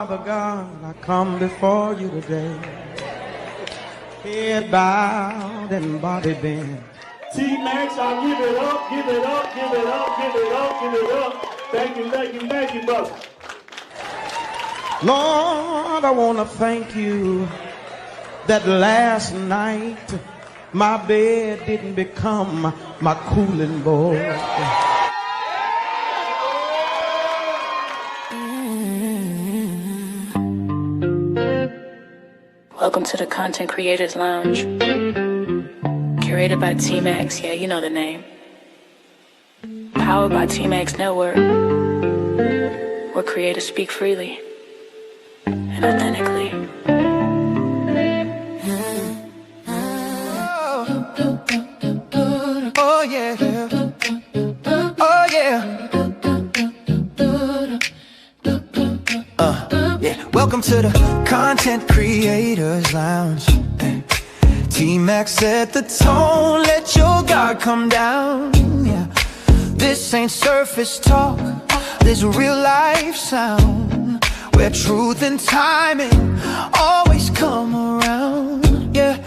Father God, I come before you today, head bowed and body bent. T-Max, I'll give it up, give it up, give it up, give it up, give it up. Thank you, brother. Lord, I want to thank you that last night my bed didn't become my cooling board. Welcome to the Content Creators Lounge. Curated by T-Max, yeah, you know the name. Powered by T-Max Network, where creators speak freely and authentically. Oh yeah, oh yeah. Yeah. Welcome to the Content Creators Lounge. T-Max set the tone, let your guard come down. Yeah. This ain't surface talk, this real life sound, where truth and timing always come around. Yeah.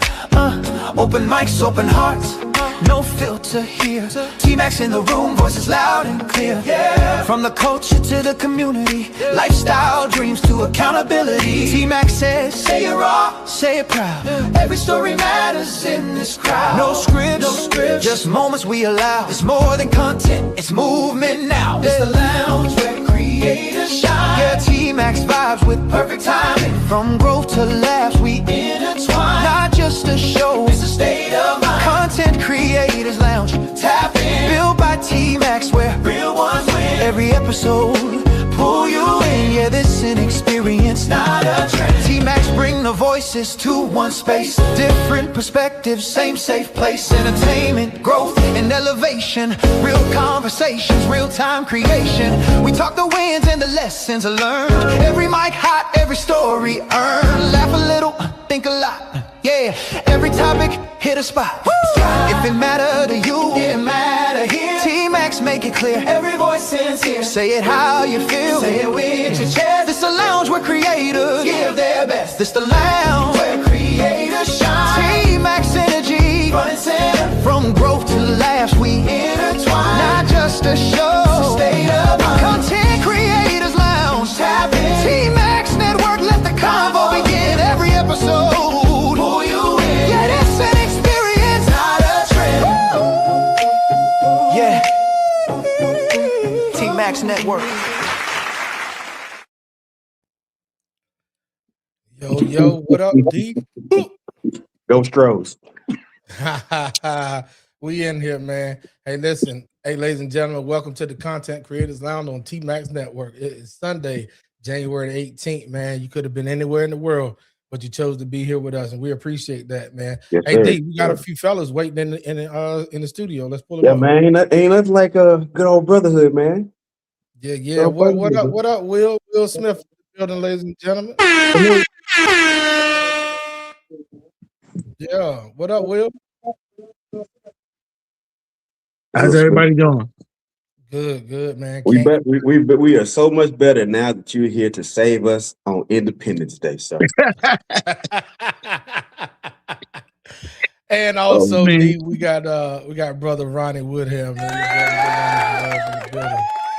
Open mics, open hearts, no filter here. T-Max in the room, voices loud and clear. Yeah. From the culture to the community, lifestyle dreams to accountability. T-Max says, say it raw, say it proud. Every story matters in this crowd. No scripts, just moments we allow. It's more than content, it's movement now. It's the lounge where creators shine. Yeah, T-Max vibes with perfect timing. From growth to laughs, we intertwine. Not just a show, it's a state of mind. Content Creators Lounge, tap in. Built by T-Max, where real ones win. Every episode, pull you in. Yeah, this an experience, not a trend. T-Max bring the voices to one space. Different perspectives, same safe place. Entertainment, growth, and elevation. Real conversations, real-time creation. We talk the wins and the lessons learned. Every mic hot, every story earned. Laugh a little, think a lot. Yeah, every topic hit a spot. Woo! If it matter to you, it matter here. T-Max make it clear. Every voice sincere. Say it how you feel. Say it with your chest. This the lounge where creators give their best. This the lounge where creators shine. T-Max energy, front and center. From growth to laughs, we intertwine. Not just a show, it's a state of mind. Content Creators Lounge, tap in. T-Max Network, let the convo begin. Every episode, pull you in. Yeah, it's an experience, not a trend. Woo! Yeah, T-Max Network. Yo, what up, D? Go Stros. We in here, man. Hey, listen. Hey, ladies and gentlemen, welcome to the Content Creators Lounge on T-Max Network. It is Sunday, January 18th, man. You could have been anywhere in the world, but you chose to be here with us, and we appreciate that, man. Yes, hey, sir. D, we got a few fellas waiting in the studio. Let's pull them Yeah, up. man. Ain't nothing like a good old brotherhood, man. Yeah. What up, Will Smith in the building, ladies and gentlemen. Yeah, what up, Will? How's everybody doing? Good, man. We are so much better now that you're here to save us on Independence Day, sir. And also, man. D, we got brother Ronnie Woodham.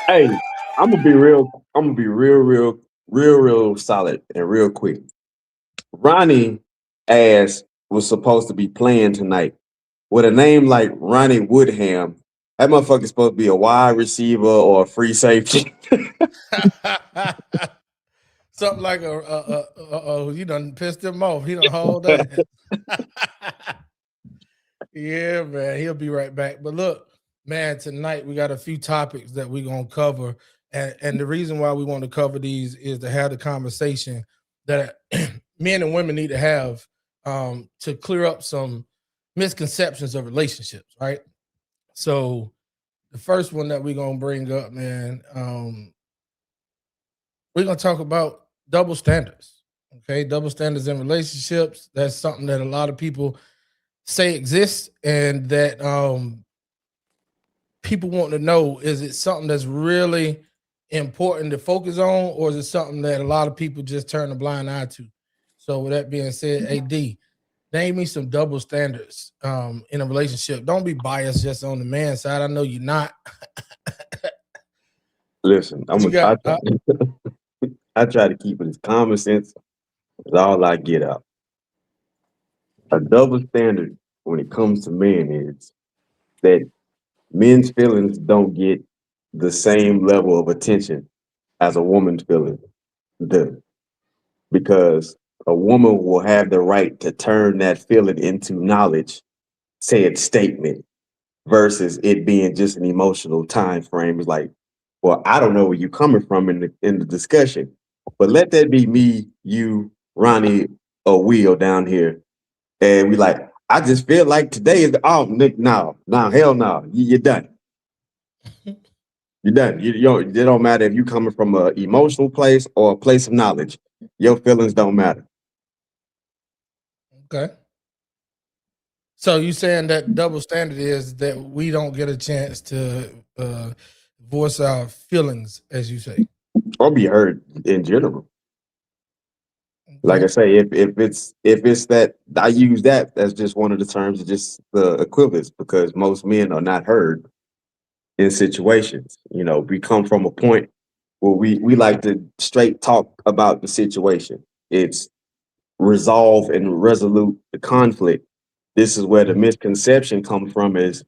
Hey, I'm gonna be real solid and real quick. Ronnie ass was supposed to be playing tonight. With a name like Ronnie Woodham, that motherfucker's supposed to be a wide receiver or a free safety. Something like you done pissed him off. He done hauled that. Yeah, man, he'll be right back. But look, man, tonight we got a few topics that we're gonna cover, and the reason why we want to cover these is to have the conversation that men and women need to have to clear up some misconceptions of relationships, right? So the first one that we're gonna bring up, man, we're gonna talk about double standards. Okay, double standards in relationships. That's something that a lot of people say exists, and that people want to know, is it something that's really important to focus on, or is it something that a lot of people just turn a blind eye to? So with that being said, AD, name me some double standards in a relationship. Don't be biased just on the man side. I know you're not. Listen, You got I try to keep it as common sense as all I get out. A double standard when it comes to men is that men's feelings don't get the same level of attention as a woman's feeling do, because a woman will have the right to turn that feeling into knowledge, said statement, versus it being just an emotional time frame. It's like, well, I don't know where you're coming from in the discussion, but let that be me, you, Ronnie, or Will down here, and we like, I just feel like today is no, hell no, you're done. You're done. You don't. It don't matter if you coming from an emotional place or a place of knowledge. Your feelings don't matter. okay. So you saying that double standard is that we don't get a chance to voice our feelings, as you say, Or be heard in general. Like I okay. say, if it's that, I use that as just one of the terms, just the equivalents, because most men are not heard in situations. We come from a point where we like to straight talk about the situation. It's resolve and resolute the conflict. This is where the misconception comes from: is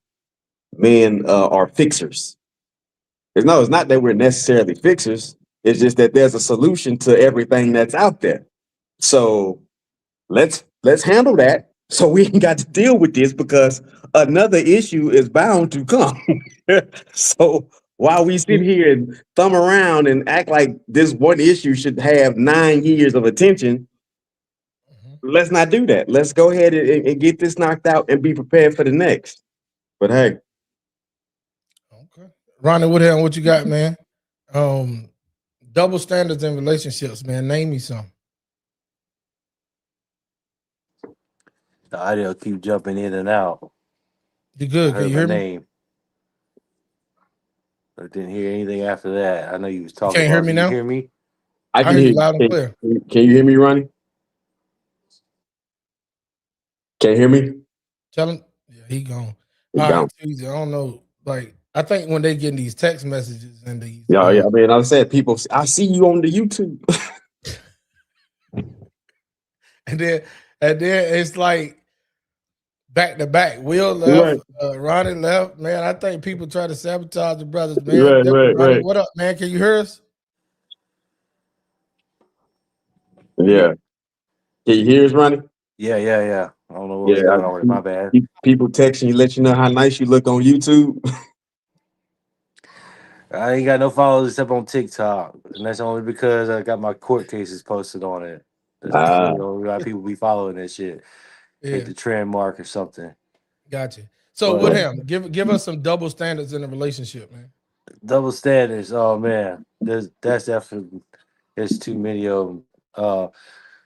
men are fixers. It's not that we're necessarily fixers. It's just that there's a solution to everything that's out there. So let's handle that so we ain't got to deal with this, because another issue is bound to come. So while we sit here and thumb around and act like this one issue should have 9 years of attention, let's not do that. Let's go ahead and get this knocked out and be prepared for the next. But hey, Okay. Ronnie Woodham, what you got, man? Um, double standards in relationships, man. Name me some. The audio keep jumping in and out. You I good? Can heard you my hear me? name, but didn't hear anything after that. I know you was You talking can't hear about. me Can you now? hear me? I I can hear hear you you. loud and clear. Can you hear me, Ronnie? Can you hear me? Tell him. Yeah, he gone. He All gone. right, Tuesday. I don't know. Like, I think when they getting these text messages and these, Yeah, yeah. I mean, I said, people, I see you on the YouTube. and then it's like back to back. Will Right, left, Ronnie left. Man, I think people try to sabotage the brothers. Man, right, definitely, right, Ronnie. right. What up, man? Can you hear us? Yeah. Can you hear us, Ronnie? Yeah. I don't know what was Yeah. going on with it. My bad. People texting you, let you know how nice you look on YouTube. I ain't got no followers except on TikTok, and that's only because I got my court cases posted on it. That's Ah, really a lot of people be following that shit. Make Yeah, the trend mark or something. gotcha. So But Woodham, give us some double standards in a relationship, man. double standards. Oh man, that's definitely there's too many of them.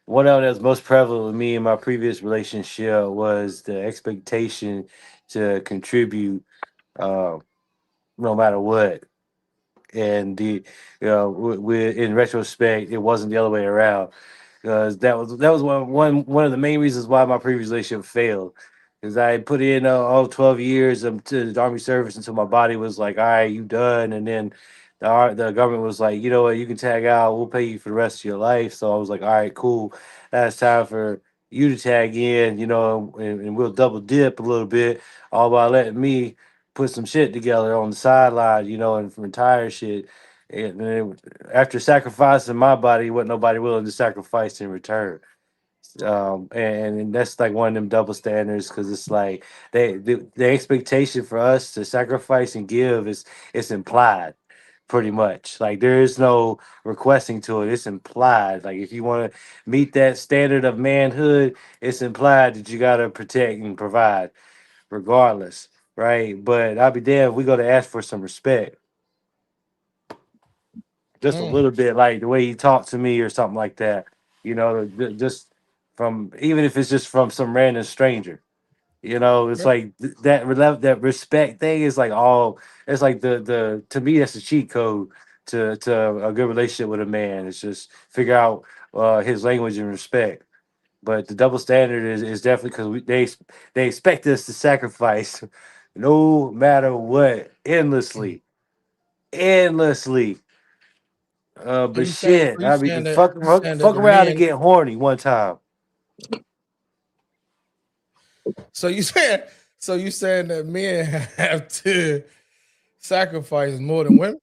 One of them that's most prevalent with me in my previous relationship was the expectation to contribute, uh, no matter what. And in retrospect, it wasn't the other way around, because that was one of the main reasons why my previous relationship failed. Because I had put in all 12 years to the army service until my body was like, all right, you done. And then the government was like, you know what, you can tag out, we'll pay you for the rest of your life. So I was like, all right, cool, that's time for you to tag in, and we'll double dip a little bit, all by letting me put some shit together on the sideline, and retire shit. And then after sacrificing my body, what nobody willing to sacrifice in return. And that's like one of them double standards, because it's like the expectation for us to sacrifice and give is it's implied pretty much. Like there is no requesting to it. It's implied. Like if you want to meet that standard of manhood, it's implied that you gotta protect and provide regardless, right? But I'll be damned if we go to ask for some respect, just a Mm, little bit, like the way he talked to me or something like that. Just from, even if it's just from some random stranger. It's okay. like that respect thing is like all. It's like the to me that's the cheat code to a good relationship with a man. It's just figure out his language and respect. But the double standard is definitely because they expect us to sacrifice no matter what, endlessly. But shit, I mean, fuck the around and men. get horny one time. So you saying that men have to sacrifice more than women?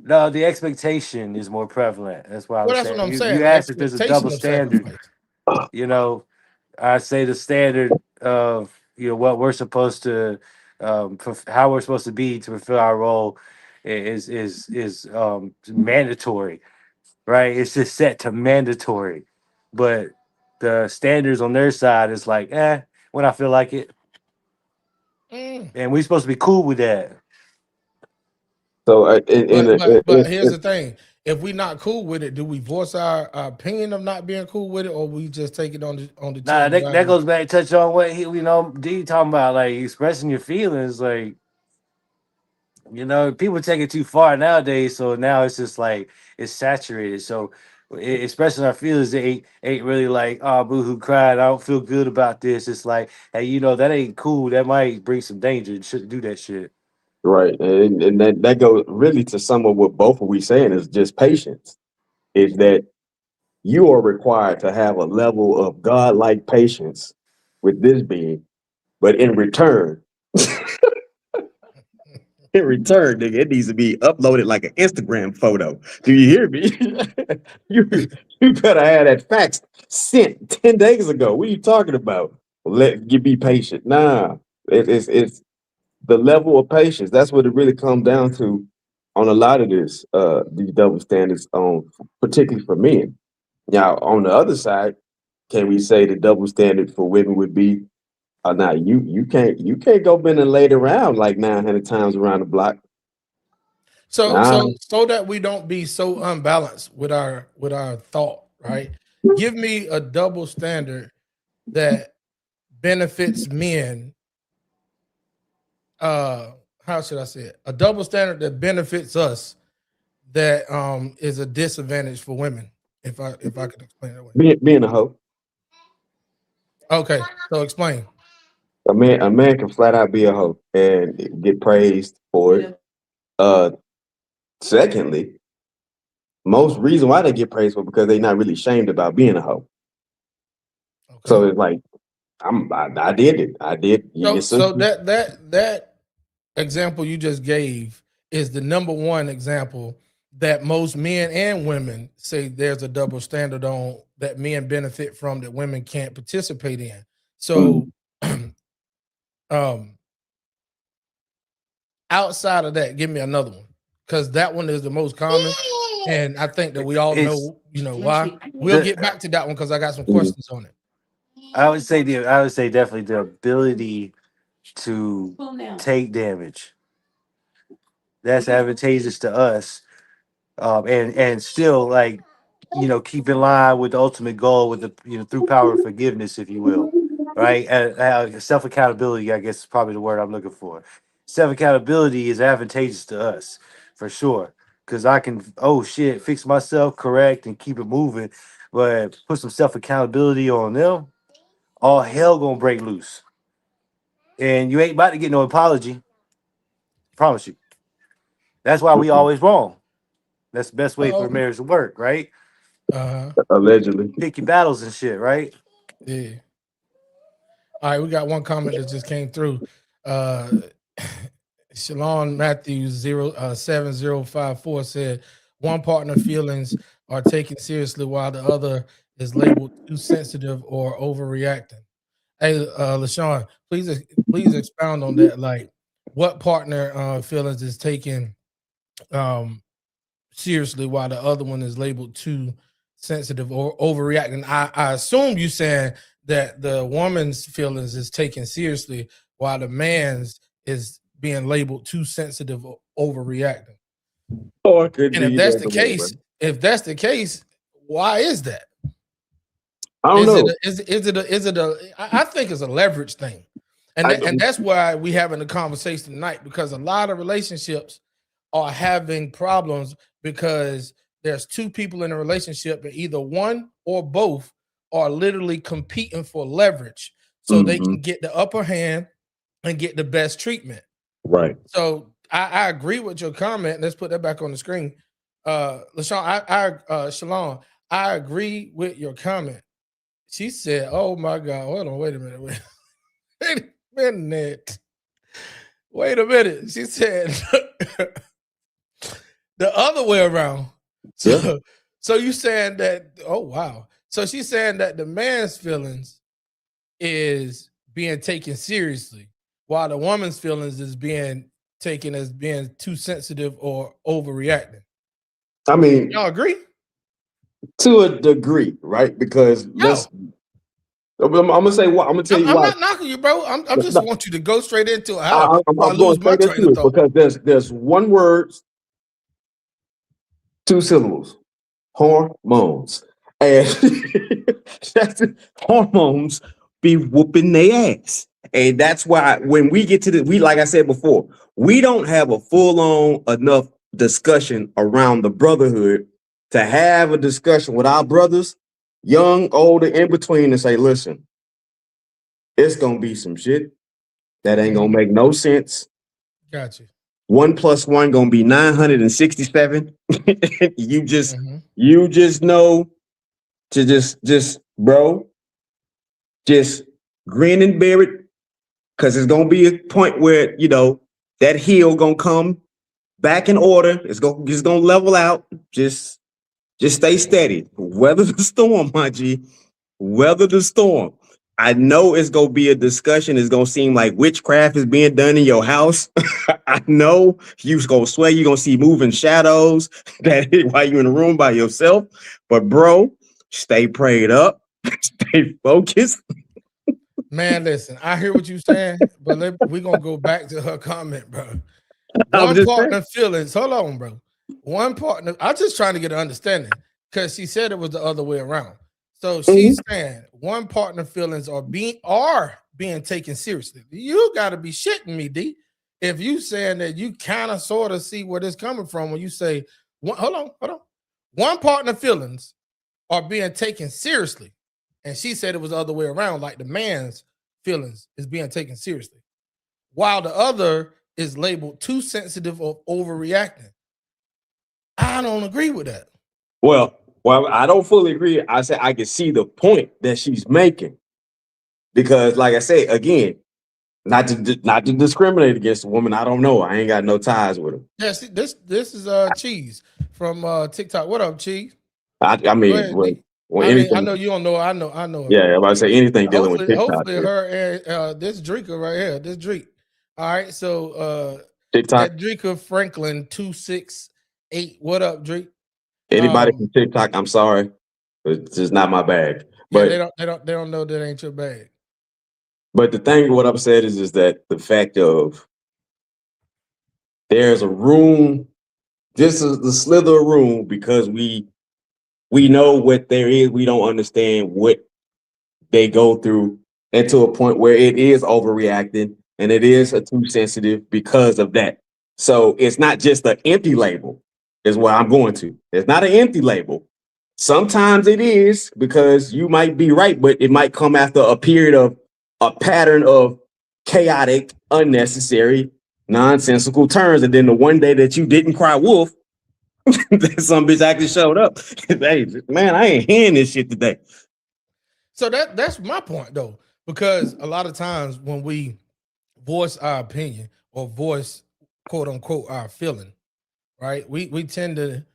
No, the expectation is more prevalent. That's why I Well, was that's what saying. I'm You saying. The asked if there's a double expectation of standard. sacrifice. You know, I say the standard of what we're supposed to, how we're supposed to be to fulfill our role is mandatory, right? It's just set to mandatory, but the standards on their side is like, when I feel like it, and we're supposed to be cool with that. So, But here's the thing: if we're not cool with it, do we voice our opinion of not being cool with it, or we just take it on the Nah, chin? that goes back touch on what D talking about, like expressing your feelings, like people take it too far nowadays. So now it's just like it's saturated. So expressing our feelings ain't really like, oh, boo-hoo cried, I don't feel good about this. It's like, hey, that ain't cool. That might bring some danger. You shouldn't do that shit. right, and that goes really to some of what both of we saying is just patience. Is that you are required to have a level of godlike patience with this being, but in return, nigga, it needs to be uploaded like an Instagram photo. Do you hear me? you better have that fax sent 10 days ago. What are you talking about? Let you be patient. Nah, it's the level of patience. That's what it really comes down to on a lot of these double standards on particularly for men. Now, on the other side, can we say the double standard for women would be now you can't go been and laid around like 900 times around the block. So Nah. so that we don't be so unbalanced with our thought, right? Give me a double standard that benefits men. How should I say it? A double standard that benefits us that is a disadvantage for women. If I could explain it that way. Being a hoe. Okay, so explain. A man can flat out be a hoe and get praised for it. Secondly, most reason why they get praised for because they're not really ashamed about being a hoe. Okay. So it's like I did it. I did. So that example you just gave is the number one example that most men and women say there's a double standard on that men benefit from that women can't participate in. So outside of that, give me another one, because that one is the most common, and I think that we all know why. We'll get back to that one because I got some questions on it. I would say definitely the ability to take damage. That's advantageous to us, and still keep in line with the ultimate goal with the through power of forgiveness, if you will, right? Self accountability, I guess, is probably the word I'm looking for. Self accountability is advantageous to us for sure, because I can fix myself, correct, and keep it moving. But put some self accountability on them, all hell gonna break loose, and you ain't about to get no apology. Promise you. That's why we always wrong. That's the best way for a marriage to work, right? Allegedly. Pick your battles and shit, right? Yeah. All right, we got one comment that just came through. Shalon Matthews 7054 said one partner feelings are taken seriously while the other is labeled too sensitive or overreacting. Hey, LaShawn, please expound on that. Like, what partner feelings is taken seriously while the other one is labeled too sensitive or overreacting? I assume you saying that the woman's feelings is taken seriously while the man's is being labeled too sensitive or overreacting. Or it could And be if that's the case, why is that? I don't know. I think it's a leverage thing. And that's why we having the conversation tonight, because a lot of relationships are having problems because there's two people in a relationship and either one or both are literally competing for leverage so they can get the upper hand and get the best treatment. Right. So I agree with your comment. Let's put that back on the screen. LaShawn, Shalon, I agree with your comment. She said, "Oh my God, hold on, wait a minute, wait a minute, wait a minute." She said the other way around. So, so you saying that? Oh wow. So she's saying that the man's feelings is being taken seriously, while the woman's feelings is being taken as being too sensitive or overreacting. I mean, Y'all agree? to a degree, right? Because I'm gonna say what I'm gonna tell you I'm why. not knocking you, bro. I just want you to go straight into it. I'm I going lose my straight train into of it thought. because there's one word, 2 syllables, hormones, and hormones be whooping their ass, and that's why when we get to we like I said before, we don't have a full on enough discussion around the brotherhood to have a discussion with our brothers, young, older, in between, and say, listen, it's gonna be some shit that ain't gonna make no sense. Got you. 1 + 1 gonna be 967. You just know to just bro, just grin and bear it, because it's gonna be a point where that heel gonna come back in order. It's gonna level out. Just stay steady. Weather the storm, my G. Weather the storm. I know it's gonna be a discussion. It's gonna seem like witchcraft is being done in your house. I know you're gonna swear you're gonna see moving shadows that while you're in the room by yourself. But bro, stay prayed up, stay focused. Man, listen, I hear what you're saying, but we're gonna go back to her comment, bro. I'm One just partner saying. feelings. Hold on, bro. One partner. I'm just trying to get an understanding because she said it was the other way around. So she's saying one partner feelings are being taken seriously. You got to be shitting me, D. If you saying that you kind of sort of see where this coming from when you say, hold on. One partner feelings are being taken seriously. And she said it was the other way around, like the man's feelings is being taken seriously, while the other is labeled too sensitive or overreacting. I don't agree with that. Well, I don't fully agree. I said I can see the point that she's making because, like I say again, not to discriminate against a woman. I don't know. I ain't got no ties with her. Yes, this is Cheese from TikTok. What up, Cheese? I Go mean, ahead, well, D. I mean, I anything. know you don't know. I know her. Yeah, I'm about to say anything dealing with TikTok. Hopefully her and this drinker right here, this drink. All right, so TikTok. that drinker Franklin 268. What up, Drake? Anybody from TikTok, I'm sorry, it's just not my bag. Yeah, But they don't know that ain't your bag. But the thing, what I'm saying is that the fact of there's a room, this is the slither of room because we know what there is. We don't understand what they go through, and to a point where it is overreacting and it is a too sensitive because of that. So it's not just an empty label, is what I'm going to. It's not an empty label. Sometimes it is because you might be right, but it might come after a period of a pattern of chaotic, unnecessary, nonsensical turns. And then the one day that you didn't cry wolf, some bitch actually showed up. Hey, man, I ain't hearing this shit today. So that's my point though, because a lot of times when we voice our opinion or voice quote unquote our feeling, right? We tend to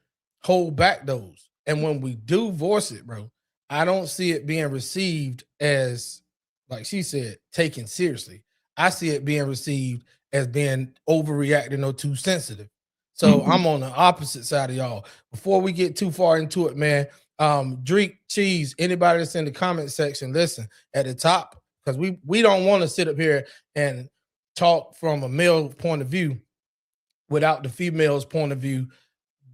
hold back those. And when we do voice it, bro, I don't see it being received as, like she said, taken seriously. I see it being received as being overreacting or too sensitive. So I'm on the opposite side of y'all. Before we get too far into it, man, Drake, Cheese, anybody that's in the comment section, listen at the top, because we don't want to sit up here and talk from a male point of view without the female's point of view,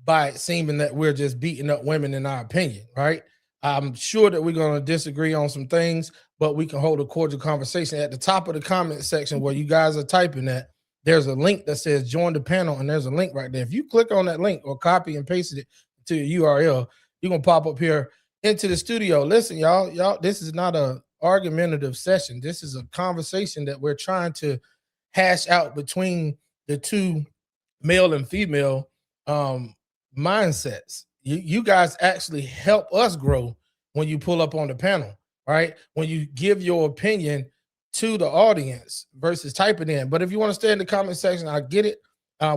by it seeming that we're just beating up women in our opinion, right? I'm sure that we're going to disagree on some things, but we can hold a cordial conversation at the top of the comment section where you guys are typing that. there's a link that says join the panel, and there's a link right there. If you click on that link or copy and paste it to your URL, you're gonna pop up here into the studio. Listen, y'all, this is not a argumentative session. This is a conversation that we're trying to hash out between the two male and female mindsets. You guys actually help us grow when you pull up on the panel, right? When you give your opinion to the audience versus typing in. But if you want to stay in the comment section, I get it.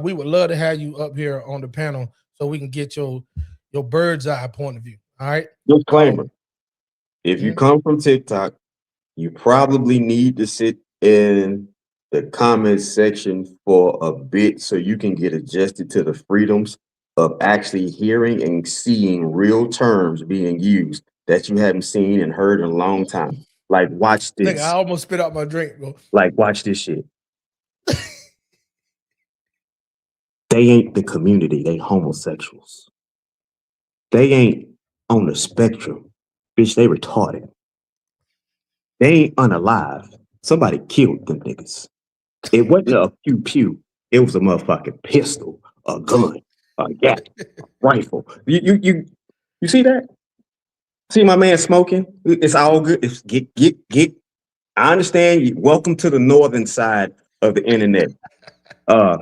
We would love to have you up here on the panel so we can get your bird's eye point of view. All right. Disclaimer. If you come from TikTok, you probably need to sit in the comment section for a bit so you can get adjusted to the freedoms of actually hearing and seeing real terms being used that you haven't seen and heard in a long time. Like, watch this. Nigga, I almost spit out my drink, bro. Like, watch this shit. They ain't the community, they homosexuals. They ain't on the spectrum. Bitch, they retarded. They ain't unalive. Somebody killed them niggas. It wasn't a pew-pew. It was a motherfucking pistol, a gun, a gat, a rifle. You see that? See my man smoking? It's all good. It's get. I understand you. Welcome to the northern side of the internet.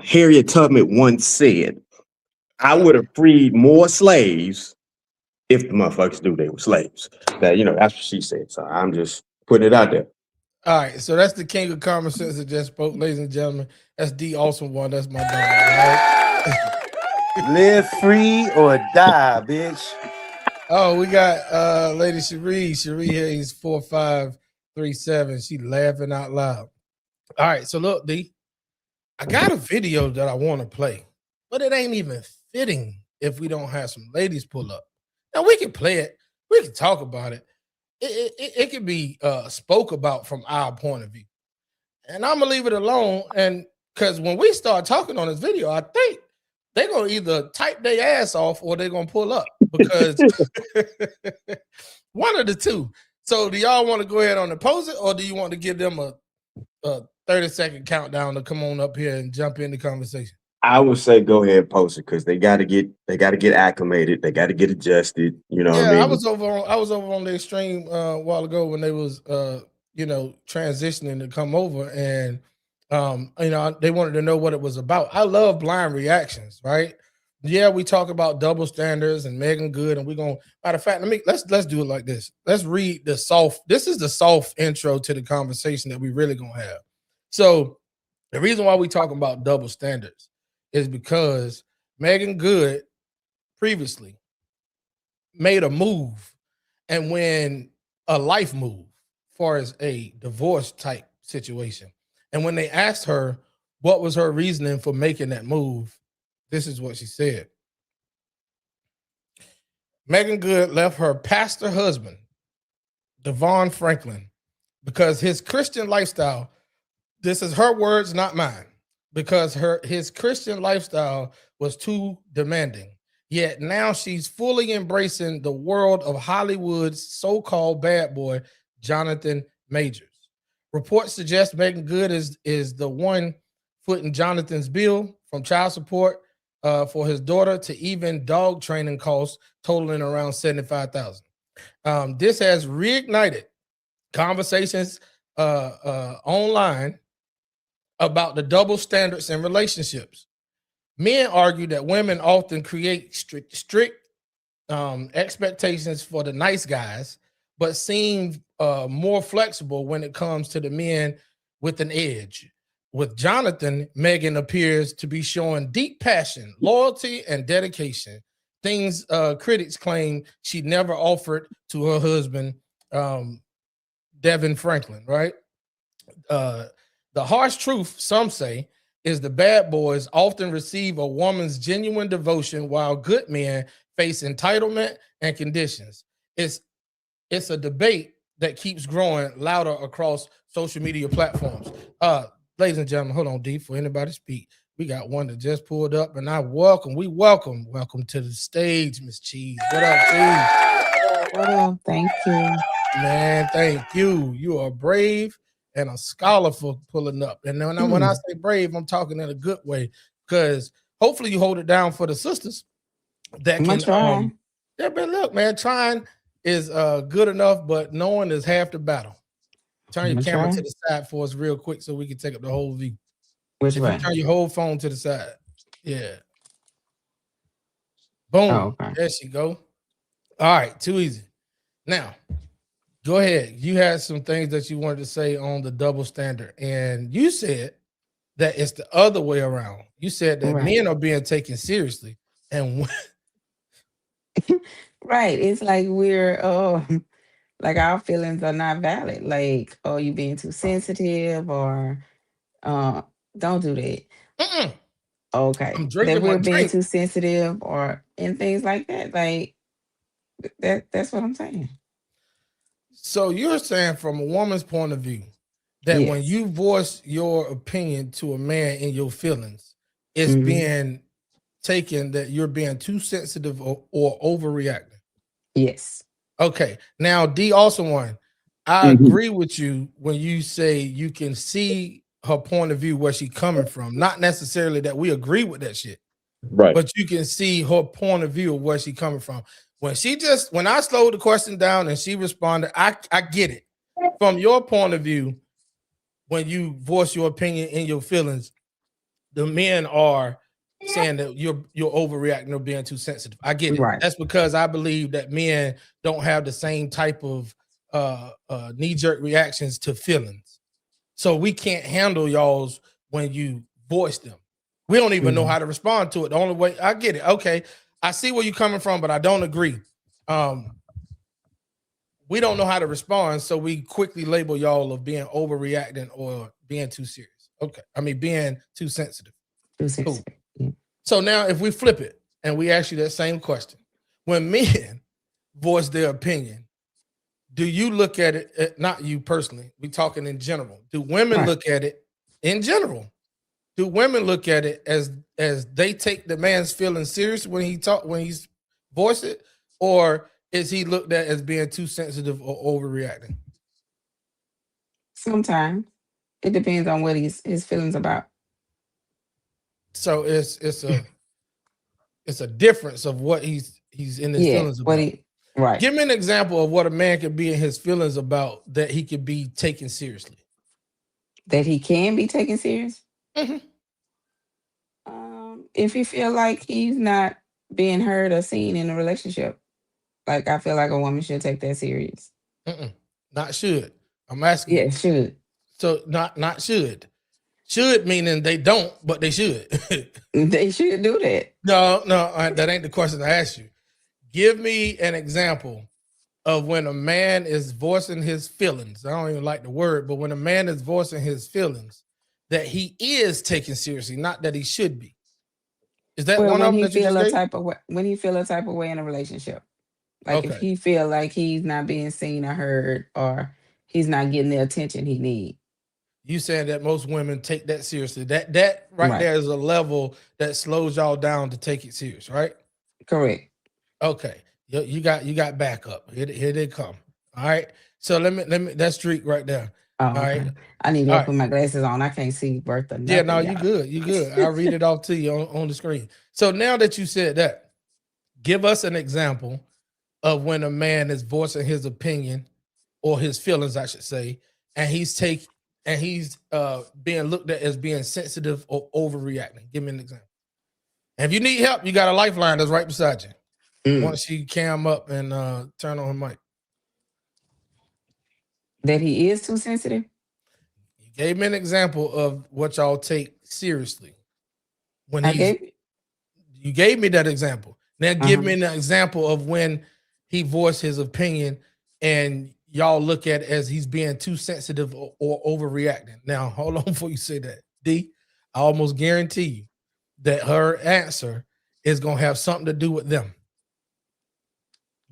Harriet Tubman once said, I would have freed more slaves if the motherfuckers knew they were slaves. That, that's what she said. So I'm just putting it out there. All right, so that's the king of common sense that just spoke, ladies and gentlemen. That's the awesome one. That's my dog. Right? Live free or die, bitch. Oh, we got Lady Cherie. Cherie Hayes 4537. She laughing out loud. All right, so look, D, I got a video that I want to play, but it ain't even fitting if we don't have some ladies pull up. Now we can play it, we can talk about it. It can be spoke about from our point of view, and I'm gonna leave it alone. And because when we start talking on this video, I think they're gonna either type their ass off or they're gonna pull up because one of the two. So do y'all want to go ahead on and pose it, or do you want to give them a 30-second countdown to come on up here and jump in the conversation? I would say go ahead and post it because they got to get acclimated. They got to get adjusted. You know what I mean? I was over on their stream a while ago when they was transitioning to come over, and they wanted to know what it was about. I love blind reactions, right? Yeah, we talk about double standards and Megan Goode, and we're gonna, matter of fact, let's do it like this. Let's read the soft. This is the soft intro to the conversation that we really gonna have. So the reason why we talking about double standards is because Megan Goode previously made a move and when a life move far as a divorce type situation. And when they asked her what was her reasoning for making that move, this is what she said. Megan Goode left her pastor husband, Devon Franklin, because his Christian lifestyle, this is her words, not mine, because his Christian lifestyle was too demanding. Yet now she's fully embracing the world of Hollywood's so-called bad boy, Jonathan Majors. Reports suggest Megan Goode is the one footing Jonathan's bill, from child support for his daughter to even dog training costs totaling around $75,000. This has reignited conversations online about the double standards in relationships. Men argue that women often create strict expectations for the nice guys, but seem more flexible when it comes to the men with an edge. With Jonathan, Megan appears to be showing deep passion, loyalty, and dedication, things critics claim she never offered to her husband, Devin Franklin, right? The harsh truth, some say, is the bad boys often receive a woman's genuine devotion while good men face entitlement and conditions. It's a debate that keeps growing louder across social media platforms. Ladies and gentlemen, hold on, D, for anybody to speak. We got one that just pulled up, and welcome to the stage, Miss Cheese. What up, Cheese? What up? Thank you. Man, thank you. You are brave and a scholar for pulling up. And then when I say brave, I'm talking in a good way, because hopefully you hold it down for the sisters that can. Yeah, but look, man, trying is good enough, but knowing is half the battle. Turn your camera to the side for us real quick so we can take up the whole view. Which way? You turn your whole phone to the side. Yeah. Boom. Oh, okay. There she go. All right, too easy. Now, go ahead. You had some things that you wanted to say on the double standard, and you said that it's the other way around. You said that men are being taken seriously, and right. It's like we're like our feelings are not valid. Like, oh, you being too sensitive, or don't do that. Okay. I'm drinking that we're my being drink. too sensitive or and things like that. Like that's what I'm saying. So you're saying from a woman's point of view that when you voice your opinion to a man in your feelings, it's being taken that you're being too sensitive or overreacting. Yes. Okay. Now, D also one. I agree with you when you say you can see her point of view, where she's coming from. Not necessarily that we agree with that shit. Right. But you can see her point of view of where she's coming from. When I slowed the question down and she responded, I get it. From your point of view, when you voice your opinion in your feelings, the men are saying that you're overreacting or being too sensitive. I get it. Right. That's because I believe that men don't have the same type of knee-jerk reactions to feelings. So we can't handle y'all's when you voice them. We don't even know how to respond to it. The only way I get it. Okay, I see where you're coming from, but I don't agree. We don't know how to respond, so we quickly label y'all of being overreacting or being too serious. Okay, I mean being too sensitive. Cool. So now if we flip it and we ask you that same question, when men voice their opinion, do you look at it, not you personally, we talking in general, do women look at it in general? Do women look at it as they take the man's feelings serious when he's voiced it, or is he looked at as being too sensitive or overreacting? Sometimes it depends on what his feelings about. So it's a difference of what he's in his feelings about. Right. Give me an example of what a man could be in his feelings about that he could be taken seriously. That he can be taken serious? If he feel like he's not being heard or seen in a relationship, like I feel like a woman should take that serious. Not should. I'm asking. Yeah, should. So not should. Should meaning they don't, but they should. They should do that. No, that ain't the question I asked you. Give me an example of when a man is voicing his feelings. I don't even like the word, but when a man is voicing his feelings, that he is taken seriously, not that he should be. Is that one of them that you just gave? When he feel a type of way in a relationship, like if he feel like he's not being seen or heard, or he's not getting the attention he needs. You saying that most women take that seriously? That right there is a level that slows y'all down to take it serious, right? Correct. Okay, you got backup. Here they come. All right. So let me that's streak right there. Oh, all right. I need to put my glasses on. I can't see worth of nothing. Yeah, no, you good. You good. I'll read it off to you on the screen. So now that you said that, give us an example of when a man is voicing his opinion or his feelings, I should say, and he's being looked at as being sensitive or overreacting. Give me an example. And if you need help, you got a lifeline that's right beside you. Once you cam up and turn on her mic. That he is too sensitive? You gave me an example of what y'all take seriously. You gave me that example. Now give me an example of when he voiced his opinion and y'all look at it as he's being too sensitive or overreacting. Now, hold on before you say that. D, I almost guarantee you that her answer is going to have something to do with them.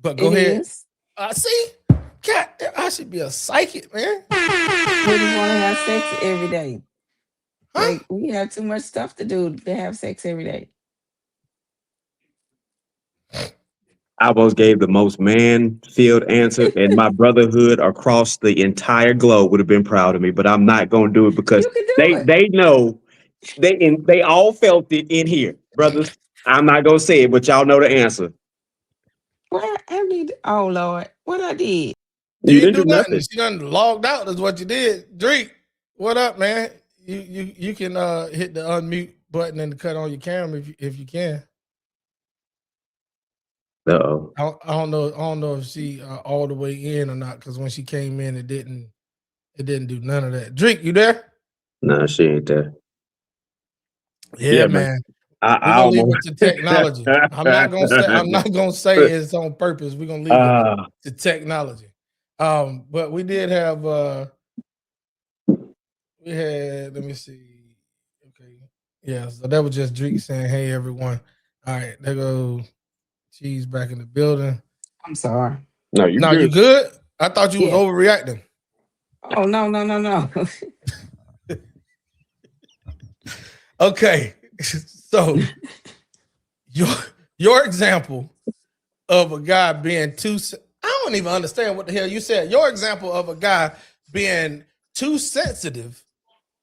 But go ahead. See? God, I should be a psychic, man. We just want to have sex every day. Huh? Like, we have too much stuff to do to have sex every day. I almost gave the most man-filled answer, and my brotherhood across the entire globe would have been proud of me. But I'm not gonna do it because You can do they it. they know they all felt it in here, brothers. I'm not gonna say it, but y'all know the answer. What I need? Oh Lord, what I did? You You didn't didn't do do nothing. nothing. She done logged out. Is what you did. Drake, what up, man? You can hit the unmute button and cut on your camera if you can. Uh-oh. I don't know if she all the way in or not, because when she came in, it didn't do none of that. Drake, you there? Nah, she ain't there. Yeah, Yeah, man. man. I We're gonna leave it almost. to technology. I'm not gonna say it's on purpose. We're gonna leave it to technology. But we did have let me see. Okay. Yeah, so that was just Drake saying, hey everyone. All right, there go Cheese back in the building. I'm sorry. No, you Now you good. good? I thought you was Yeah. overreacting. Oh no. Okay. So your example of a guy being too, I don't even understand what the hell you said. Your example of a guy being too sensitive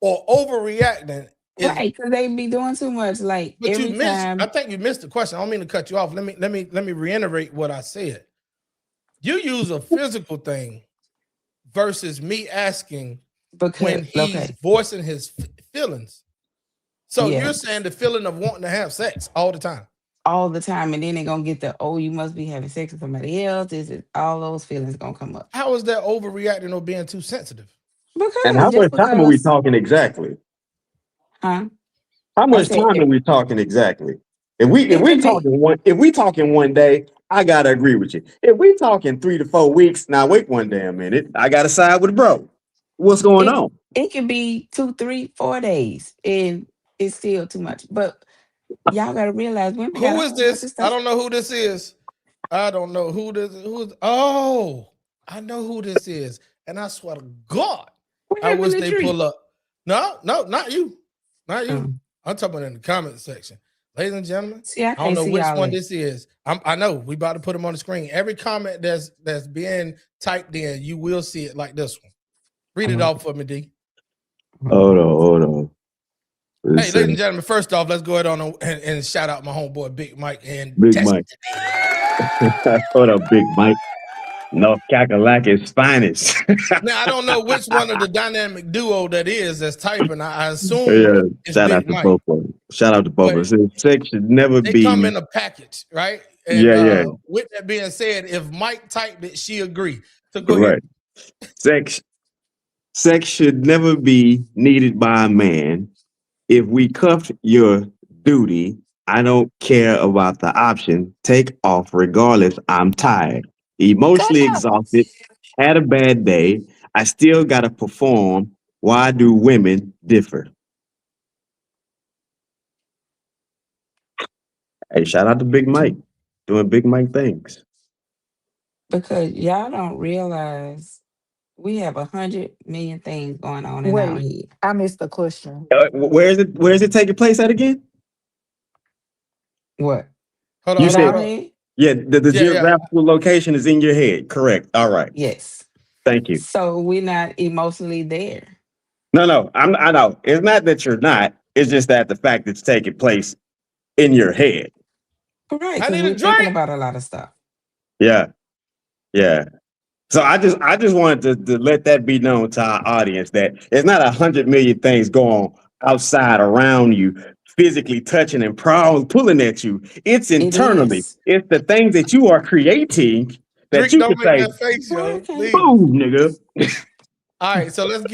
or overreacting is Right, because they be doing too much. Like but you every missed. I time, think you missed the question. I don't mean to cut you off. Let me reiterate what I said. You use a physical thing versus me asking because when he's voicing his feelings. So yeah, you're saying the feeling of wanting to have sex all the time. all the time, and then they're gonna get the you must be having sex with somebody else. Is it all those feelings gonna come up? How is that overreacting or being too sensitive? And Because how just much time are we because, talking exactly? huh? How I much said time are we talking exactly? If we if it we could be. talking one if we talking one day, I gotta agree with you. If we talking 3 to 4 weeks, now wait one damn minute. I gotta side with bro. What's going It on? it could be 2, 3, 4 days, and it's still too much. But y'all gotta realize women got Who a is whole bunch of this? I stuff don't know who this is. I don't know who this is. Oh, I know who this is. And I swear to God, what I happened wish to they Drake. pull up. No, not you. Not you. Um, I'm talking about in the comment section. Ladies and gentlemen, see, I I don't can't know see which y'all one in. this is. I know we about to put them on the screen. Every comment that's being typed in, you will see it like this one. Read it off for me, D. Hold on. Hey, This ladies and gentlemen, first off, let's go ahead on and shout out my homeboy Big Mike and Big Test. Mike. Hold up, Big Mike. North Kakalak's finest. Now I don't know which one of the dynamic duo that is that's typing. I assume Yeah, it's shout out Big to Mike, both of them. Shout out to both but of us. Sex should never they come be. in a package, right? And Yeah, with that being said, if Mike typed it, she agree. So go ahead. right. Sex Sex should never be needed by a man. If we cuffed your duty, I don't care about the option. Take off regardless. I'm tired, emotionally exhausted, had a bad day. I still got to perform. Why do women differ? Hey, shout out to Big Mike doing Big Mike things. Because y'all don't realize we have 100 million things going on in our Wait, head. I missed the question. Where is it? Where is it taking place at again? What Hold on, You in hold on, said, hold our on. head? yeah, the Yeah, yeah. geographical location is in your head. Correct. All right. Yes. Thank you. So we're not emotionally there. No, I know. It's not that you're not. It's just that the fact it's taking place in your head. Right, I because need a we're thinking drink. about a lot of stuff. Yeah, yeah. So I just wanted to let that be known to our audience that it's not 100 million things going outside around you, physically touching and pulling at you. It's It internally. is. It's the things that you are creating that Drink, you don't could make say, that face, Why I yo. can't? Please. "Boom, nigga." All right, so let's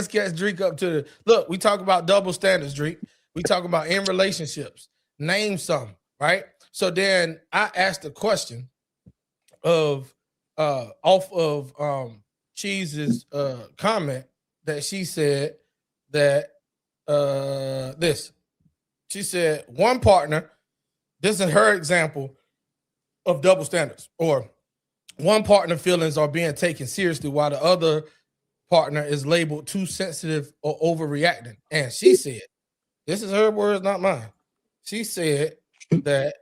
catch Drake up to the look. We talk about double standards, Drake. We talk about in relationships. Name some, right? So then I asked the question of off of Cheese's comment that she said that this. She said one partner, this is her example of double standards, or one partner feelings are being taken seriously while the other partner is labeled too sensitive or overreacting. And she said, this is her words, not mine. She said that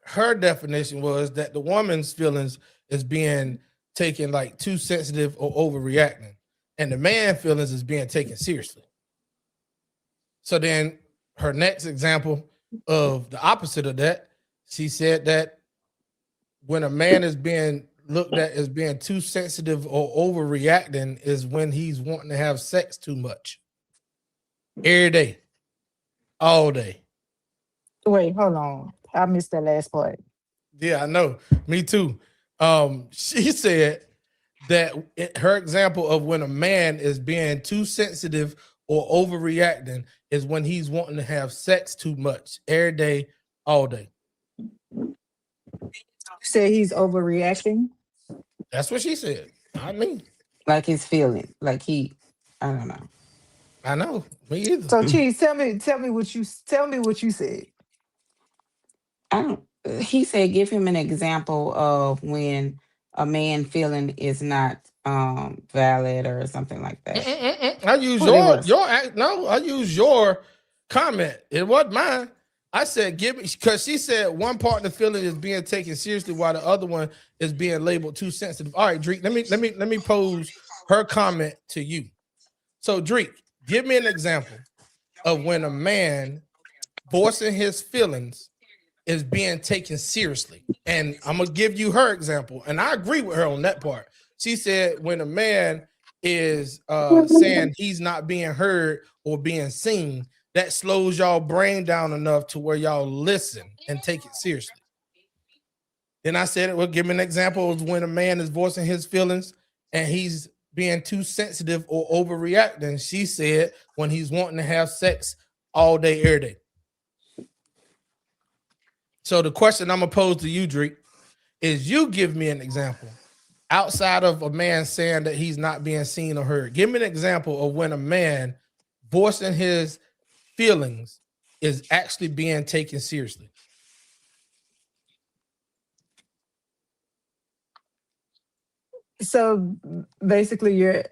her definition was that the woman's feelings is being taken like too sensitive or overreacting, and the man feelings is being taken seriously. So then her next example of the opposite of that, she said that when a man is being looked at as being too sensitive or overreacting is when he's wanting to have sex too much. Every day, all day. Wait, hold on. I missed that last part. Yeah, I know. Me too. She said that her example of when a man is being too sensitive or overreacting is when he's wanting to have sex too much every day, all day. You said he's overreacting. That's what she said. I mean, Like his feeling, like I don't know. I know. Me either. So, Cheese, tell me what you said. I don't. He said, give him an example of when a man feeling is not valid or something like that. I use What it was. I use your comment. It wasn't mine. I said, give me, because she said one part of the feeling is being taken seriously while the other one is being labeled too sensitive. All right, Drake, let me pose her comment to you. So, Drake, give me an example of when a man voicing his feelings is being taken seriously. And I'm gonna give you her example, and I agree with her on that part. She said when a man is saying he's not being heard or being seen, that slows y'all brain down enough to where y'all listen and take it seriously. Then I said, well, give me an example of when a man is voicing his feelings and he's being too sensitive or overreacting. She said when he's wanting to have sex all day, every day. So the question I'm gonna pose to you, Drake, is you give me an example outside of a man saying that he's not being seen or heard. Give me an example of when a man voicing his feelings is actually being taken seriously. So basically, I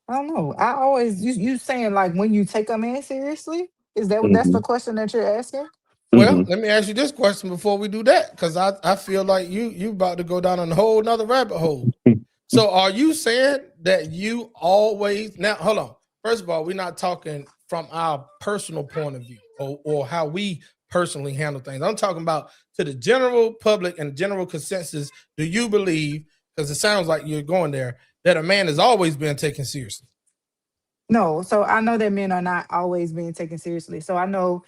don't know. I always you saying like when you take a man seriously. Is that that's the question that you're asking? Well, let me ask you this question before we do that, because I feel like you about to go down a whole nother rabbit hole. So are you saying that you always, now hold on. First of all, we're not talking from our personal point of view or how we personally handle things. I'm talking about to the general public and general consensus. Do you believe, because it sounds like you're going there, that a man has always been taken seriously? No. So I know that men are not always being taken seriously. So I know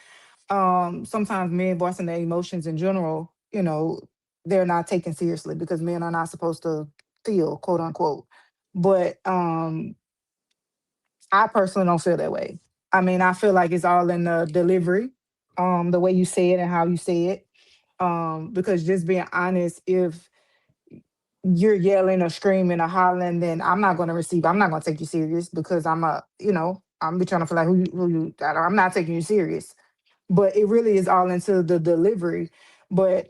sometimes men voicing their emotions in general, they're not taken seriously because men are not supposed to feel, quote unquote. But I personally don't feel that way. I mean, I feel like it's all in the delivery, the way you say it and how you say it. Because just being honest, if you're yelling or screaming or hollering, then I'm not going to take you serious because I'm be trying to feel like I'm not taking you serious. But it really is all into the delivery. But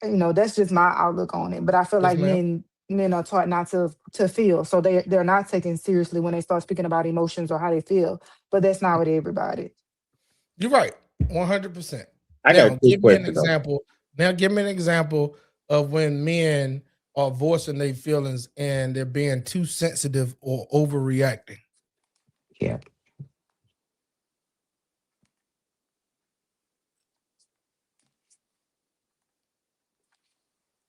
that's just my outlook on it. But I feel Yes, like ma'am. men are taught not to feel. So they're not taken seriously when they start speaking about emotions or how they feel. But that's not with everybody. You're right, 100%. I got a quick Give me an question, though. example. Now, give me an example of when men are voicing their feelings and they're being too sensitive or overreacting. Yeah.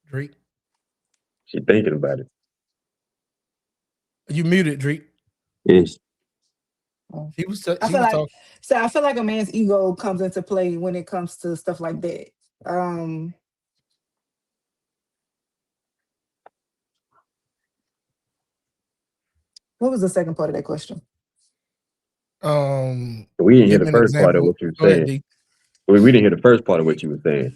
Drake, She thinking about it. you muted, Drake. Yes. He was. I She feel was like talking. I feel like a man's ego comes into play when it comes to stuff like that. What was the second part of that question? We didn't hear Give the me an first part of example. what you were Go ahead, saying. D. We didn't hear the first part of what you were saying.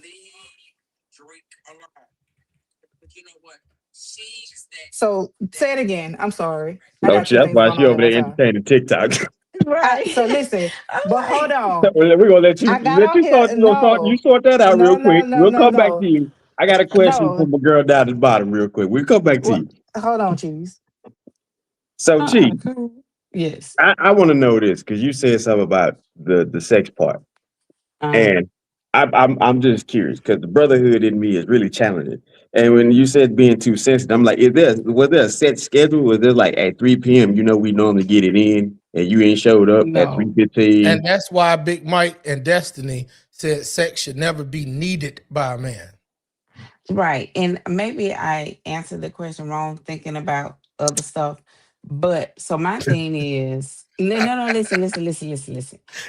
So say it again. I'm sorry. I Oh, got two shit, that's things why going she on at over one there time. entertaining TikTok. Right. So listen, but hold on. We're gonna let you I got on here. sort you No, sort that out no, real no, quick. no, We'll no, come back to no, you. I got a question no. from a girl down at the bottom real quick. We'll come back to What? you. Hold on, Cheese. So Chi, Yes. I want to know this because you said something about the sex part. And I'm just curious because the brotherhood in me is really challenging. And when you said being too sensitive, I'm like, was there a set schedule? Was there like at 3 p.m. We normally get it in, and you ain't showed up at No. 3:15? And that's why Big Mike and Destiny said sex should never be needed by a man. Right. And maybe I answered the question wrong thinking about other stuff. But so my thing is no, listen.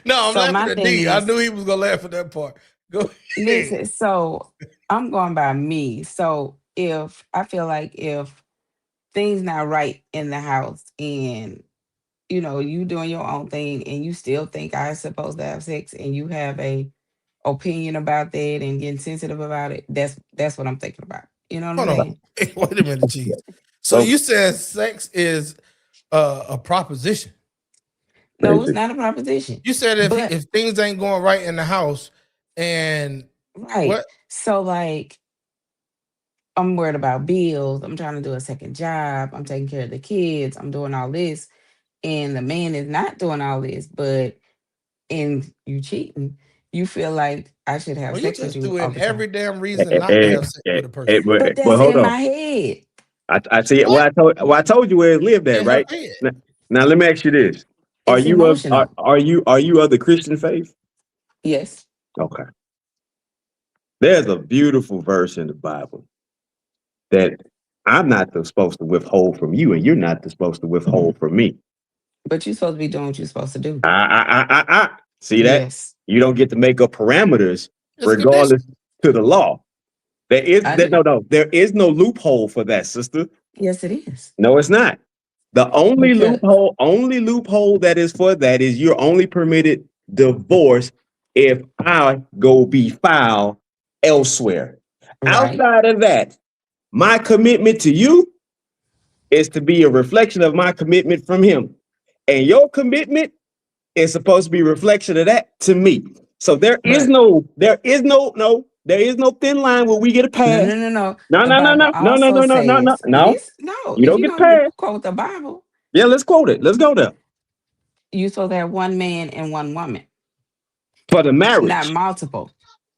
No, I'm So laughing my at thing D. I is knew he was gonna laugh at that part. Go ahead. listen, so I'm going by me. So if I feel like if things not right in the house and you doing your own thing and you still think I'm supposed to have sex and you have a opinion about that and getting sensitive about it, that's what I'm thinking about. You know what I'm Hold on. saying? Wait a minute, Cheese. So you said sex is a proposition. No, it's not a proposition. You said But if things ain't going right in the house and right. what? So like I'm worried about bills. I'm trying to do a second job. I'm taking care of the kids. I'm doing all this. And the man is not doing all this, but and you cheating, you feel like I should have Well, you sex with just you threw all in the time. every damn reason not to have sex with a person. But Well, that's hold in on. my head. I see. Well, I told you where it lived at, In her right? head. Now let me ask you this: Are It's you of emotional. are you of the Christian faith? Yes. Okay. There's a beautiful verse in the Bible that I'm not supposed to withhold from you, and you're not supposed to withhold from me. But you're supposed to be doing what you're supposed to do. See that? Yes. You don't get to make up parameters It's regardless to the law. There is no loophole for that, sister. Yes, it is. No, it's not. The only Because loophole that is for that is you're only permitted divorce if I go be filed elsewhere. right. Outside of that, my commitment to you is to be a reflection of my commitment from him. And your commitment is supposed to be a reflection of that to me. So there is But no thin line where we get a no, pass. no, no, no. No, The no, no, Bible no, no, no, also no, no, no, no, says, no. no, You don't get you past. quote the Bible, Yeah, let's quote it. Let's go there. you supposed to have one man and one woman, For the not marriage. multiple.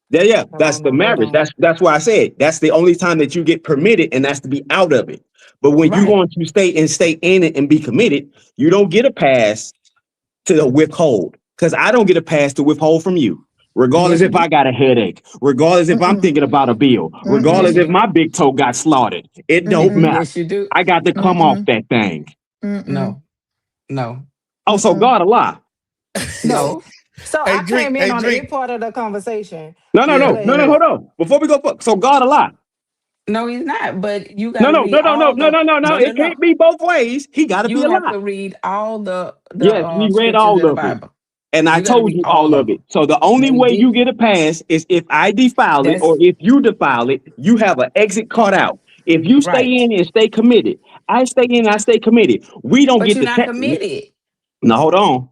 Yeah, Hold that's on, the now, hold marriage. on. That's why I said that's the only time that you get permitted, and that's to be out of it. But when you Right. want to stay in it and be committed, you don't get a pass to withhold. Because I don't get a pass to withhold from you. Regardless Yes, you if I do. got a headache, regardless if I'm Mm-mm, thinking about a bill, Yes, regardless you mm-mm, if do. my big toe got slaughtered, it don't mm-mm, matter. Yes, you do. I got to come off mm-mm, that thing. mm-mm, No, no, Oh, so mm-mm. God a lie. No. no. So Hey, I drink. came in Hey, on the drink. end part of the conversation. No, no, Yeah. no, Go no, no, ahead. hold on. Before we go, so God a lie. No, he's not. But you got No, to no, read no, no, no, all no, the no, no, no. no, It no. can't be both ways. He got to be You a have lie. to read all the Yes, we read scriptures all in the of it. Bible. And I You got to told read you all all of of them. it. So the only No, you way you didn't. get a pass is if I defile it, That's or if you defile it, you have an exit cut out. If you stay right. in and stay committed, I stay in, I stay committed. We don't But get you're to not check. committed. Now hold on.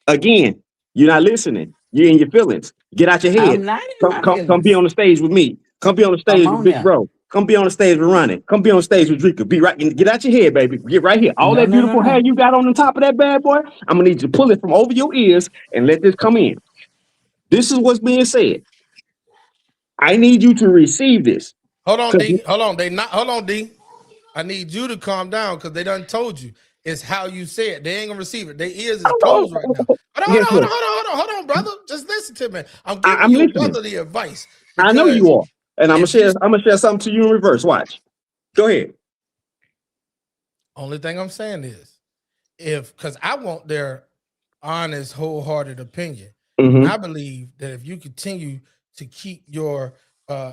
Again, you're not listening. You're in your feelings. Get out your head. I'm not in Come, my come be feelings. on the stage with me. Come be on the I'm stage with on Big there. Bro. Come be on the stage with Ronnie. Come be on the stage with Drika. Be right. Get out your head, baby. Get right here. All No, that no, no, beautiful hair no. you got on the top of that bad boy, I'm gonna need you to pull it from over your ears and let this come in. This is what's being said. I need you to receive this. Hold on, 'Cause- D. Hold on. Hold on, D. I need you to calm down because they done told you it's how you say it. They ain't gonna receive it. Their ears is closed right now. Hold Guess on, hold what? on, hold on, hold on, hold on, brother. Just listen to me. I'm giving I'm you listening. brotherly advice I know because you are. And I'm gonna if you share. I'm gonna share something to you in reverse. Watch. Go ahead. only thing I'm saying is because I want their honest, wholehearted opinion. And Mm-hmm. I believe that if you continue to keep your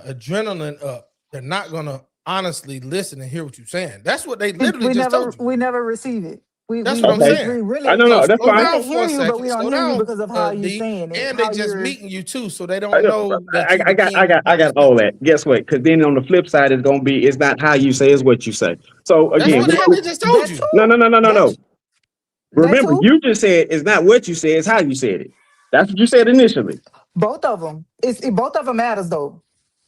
adrenaline up, they're not gonna honestly listen and hear what you're saying. That's what they literally just told you. We never receive it. That's what I'm Okay. saying. We I really don't So know. That's slow fine. we can down for hear a you, but we second. don't Slow hear you down, because of how you D. saying it, And they how just you're meeting you too, so they I don't know. know that I, you I the got, king I on the got all spectrum. that. Guess what? Because then on the flip side, it's gonna be it's not how you say, it's what you say. So That's again, what the that hell too. they just told That you. no, too. no, no, no, no, That no. that Remember, too. you just said it's not what you said, it's how you said it. That's what you said initially. Both of them. Both of them matters though.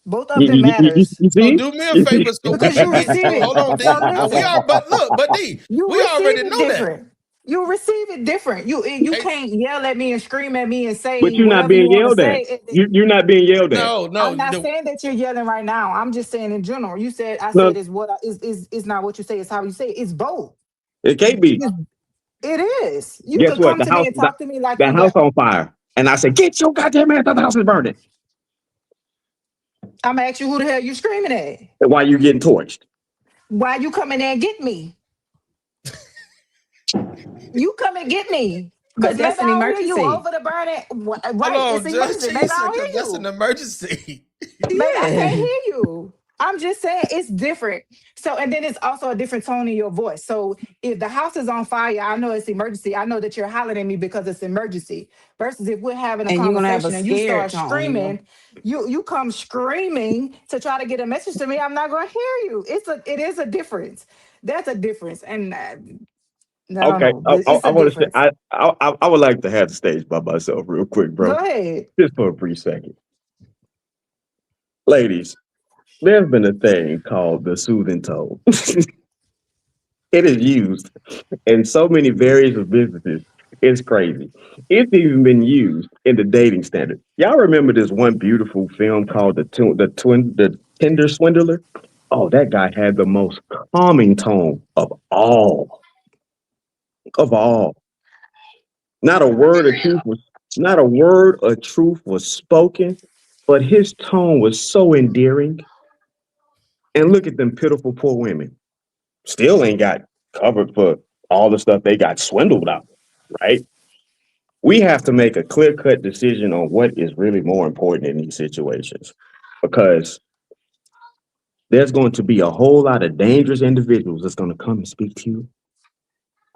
Both of You, them you, you, you matters you So see? do me a You see? favor. So when because you you get so receive it. hold on, So D. We listen, are, but look, but D, you we receive already it know that. different. You receive it different. You Hey, can't yell at me and scream at me and But say you're not whatever you being want to yelled at. say. You're not being yelled at. no, I'm not saying that you're yelling right now. I'm just saying in general. You said I No, said is what is not what you say. It's how you say it. It's both. it can't be. It is. You Guess could what? come to me and talk to me like The you house got. on fire, and I said, "Get your goddamn ass out! The house is burning." I'm gonna ask you who the hell you screaming at. Why you getting torched? Why you come in there and get me? You come and get me. Because Cause maybe that's I an don't hear you emergency. over the burning. hold Right, it's on, emergency. she Maybe I said don't because hear that's an you. emergency. Maybe I can't Yeah. hear you. I'm just saying it's different. So, and then it's also a different tone in your voice. So, if the house is on fire, I know it's emergency. I know that you're hollering at me because it's emergency. Versus if we're having a And you're gonna have a conversation and you scared start tone, screaming, you come screaming to try to get a message to me. I'm not going to hear you. It is a difference. That's a difference, and I don't Okay, know, but it's I a want to say difference. I would like to have the stage by myself real quick, Go bro, ahead. just for a brief second. Ladies, there's been a thing called the soothing tone. It is used in so many various of businesses. It's crazy. It's even been used in the dating standard. Y'all remember this one beautiful film called the Tinder Swindler? Oh, that guy had the most calming tone of all. Not a word of truth was not a word of truth was spoken, but his tone was so endearing. And look at them pitiful poor women. Still ain't got covered for all the stuff they got swindled out, right? We have to make a clear-cut decision on what is really more important in these situations. Because there's going to be a whole lot of dangerous individuals that's going to come and speak to you.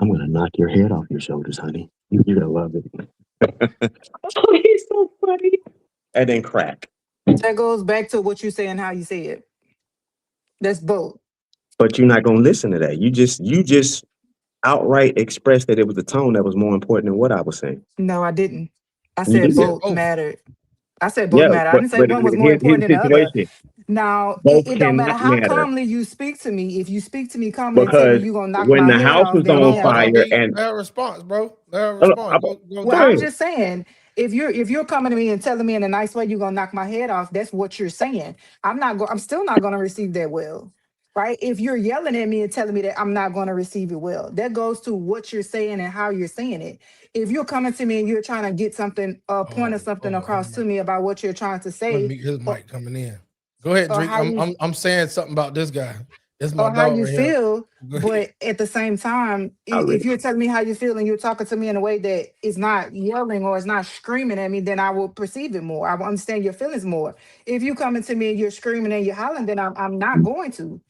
I'm going to knock your head off your shoulders, honey. You're going to love it. Oh, he's so funny. And then crack. That goes back to what you say and how you say it. That's both. But you're not going to listen to that. You just outright expressed that it was the tone that was more important than what I was saying. No, I didn't. I You He said did. said both both. mattered. I said both Yeah, matter. I but didn't say but one was more here's important the than the other. situation. Now, Both it don't matter cannot how matter calmly you speak to me. If you speak to me calmly and tell me because you're gonna knock when my the head house off, was then we on Hold have on, a fire D. and Let her response, bro. Let her uh, respond. uh, Go, well, go Drake. I'm ahead. just saying, if you're coming to me and telling me in a nice way you're gonna knock my head off, that's what you're saying. I'm still not gonna receive that well. Right? If you're yelling at me and telling me that I'm not gonna receive it well, that goes to what you're saying and how you're saying it. If you're coming to me and you're trying to get something, a point of something His across to mic. me about what you're trying to I'm gonna say, mute his or, mic coming in. Go ahead, or Drake. how you I'm saying something about this guy. This is my or how dog you right here. feel, Go ahead. but at the same time, I if read. you're telling me how you feel and you're talking to me in a way that is not yelling or is not screaming at me, then I will perceive it more. I will understand your feelings more. If you coming to me and you're screaming and you're hollering, then I'm not going to.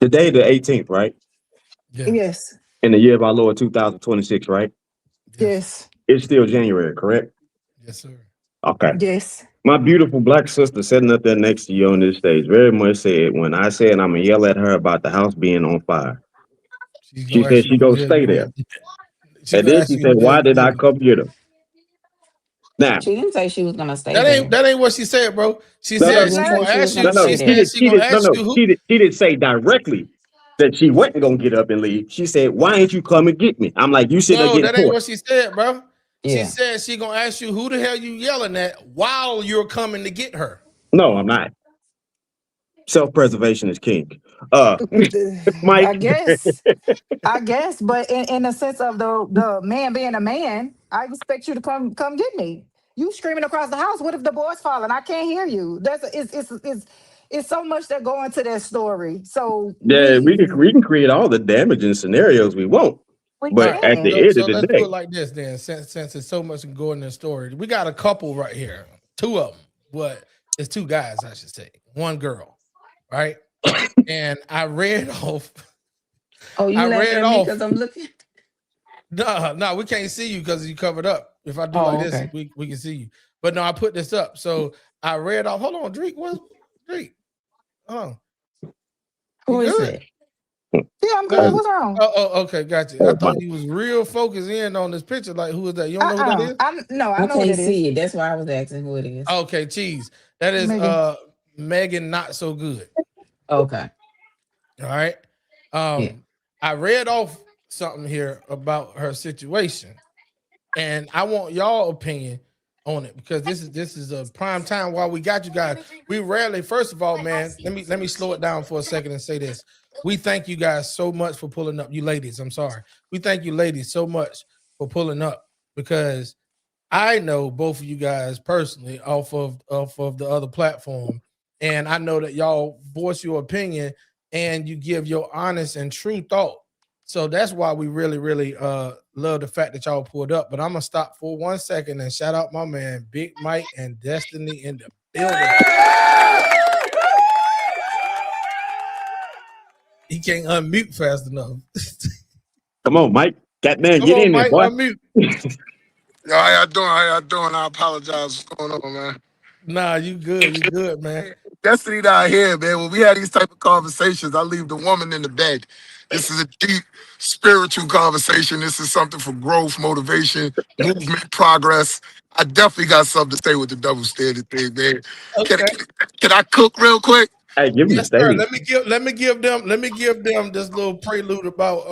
Today the 18th, right? Yeah. Yes, In the year of our Lord 2026, right? Yes. yes, It's still January, correct? Yes, sir. Okay. yes. My beautiful black sister sitting up there next to you on this stage very much said when I said I'm gonna yell at her about the house being on fire. She's She gonna ask said you she who gonna the hell stay you there. yelling. She's And gonna then ask she you who said, the hell why you did I yelling. come get her? Now, She didn't say she was gonna stay That ain't there. that ain't what she said, bro. She no, She no, said didn't she say gonna she was ask no, you. gonna no. She stay She there. said did. she She gonna did. No, ask no. you who. She didn't say directly that she wasn't gonna get up and leave. She said, "Why ain't you come and get me?" I'm like, "You sitting there No, getting that ain't what torched." she said, bro. She Yeah. said she gonna ask you who the hell you yelling at while you're coming to get her. No, I'm not. Self-preservation is king. I Mike. guess. I guess, but in the sense of the man being a man, I expect you to come get me. You screaming across the house. What if the boy's falling? I can't hear you. It's so much that go into that story. So Yeah, we we can create all the damaging scenarios we want, we but at can. the So end of so the let's do day, it like this then. Since it's so much going in the story, we got a couple right here. Two of them, but it's two guys, I should say. One girl, right? And I read off. Oh, you I laughing read at me off. because I'm looking? No, we can't see you because you covered up. If I do like Oh, this, okay. we can see you. But no, I put this up. So I read off. Hold on, Drake. What's Drake? Oh, you Who is good? it? Yeah, I'm good. Nah. What's wrong? Okay, gotcha. I oh my, thought you was real focused in on this picture. Like, who is that? You don't know who that is? I no, I I know what can't it is. see it. That's why I was asking who it is. Okay, cheese. That is Megan. Megan not so good. Okay. All right. Yeah. I read off something here about her situation, and I want y'all opinion on it because this is a prime time while we got you guys. We rarely, first of all, man, let me slow it down for a second and say this. We thank you guys so much for pulling up. You ladies, I'm sorry. We thank you ladies so much for pulling up because I know both of you guys personally off of the other platform, and I know that y'all voice your opinion and you give your honest and true thought. So that's why we really, really love the fact that y'all pulled up. But I'm gonna stop for 1 second and shout out my man Big Mike and Destiny in the building. He can't unmute fast enough. Come on, Mike. That man, Come get on, in there, Mike, boy. unmute. Yo, how y'all doing? How y'all doing? I apologize. What's going on, man? Nah, you good, man. Destiny down here, man. When we have these type of conversations, I leave the woman in the bed. This is a deep spiritual conversation. This is something for growth, motivation, movement, progress. I definitely got something to say with the double standard thing, man. Can, Okay. can I cook real quick? Hey, give him the Yes, sir. stage. Let me give them this little prelude about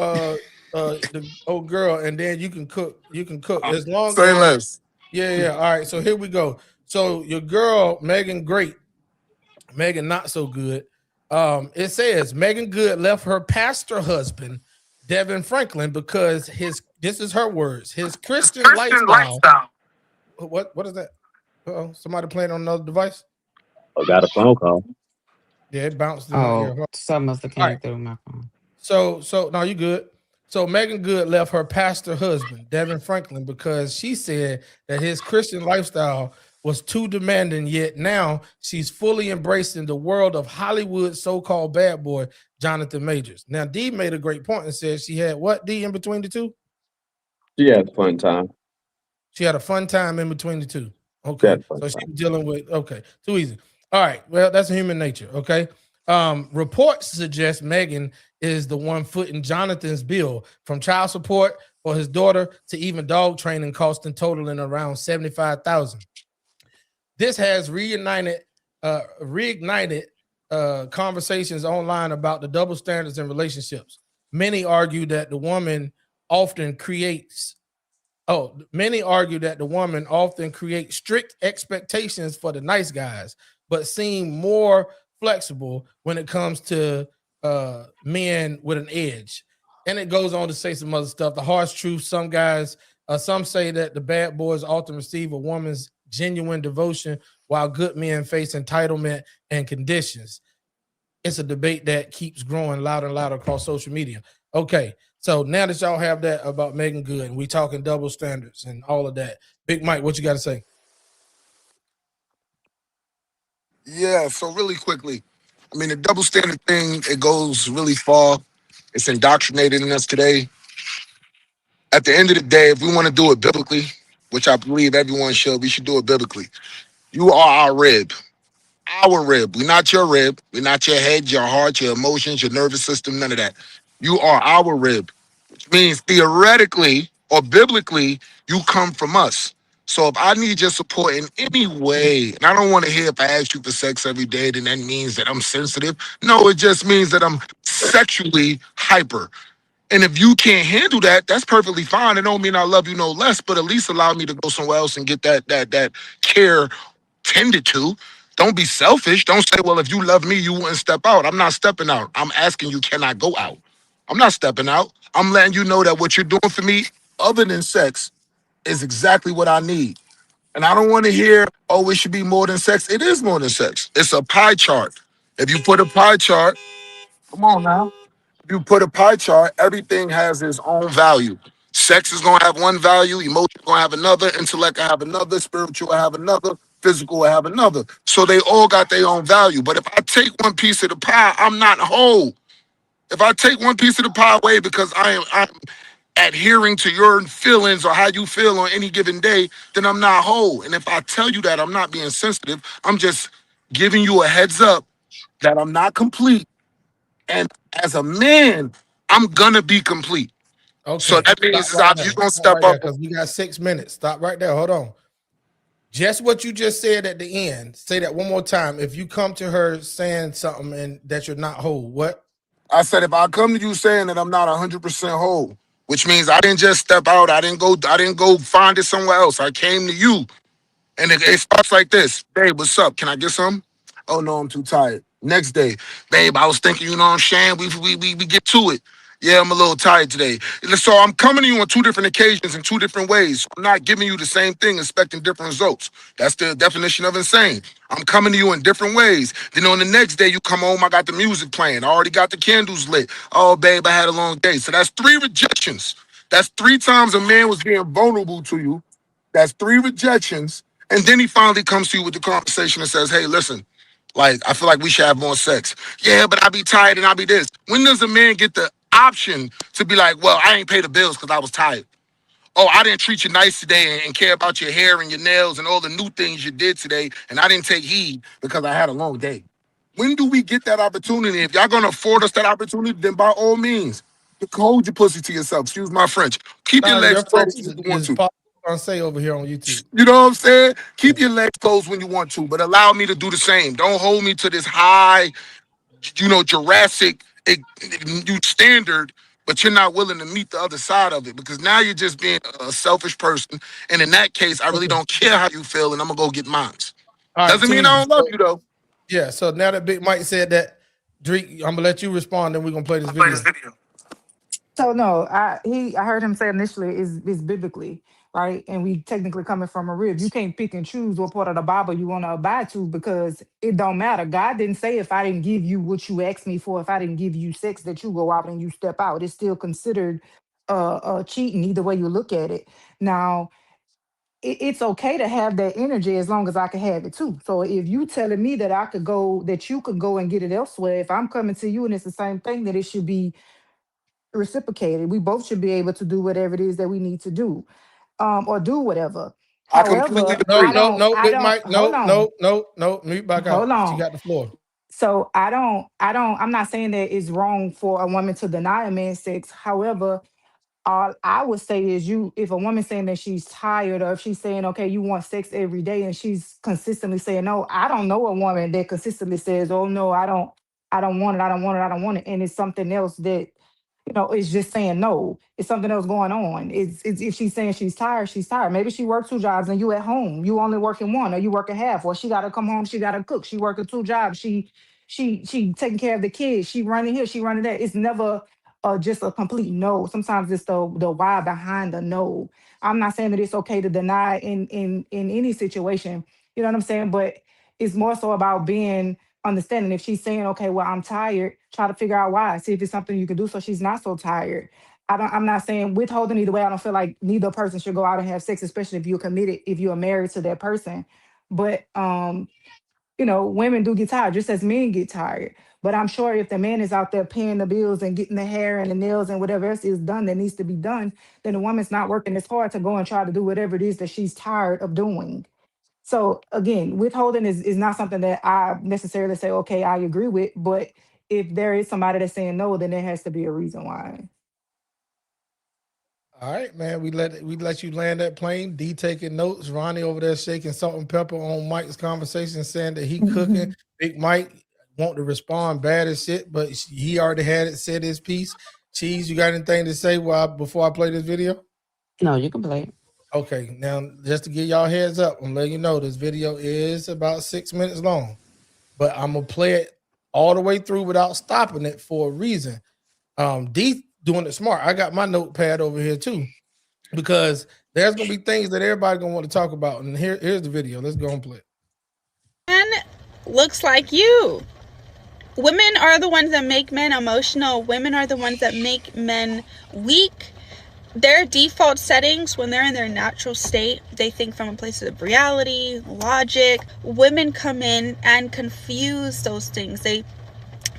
the old girl, and then you can cook. You can cook as long Say as less. yeah. All right, so here we go. So your girl Megan Great, Megan not so good. It says Megan Good left her pastor husband Devin Franklin because this is her words, his Christian lifestyle. What is that? Uh-oh, somebody playing on another device? Oh, got a phone call. Yeah, it bounced in my ear. Oh, something must have All came right. through my phone. So no, you good. So Megan Good left her pastor husband, Devin Franklin, because she said that his Christian lifestyle was too demanding, yet now she's fully embracing the world of Hollywood so-called bad boy, Jonathan Majors. Now, D made a great point and said she had what, D, in between the two? She had a fun time. She had a fun time in between the two. She Okay. had a fun So she time. was dealing with, okay, too easy. All right. Well, that's human nature. Okay. Reports suggest Megan is the one footing Jonathan's bill, from child support for his daughter to even dog training, costing totaling around $75,000. This has reignited conversations online about the double standards in relationships. Many argue that the woman often creates strict expectations for the nice guys, but seem more flexible when it comes to men with an edge. And it goes on to say some other stuff. The harsh truth: some say that the bad boys often receive a woman's genuine devotion, while good men face entitlement and conditions. It's a debate that keeps growing louder and louder across social media. Okay, so now that y'all have that about Megan Good, and we talking double standards and all of that, Big Mike, what you got to say? Yeah, so really quickly, I mean, the double standard thing, it goes really far. It's indoctrinated in us today. At the end of the day, if we want to do it biblically, which I believe everyone should, we should do it biblically. You are our rib. Our rib. We're not your rib. We're not your head, your heart, your emotions, your nervous system, none of that. You are our rib, which means theoretically or biblically, you come from us. So if I need your support in any way, and I don't want to hear if I ask you for sex every day, then that means that I'm sensitive. No, it just means that I'm sexually hyper. And if you can't handle that, that's perfectly fine. It don't mean I love you no less, but at least allow me to go somewhere else and get that care tended to. Don't be selfish. Don't say, well, if you love me, you wouldn't step out. I'm not stepping out. I'm asking you, can I go out? I'm not stepping out. I'm letting you know that what you're doing for me, other than sex, is exactly what I need. And I don't want to hear, oh, it should be more than sex. It is more than sex. It's a pie chart. If you put a pie chart, come on now. If you put a pie chart, everything has its own value. Sex is gonna have one value, emotion gonna have another, intellect will have another, spiritual will have another, physical will have another. So they all got their own value. But if I take one piece of the pie, I'm not whole. If I take one piece of the pie away because I'm adhering to your feelings or how you feel on any given day, then I'm not whole. And if I tell you that, I'm not being sensitive. I'm just giving you a heads up that I'm not complete. And as a man, I'm gonna be complete. So Okay, that stop means right you're there. gonna Stop step right there, up. because we got 6 minutes. Stop right there. Hold on. Just what you just said at the end. Say that one more time. If you come to her saying something and that you're not whole, what? I said if I come to you saying that I'm not 100% whole, which means I didn't just step out. I didn't go find it somewhere else. I came to you. And it starts like this. Babe, what's up? Can I get some? Oh no, I'm too tired. Next day, babe, I was thinking, you know what I'm saying? We get to it. Yeah, I'm a little tired today. So I'm coming to you on two different occasions in two different ways. I'm not giving you the same thing, expecting different results. That's the definition of insane. I'm coming to you in different ways. Then on the next day, you come home, I got the music playing. I already got the candles lit. Oh, babe, I had a long day. So that's 3 rejections. That's 3 times a man was being vulnerable to you. That's 3 rejections. And then he finally comes to you with the conversation and says, hey, listen, like, I feel like we should have more sex. Yeah, but I be tired and I be this. When does a man get the option to be like, well, I ain't pay the bills because I was tired? Oh, I didn't treat you nice today and care about your hair and your nails and all the new things you did today, and I didn't take heed because I had a long day. When do we get that opportunity? If y'all gonna afford us that opportunity, then by all means, hold your pussy to yourself. Excuse my French. Keep your Nah, legs your French closed when you want is to. on say over here on YouTube. You know what I'm saying? Keep your legs closed when you want to, but allow me to do the same. Don't hold me to this high, Jurassic new standard, but you're not willing to meet the other side of it because now you're just being a selfish person. And in that case, I really Okay. don't care how you feel, and I'm gonna go get mine. All right, Doesn't mean I Teasy. don't love you though. Yeah, so now that Big Mike said that, Drake, I'm gonna let you respond, then we're gonna play this video. So no, I heard him say initially is biblically, right? And we technically coming from a rib. You can't pick and choose what part of the Bible you want to abide to because it don't matter. God didn't say if I didn't give you what you asked me for, if I didn't give you sex, that you go out and you step out. It's still considered cheating, either way you look at it. Now, it's okay to have that energy as long as I can have it too. So if you telling me that I could go, that you could go and get it elsewhere, if I'm coming to you and it's the same thing, that it should be reciprocated. We both should be able to do whatever it is that we need to do, or do whatever. I completely However, No, agree. Big Mike, hold on, no, mute back hold out. She on. got the floor. So I'm not saying that it's wrong for a woman to deny a man sex. However, all I would say is if a woman's saying that she's tired or if she's saying, okay, you want sex every day and she's consistently saying no, I don't know a woman that consistently says, oh no, I don't want it, I don't want it, I don't want it. And it's something else that, it's just saying no. It's something else going on. It's if she's saying she's tired, she's tired. Maybe she works 2 jobs and you at home. You only working one or you working half, or she gotta come home, she gotta cook. She working 2 jobs. She taking care of the kids. She running here, she running that. It's never just a complete no. Sometimes it's the why behind the no. I'm not saying that it's okay to deny in any situation. You know what I'm saying? But it's more so about being understanding. If she's saying, okay, well, I'm tired, try to figure out why. See if it's something you can do so she's not so tired. I'm not saying withholding either way. I don't feel like neither person should go out and have sex, especially if you're committed, if you're married to that person. But women do get tired, just as men get tired. But I'm sure if the man is out there paying the bills and getting the hair and the nails and whatever else is done that needs to be done, then the woman's not working as hard to go and try to do whatever it is that she's tired of doing. So again, withholding is not something that I necessarily say, okay, I agree with. But if there is somebody that's saying no, then there has to be a reason why. All right, man. We let you land that plane. D taking notes. Ronnie over there shaking salt and pepper on Mike's conversation, saying that he cooking. Big Mike want to respond bad as shit, but he already had it, said his piece. Cheese, you got anything to say before I play this video? No, you can play it. Okay, now just to give y'all heads up, I'm letting you know this video is about 6 minutes long, but I'm gonna play it all the way through without stopping it for a reason. D doing it smart. I got my notepad over here too, because there's gonna be things that everybody gonna want to talk about. And here's the video. Let's go and play it. Man looks like you. Women are the ones that make men emotional. Women are the ones that make men weak. Their default settings, when they're in their natural state, they think from a place of reality, logic. Women come in and confuse those things. They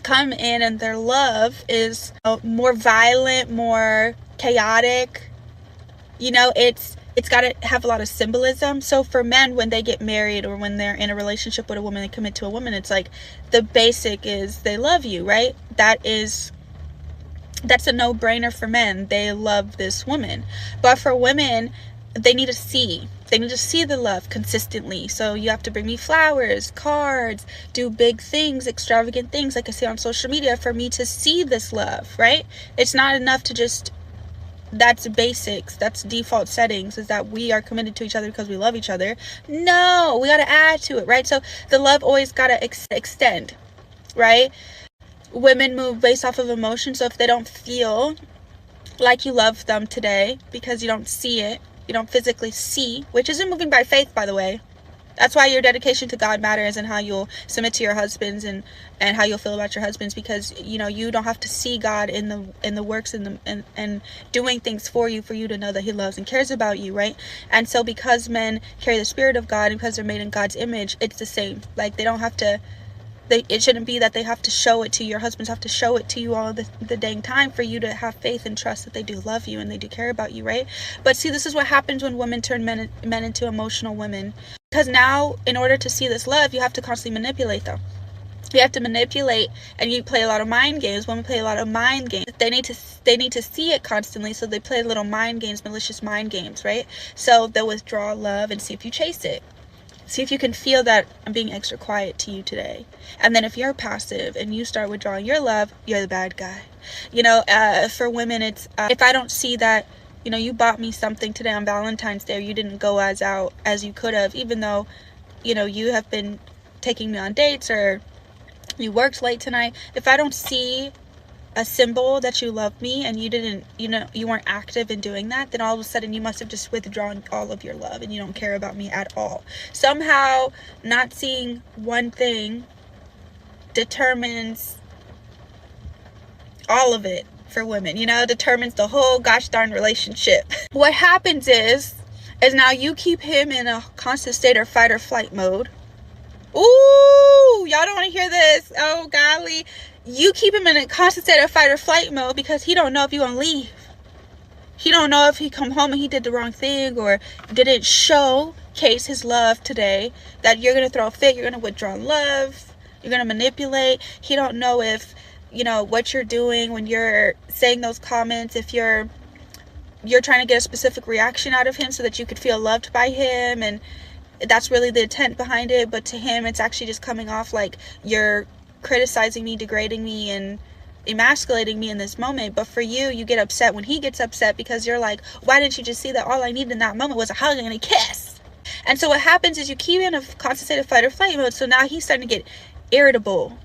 come in and their love is more violent, more chaotic. It's got to have a lot of symbolism. So for men, when they get married or when they're in a relationship with a woman, they commit to a woman, it's like the basic is they love you, right? That's a no-brainer for men. They love this woman. But for women, they need to see the love consistently. So you have to bring me flowers, cards, do big things, extravagant things like I see on social media for me to see this love, right? It's not enough to just that's basics, that's default settings, is that we are committed to each other because we love each other. No, we got to add to it, right? So the love always got to extend, right? Women move based off of emotion. So if they don't feel like you love them today because you don't see it, you don't physically see, which isn't moving by faith, by the way. That's why your dedication to God matters, and how you'll submit to your husbands, and how you'll feel about your husbands, because you don't have to see God in the works and doing things for you to know that he loves and cares about you, right? And so because men carry the spirit of God, and because they're made in God's image, it's the same. Like, they don't have to, it shouldn't be that they have to show it to you. Your husbands have to show it to you all the dang time for you to have faith and trust that they do love you and they do care about you, right? But see, this is what happens when women turn men into emotional women. Because now, in order to see this love, you have to constantly manipulate them. You have to manipulate, and you play a lot of mind games. Women play a lot of mind games. They need to see it constantly, so they play little mind games, malicious mind games, right? So they'll withdraw love and see if you chase it. See if you can feel that I'm being extra quiet to you today. And then if you're passive and you start withdrawing your love, you're the bad guy. For women, it's if I don't see that, you bought me something today on Valentine's Day, or you didn't go as out as you could have, even though, you have been taking me on dates, or you worked late tonight. If I don't see a symbol that you love me, and you didn't, you weren't active in doing that, then all of a sudden you must have just withdrawn all of your love, and you don't care about me at all. Somehow not seeing one thing determines all of it for women, determines the whole gosh darn relationship. What happens is now you keep him in a constant state of fight or flight mode. Ooh, y'all don't want to hear this. Oh, golly. You keep him in a constant state of fight or flight mode because he don't know if you're going to leave. He don't know if he come home and he did the wrong thing, or didn't showcase his love today, that you're going to throw a fit, you're going to withdraw love, you're going to manipulate. He don't know if, what you're doing when you're saying those comments, if you're trying to get a specific reaction out of him so that you could feel loved by him, and that's really the intent behind it. But to him, it's actually just coming off like you're criticizing me, degrading me, and emasculating me in this moment. But for you, you get upset when he gets upset, because you're like, why didn't you just see that all I needed in that moment was a hug and a kiss? And so what happens is you keep in a constant state of fight or flight mode. So now he's starting to get irritable,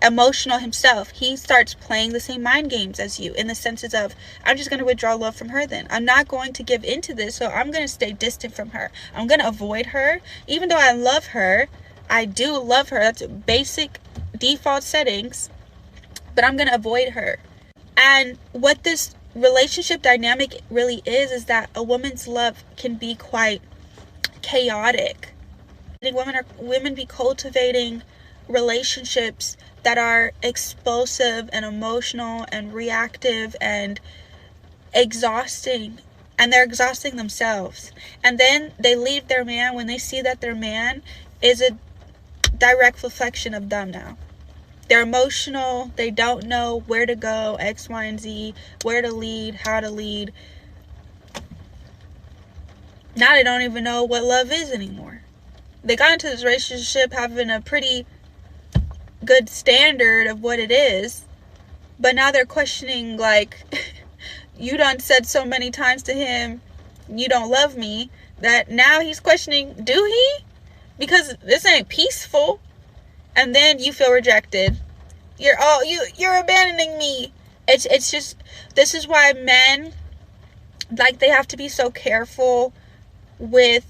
emotional himself. He starts playing the same mind games as you, in the senses of, I'm just going to withdraw love from her then. I'm not going to give into this, so I'm going to stay distant from her. I'm going to avoid her. Even though I love her, I do love her. That's basic default settings. But I'm going to avoid her. And what this relationship dynamic really is that a woman's love can be quite chaotic. I think women be cultivating relationships that are explosive and emotional and reactive and exhausting, and they're exhausting themselves. And then they leave their man when they see that their man is a direct reflection of them. Now they're emotional, they don't know where to go, X, Y, and Z, where to lead, how to lead. Now they don't even know what love is anymore. They got into this relationship having a pretty good standard of what it is, but now they're questioning, like, you done said so many times to him, you don't love me, that now he's questioning, do he? Because this ain't peaceful. And then you feel rejected. You're abandoning me. It's just, this is why men, like, they have to be so careful with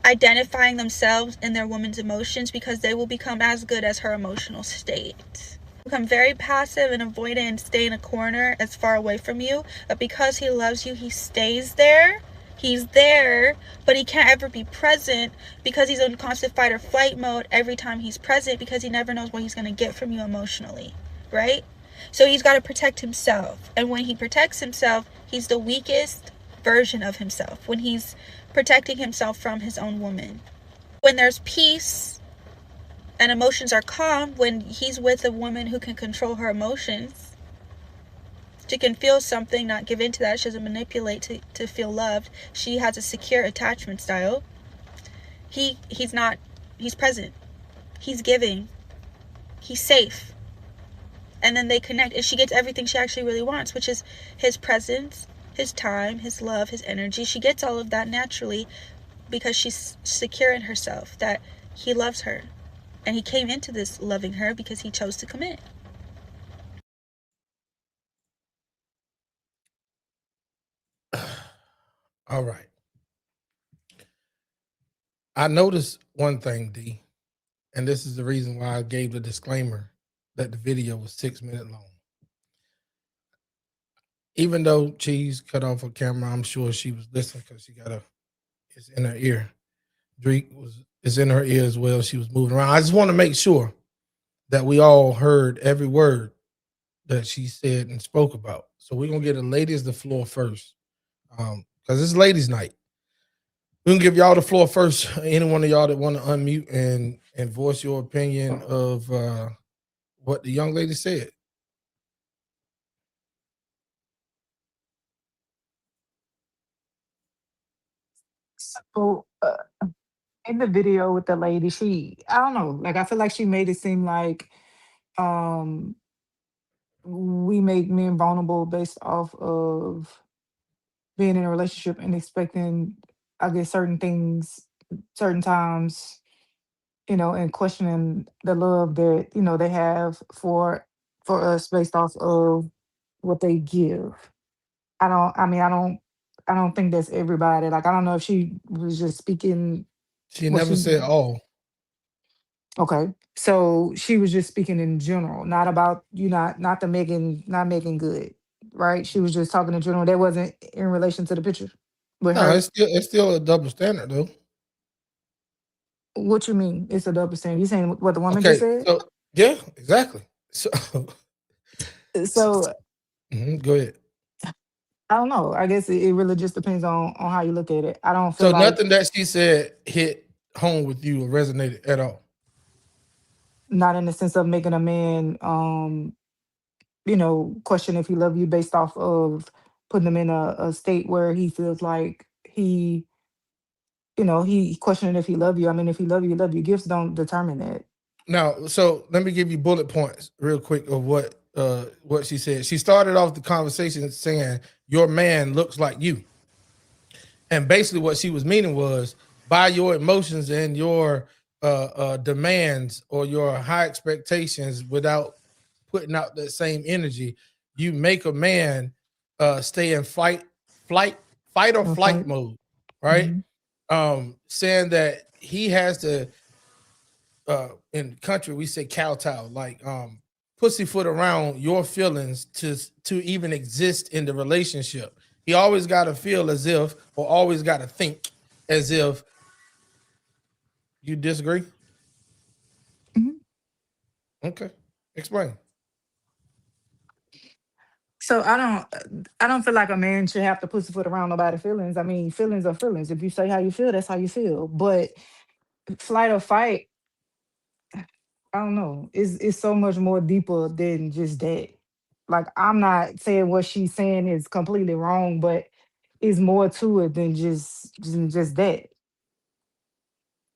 identifying themselves in their woman's emotions, because they will become as good as her emotional state. Become very passive and avoidant and stay in a corner as far away from you. But because he loves you, he stays there. He's there, but he can't ever be present, because he's in constant fight or flight mode every time he's present, because he never knows what he's going to get from you emotionally, right? So he's got to protect himself. And when he protects himself, he's the weakest version of himself, when he's protecting himself from his own woman. When there's peace and emotions are calm, when he's with a woman who can control her emotions, she can feel something, not give in to that. She doesn't manipulate to feel loved. She has a secure attachment style. He's present. He's giving. He's safe. And then they connect, and she gets everything she actually really wants, which is his presence, his time, his love, his energy. She gets all of that naturally because she's secure in herself that he loves her. And he came into this loving her because he chose to commit. All right. I noticed one thing, D, and this is the reason why I gave the disclaimer that the video was 6 minutes long. Even though Cheese cut off her camera, I'm sure she was listening because she got it's in her ear. Drake is in her ear as well. She was moving around. I just want to make sure that we all heard every word that she said and spoke about. So we're gonna get the ladies the floor first. Because it's ladies' night. We can give y'all the floor first. Any one of y'all that want to unmute and voice your opinion of what the young lady said. So in the video with the lady, I don't know, like I feel like she made it seem like um we make men vulnerable based off of being in a relationship and expecting, I guess, certain things, certain times, and questioning the love that they have for us based off of what they give. I don't think that's everybody. Like, I don't know if she was just speaking She what never she said all. okay. So she was just speaking in general, not about you not the making not making good, right? She was just talking in general. That wasn't in relation to the picture with No, her. it's still a double standard though. What you mean? It's a double standard. You saying what the woman just Okay, said? so yeah, exactly. So, So go ahead. I don't know. I guess it really just depends on how you look at it. I don't feel So like nothing that she said hit home with you or resonated at all. not in the sense of making a man question if he love you based off of putting him in a state where he feels like he questioning if he love you. I mean, if he love you. Gifts don't determine that. Now, so let me give you bullet points real quick of what she said. She started off the conversation saying, "Your man looks like you," and basically what she was meaning was, by your emotions and your demands or your high expectations, without putting out that same energy, you make a man stay in flight, fight or Or flight fight. mode, right? Hmm. Saying that he has to in the country we say kowtow, like pussyfoot around your feelings to even exist in the relationship. He always got to feel as if, or always got to think as if. You disagree? Hmm. Okay, explain. So I don't feel like a man should have to pussyfoot around nobody's feelings. I mean, feelings are feelings. If you say how you feel, that's how you feel. But flight or fight, I don't know. It's so much more deeper than just that. Like, I'm not saying what she's saying is completely wrong, but it's more to it than just that.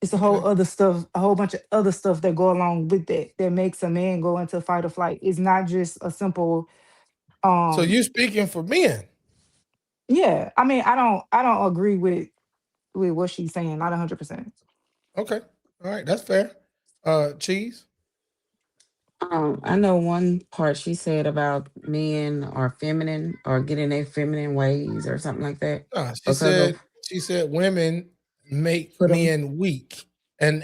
It's a whole Okay, other stuff, a whole bunch of other stuff that go along with that makes a man go into fight or flight. It's not just a simple so um you speaking for men? yeah. I mean, I don't agree with what she's saying, not 100%. Okay, all right, that's fair. Cheese. I know one part she said about men are feminine or getting their feminine ways or something like that She because said of women make Put them. men weak, and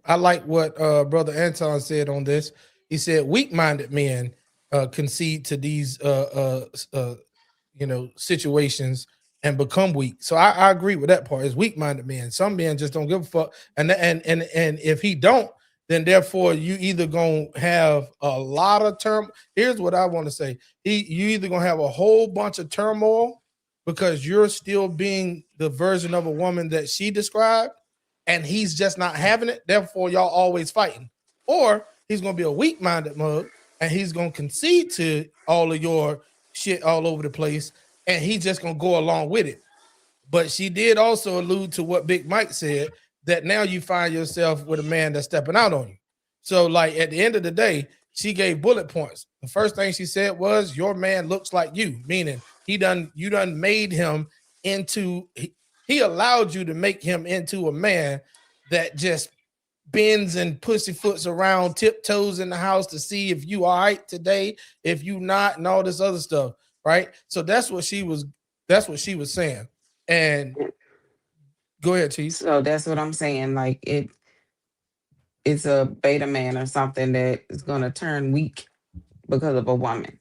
I like what brother Anton said on this. He said weak-minded men concede to these situations and become weak. So I agree with that part. It's weak-minded men. Some men just don't give a fuck, and if he don't, then therefore you either gonna have a lot of term. Here's what I want to say: you either gonna have a whole bunch of turmoil because you're still being the version of a woman that she described, and he's just not having it. Therefore, y'all always fighting, or he's gonna be a weak-minded mug and he's gonna concede to all of your shit all over the place, and he's just gonna go along with it. But she did also allude to what Big Mike said, that now you find yourself with a man that's stepping out on you. So, like, at the end of the day, she gave bullet points. The first thing she said was, "Your man looks like you," meaning you done made him into he allowed you to make him into a man that just bends and pussyfoots around, tiptoes in the house to see if you all right today, if you not, and all this other stuff, right? So that's what she was saying. And go ahead, Chief. So that's what I'm saying. Like it's a beta man or something that is gonna turn weak because of a woman.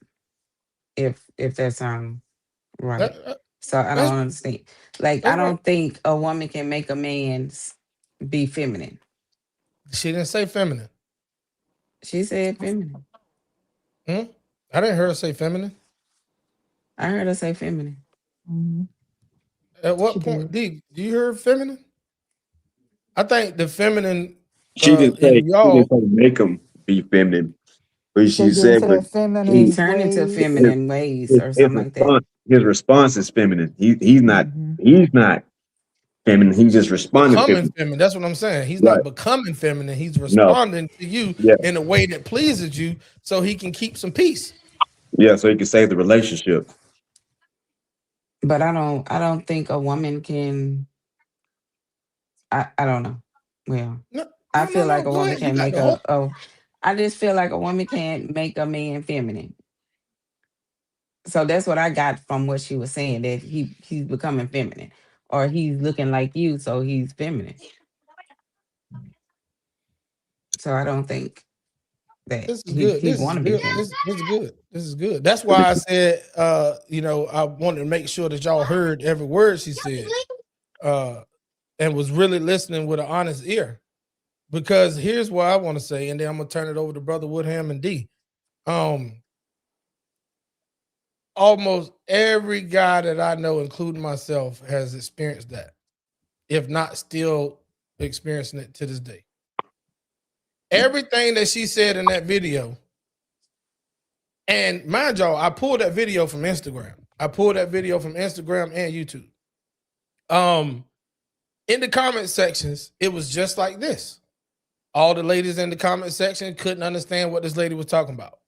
If that sounds right. That, So I that's don't understand. Like I that's right. don't think a woman can make a man be feminine. She didn't say feminine. She said feminine. Hmm? I didn't hear her say feminine. I heard her say feminine. Mhm. At She what point, did. D? Do you hear feminine? I think the feminine She in didn't y'all. say make him be feminine, but They she get said, into but their He he feminine turned into ways. his feminine ways or his something like that. response is feminine. Hmm. He's not feminine. He just responded Becoming feminine. feminine. That's what I'm saying. He's Right. not becoming feminine. He's No. responding to you Yeah. in a way that pleases you, so he can keep some peace. Yeah. So he can save the relationship. But I don't think a woman can. I don't know. Well, No, I no, no, feel like no. a Go woman ahead. You can't got make the whole. I just feel like a woman can't make a man feminine. So that's what I got from what she was saying, that he's becoming feminine or he's looking like you, so he's feminine. So I don't think that This is good. he'd This want is to be good. feminine. This is good. This is good. That's why I said, I wanted to make sure that y'all heard every word she said, and was really listening with an honest ear. Because here's what I want to say, and then I'm gonna turn it over to Brother Woodham and D. Um, Almost every guy that I know, including myself, has experienced that, if not still experiencing it to this day. Everything that she said in that video, and mind y'all, I pulled that video from Instagram. I pulled that video from Instagram and YouTube. Um, in the comment sections, it was just like this. All the ladies in the comment section couldn't understand what this lady was talking about.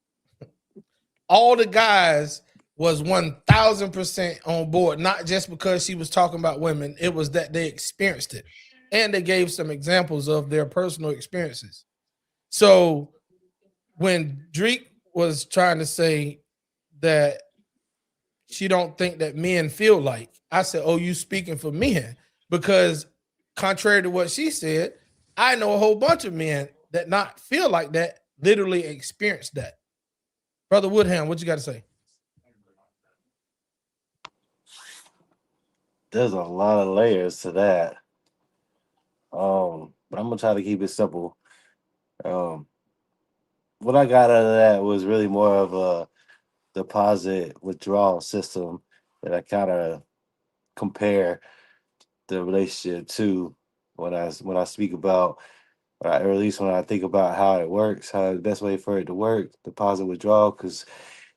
All the guys was 1000% on board, not just because she was talking about women, it was that they experienced it. And they gave some examples of their personal experiences. So when Drake was trying to say that she don't think that men feel like, I said, oh, you speaking for men? Because contrary to what she said, I know a whole bunch of men that not feel like that, literally experienced that. Brother Woodham, what you got to say? There's a lot of layers to that. But I'm gonna try to keep it simple. Um, what I got out of that was really more of a deposit withdrawal system that I kind of compare the relationship to when I speak about, or at least when I think about how it works, how the best way for it to work, deposit withdrawal, because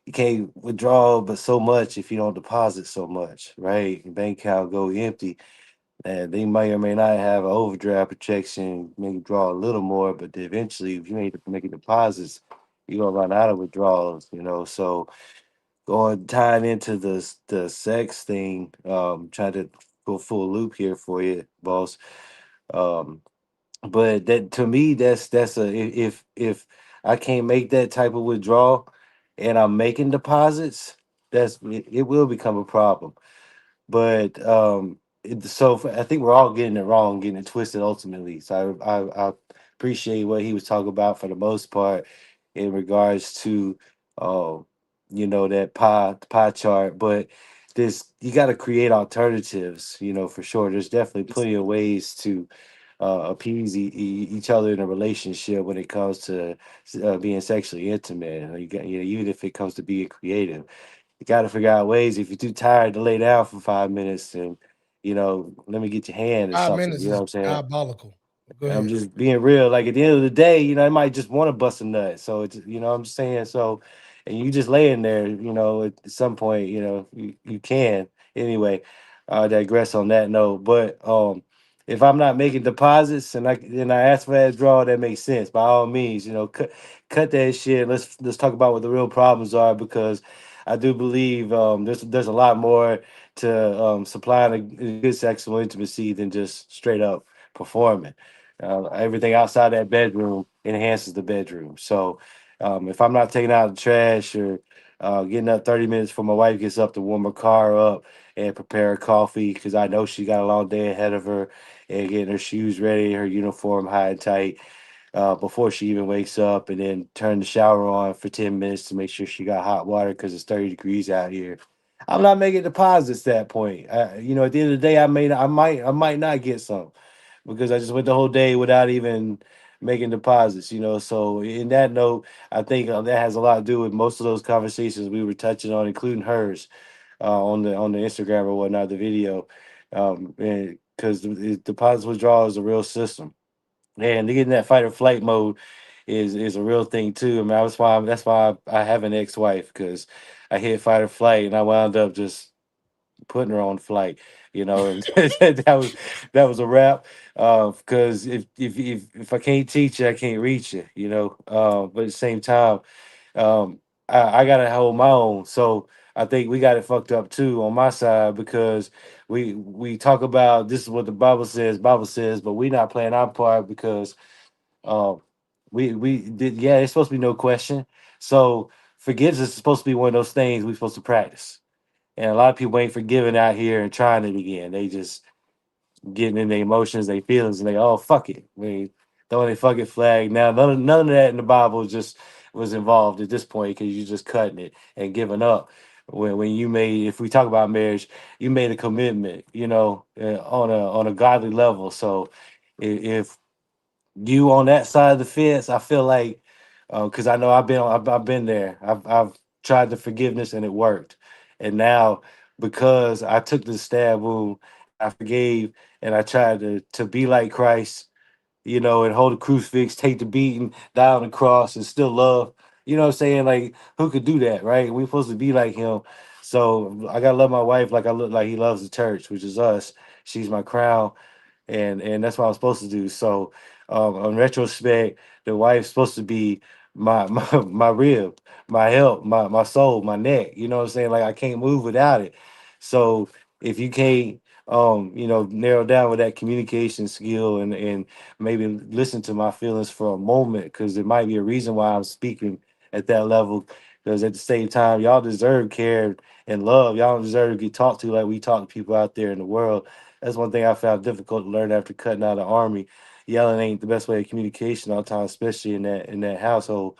you can't withdraw but so much if you don't deposit so much, right? Your bank account go empty, and they may or may not have an overdraft protection, maybe draw a little more, but eventually, if you ain't making deposits, you're gonna run out of withdrawals. So going tying into the sex thing, trying to go full loop here for you, boss. Um, but that to me, that's if I can't make that type of withdrawal and I'm making deposits, it will become a problem. But I think we're all getting it wrong, getting it twisted ultimately. So I appreciate what he was talking about for the most part in regards to uh, that pie chart. But this you got to create alternatives, for sure. There's definitely plenty of ways to appease each other in a relationship when it comes to being sexually intimate. Even if it comes to being creative, you got to figure out ways. If you're too tired to lay down for 5 minutes, and let me get your hand or Five something. minutes You know what is I'm saying? diabolical. Go I'm ahead. just being real. Like at the end of the day, I might just want to bust a nut. So it's, I'm just saying. So, and you just laying there, at some point, you can. Anyway, I digress on that note. But if I'm not making deposits and I ask for that draw, that makes sense. By all means, cut that shit. Let's talk about what the real problems are, because I do believe there's a lot more to supplying a good sexual intimacy than just straight up performing. Everything outside that bedroom enhances the bedroom. So if I'm not taking out the trash or getting up 30 minutes before my wife gets up to warm her car up and prepare her coffee because I know she got a long day ahead of her, and getting her shoes ready, her uniform high and tight before she even wakes up, and then turn the shower on for 10 minutes to make sure she got hot water because it's 30 degrees out here. I'm not making deposits at that point. At the end of the day, I might not get some because I just went the whole day without even making deposits. So in that note, I think that has a lot to do with most of those conversations we were touching on, including hers on the Instagram or whatnot, the video, because the deposit withdrawal is a real system, and to get in that fight or flight mode is a real thing too. I mean, that's why I have an ex-wife, because I hit fight or flight and I wound up just putting her on flight, and that was a wrap. Because if I can't teach you, I can't reach you. But at the same time, um, I gotta hold my own. So I think we got it fucked up too on my side, because we talk about this is what the Bible says, but we not playing our part because um we did, yeah, it's supposed to be no question. So forgiveness is supposed to be one of those things we're supposed to practice. And a lot of people ain't forgiving out here and trying it again. They just getting in their emotions, their feelings, and they, oh, fuck it. I mean, throwing a fucking flag. Now none of that in the Bible just was involved at this point, because you're just cutting it and giving up. When you made, if we talk about marriage, you made a commitment, on a godly level. So if you on that side of the fence, I feel like, because I know I've been there. I've tried the forgiveness and it worked, and now because I took the stab wound, I forgave, and I tried to be like Christ, and hold the crucifix, take the beating, die on the cross, and still love. You know what I'm saying? Like, who could do that, right? We're supposed to be like him. So I gotta love my wife like I look like he loves the church, which is us. She's my crown, and that's what I'm supposed to do. So, in retrospect, the wife's supposed to be my rib, my help, my soul, my neck. You know what I'm saying? Like, I can't move without it. So if you can't, narrow down with that communication skill, and maybe listen to my feelings for a moment, because there might be a reason why I'm speaking at that level. Because at the same time, y'all deserve care and love. Y'all don't deserve to get talked to like we talk to people out there in the world. That's one thing I found difficult to learn after cutting out of the army. Yelling ain't the best way of communication all the time, especially in that household.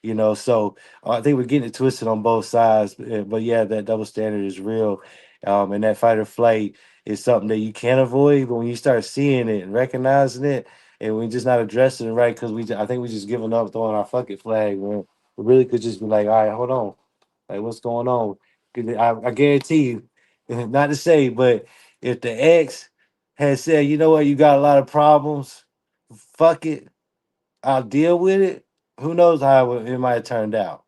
So I think we're getting it twisted on both sides. But yeah, that double standard is real, and that fight or flight is something that you can't avoid. But when you start seeing it and recognizing it, and we just not addressing it right, because I think we just giving up throwing our fucking flag. When we really could just be like, all right, hold on, like, what's going on? 'Cause I guarantee you, not to say, but if the ex had said, you know what, you got a lot of problems, fuck it, I'll deal with it. Who knows how it might have turned out,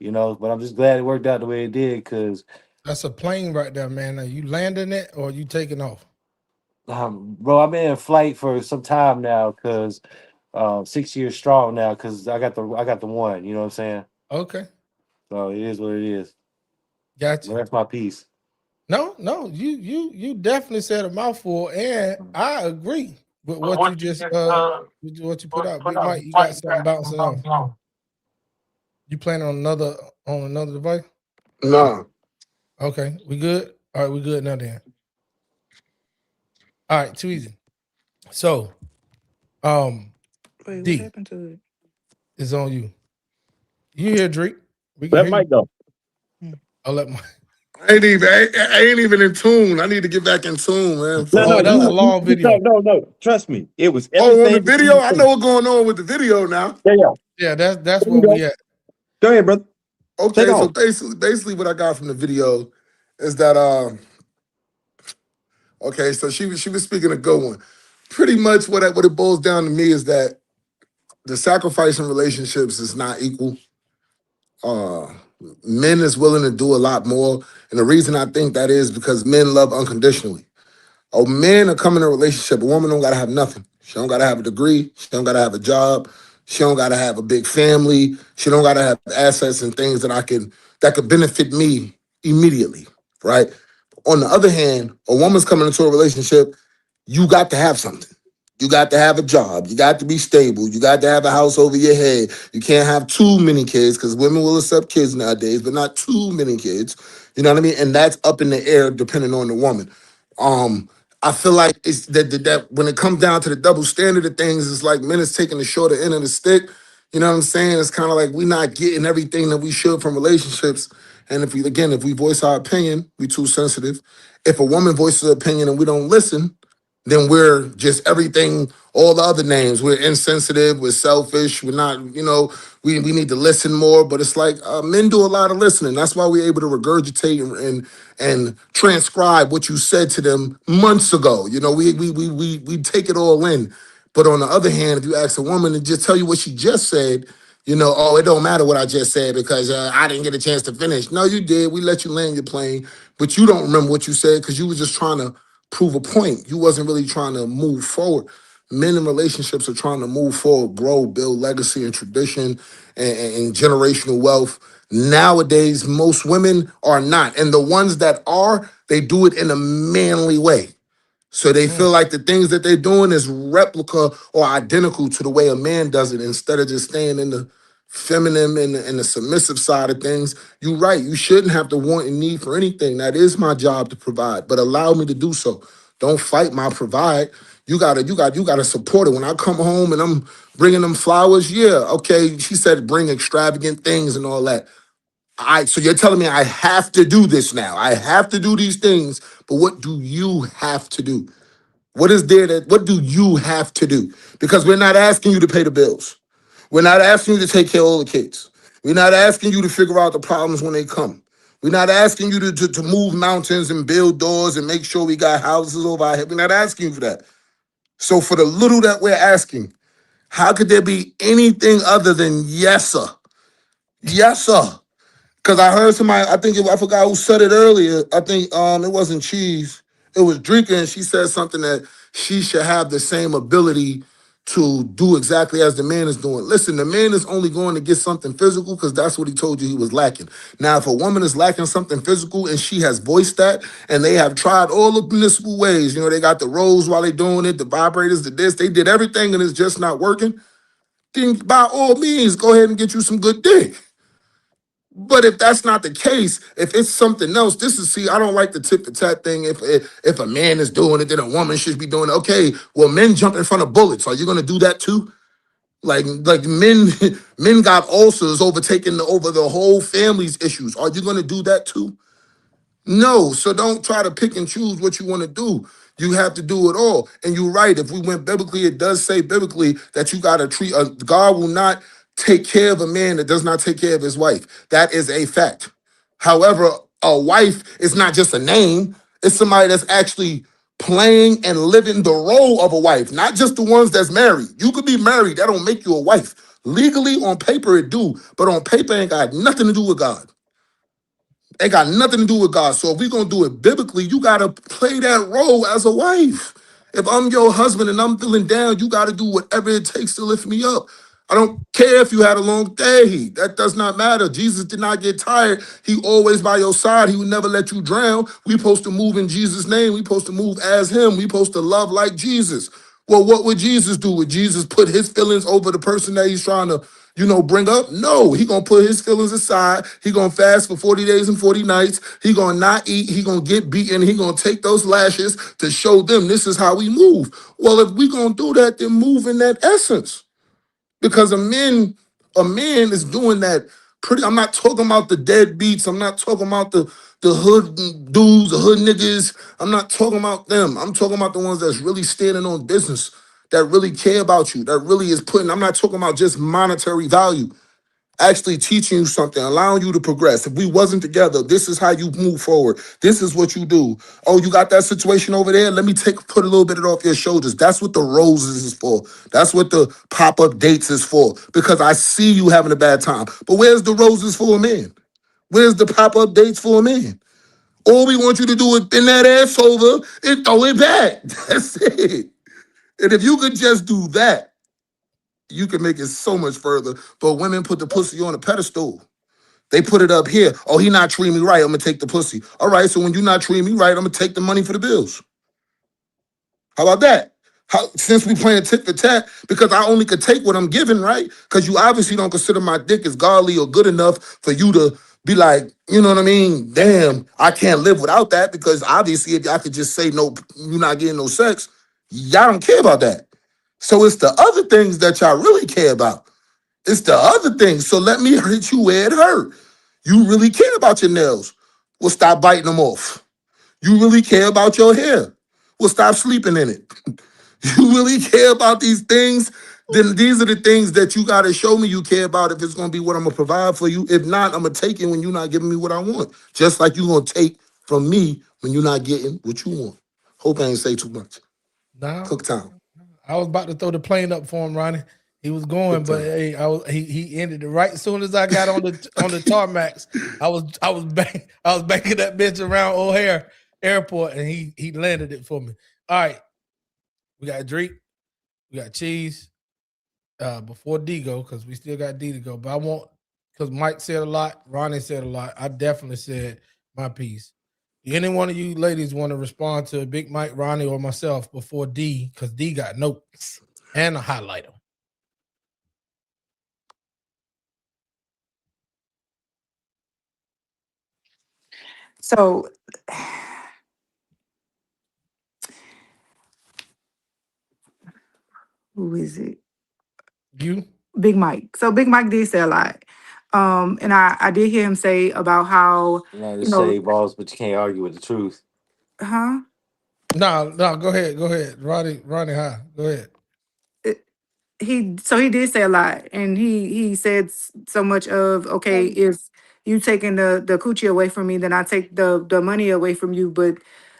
But I'm just glad it worked out the way it did, because, That's a plane right there, man. Are you landing it or you taking off? bro, I've been in flight for some time now, because 6 years strong now, because I got the one. You know what I'm saying? Okay, So it is what it is. gotcha. But that's my piece. No, no, you definitely said a mouthful, and I agree with what you just with what you put out. Big Mike, you got something bouncing off. You playing on another device? Nah. Okay, we good. All right, we good now. Then, all right, too easy. So, Wait, what D happened to it? is on you. You hear Drake? We can Let hear you. Mike go. I'll let my. I ain't even in tune. I need to get back in tune, man. No, Oh, no, that was a you, long no, video. no, no. Trust me. It was Oh, on the everything that video, you I said. know what's going on with the video now. Yeah, yeah. Yeah, that's There you where go. we at. Go ahead, brother. Take Okay, so on. basically what I got from the video is that okay, so she was speaking a good one. Pretty much what it boils down to me is that the sacrifice in relationships is not equal. Uh Men is willing to do a lot more. And the reason I think that is because men love unconditionally. A man to come in a relationship, a woman don't gotta have nothing. She don't gotta have a degree, she don't gotta have a job. She don't gotta have a big family. She don't gotta have assets and things that could benefit me immediately, right? On the other hand, a woman's coming into a relationship, you got to have something. You got to have a job. You got to be stable. You got to have a house over your head. You can't have too many kids because women will accept kids nowadays, but not too many kids. You know what I mean? And that's up in the air depending on the woman. Um, I feel like it's that when it comes down to the double standard of things, it's like men is taking the shorter end of the stick. You know what I'm saying? It's kind of like we're not getting everything that we should from relationships. And if we voice our opinion, we too sensitive. If a woman voices her opinion and we don't listen, then we're just everything, all the other names. We're insensitive, we're selfish, we're not, we need to listen more. But it's like men do a lot of listening. That's why we're able to regurgitate and transcribe what you said to them months ago. We take it all in. But on the other hand, if you ask a woman to just tell you what she just said, oh, it don't matter what I just said because I didn't get a chance to finish. No, you did. We let you land your plane, but you don't remember what you said because you were just trying to prove a point. You wasn't really trying to move forward. Men in relationships are trying to move forward, grow, build legacy and tradition and generational wealth. Nowadays, most women are not. And the ones that are, they do it in a manly way. So they feel like the things that they're doing is replica or identical to the way a man does it instead of just staying in the feminine and the submissive side of things. You're right. You shouldn't have to want and need for anything. That is my job to provide, but allow me to do so. Don't fight my provide. You gotta support it. When I come home and I'm bringing them flowers, yeah, okay. She said bring extravagant things and all that. So you're telling me I have to do this now. I have to do these things, but what do you have to do? What do you have to do? Because we're not asking you to pay the bills. We're not asking you to take care of all the kids. We're not asking you to figure out the problems when they come. We're not asking you to move mountains and build doors and make sure we got houses over our head. We're not asking you for that. So for the little that we're asking, how could there be anything other than yes, sir? Yes, sir. Because I heard somebody, I forgot who said it earlier. I think it wasn't Cheese. It was Drinker, and she said something that she should have the same ability to do exactly as the man is doing. Listen, the man is only going to get something physical because that's what he told you he was lacking. Now, if a woman is lacking something physical and she has voiced that, and they have tried all the municipal ways, they got the rolls while they're doing it, the vibrators, the this, they did everything and it's just not working, then by all means, go ahead and get you some good dick. But if that's not the case, if it's something else, I don't like the tit for tat thing. If a man is doing it, then a woman should be doing it. Okay, well, men jump in front of bullets. Are you gonna do that too? Like men, men got ulcers over the whole family's issues. Are you gonna do that too? No, so don't try to pick and choose what you want to do. You have to do it all. And you're right. If we went biblically, it does say biblically that you got to God will not take care of a man that does not take care of his wife. That is a fact. However, a wife is not just a name. It's somebody that's actually playing and living the role of a wife, not just the ones that's married. You could be married. That don't make you a wife. Legally, on paper, it do. But on paper, ain't got nothing to do with God. Ain't got nothing to do with God. So if we're going to do it biblically, you got to play that role as a wife. If I'm your husband and I'm feeling down, you got to do whatever it takes to lift me up. I don't care if you had a long day. That does not matter. Jesus did not get tired. He always by your side. He would never let you drown. We supposed to move in Jesus' name. We supposed to move as him. We supposed to love like Jesus. Well, what would Jesus do? Would Jesus put his feelings over the person that he's trying to, bring up? No, he gonna put his feelings aside. He gonna fast for 40 days and 40 nights. He gonna not eat. He gonna get beaten. He gonna take those lashes to show them this is how we move. Well, if we gonna do that, then move in that essence. Because a man is doing that pretty. I'm not talking about the deadbeats. I'm not talking about the hood dudes, the hood niggas. I'm not talking about them. I'm talking about the ones that's really standing on business, that really care about you, that really is putting. I'm not talking about just monetary value. Actually teaching you something, allowing you to progress. If we wasn't together, this is how you move forward. This is what you do. Oh, you got that situation over there? Let me put a little bit of it off your shoulders. That's what the roses is for. That's what the pop-up dates is for. Because I see you having a bad time. But where's the roses for a man? Where's the pop-up dates for a man? All we want you to do is bend that ass over and throw it back. That's it. And if you could just do that, You can make it so much further. But women put the pussy on a pedestal. They put it up here. Oh, he not treating me right. I'm gonna take the pussy. All right, so when you're not treating me right, I'm gonna take the money for the bills. How about that? Since we playing tit for tat, because I only could take what I'm given, right? Because you obviously don't consider my dick as godly or good enough for you to be like, you know what I mean? Damn, I can't live without that, because obviously if I could just say no, you're not getting no sex, y'all don't care about that. So it's the other things that y'all really care about. It's the other things. So let me hit you where it hurt. You really care about your nails. Well, stop biting them off. You really care about your hair. Well, stop sleeping in it. You really care about these things, then these are the things that you got to show me you care about if it's going to be what I'm going to provide for you. If not, I'm going to take it when you're not giving me what I want. Just like you're going to take from me when you're not getting what you want. Hope I ain't say too much. No, Cook time. I was about to throw the plane up for him, Ronnie. He was going, but hey, he ended it right as soon as I got on the tarmacs. I was banking that bitch around O'Hare Airport, and he landed it for me. All right, we got Drake, we got Cheese. Before D go, because we still got D to go. But I want, because Mike said a lot, Ronnie said a lot. I definitely said my piece. Do any one of you ladies want to respond to Big Mike, Ronnie, or myself before D? Because D got notes and a highlighter. So who is it? You? Big Mike. So Big Mike did say a lot. And I did hear him say about how, You know, you just know, say balls, but you can't argue with the truth. huh? No, go ahead. Ronnie, hi. Go ahead. He did say a lot, and he said so much of, okay, if you taking the coochie away from me, then I take the money away from you. But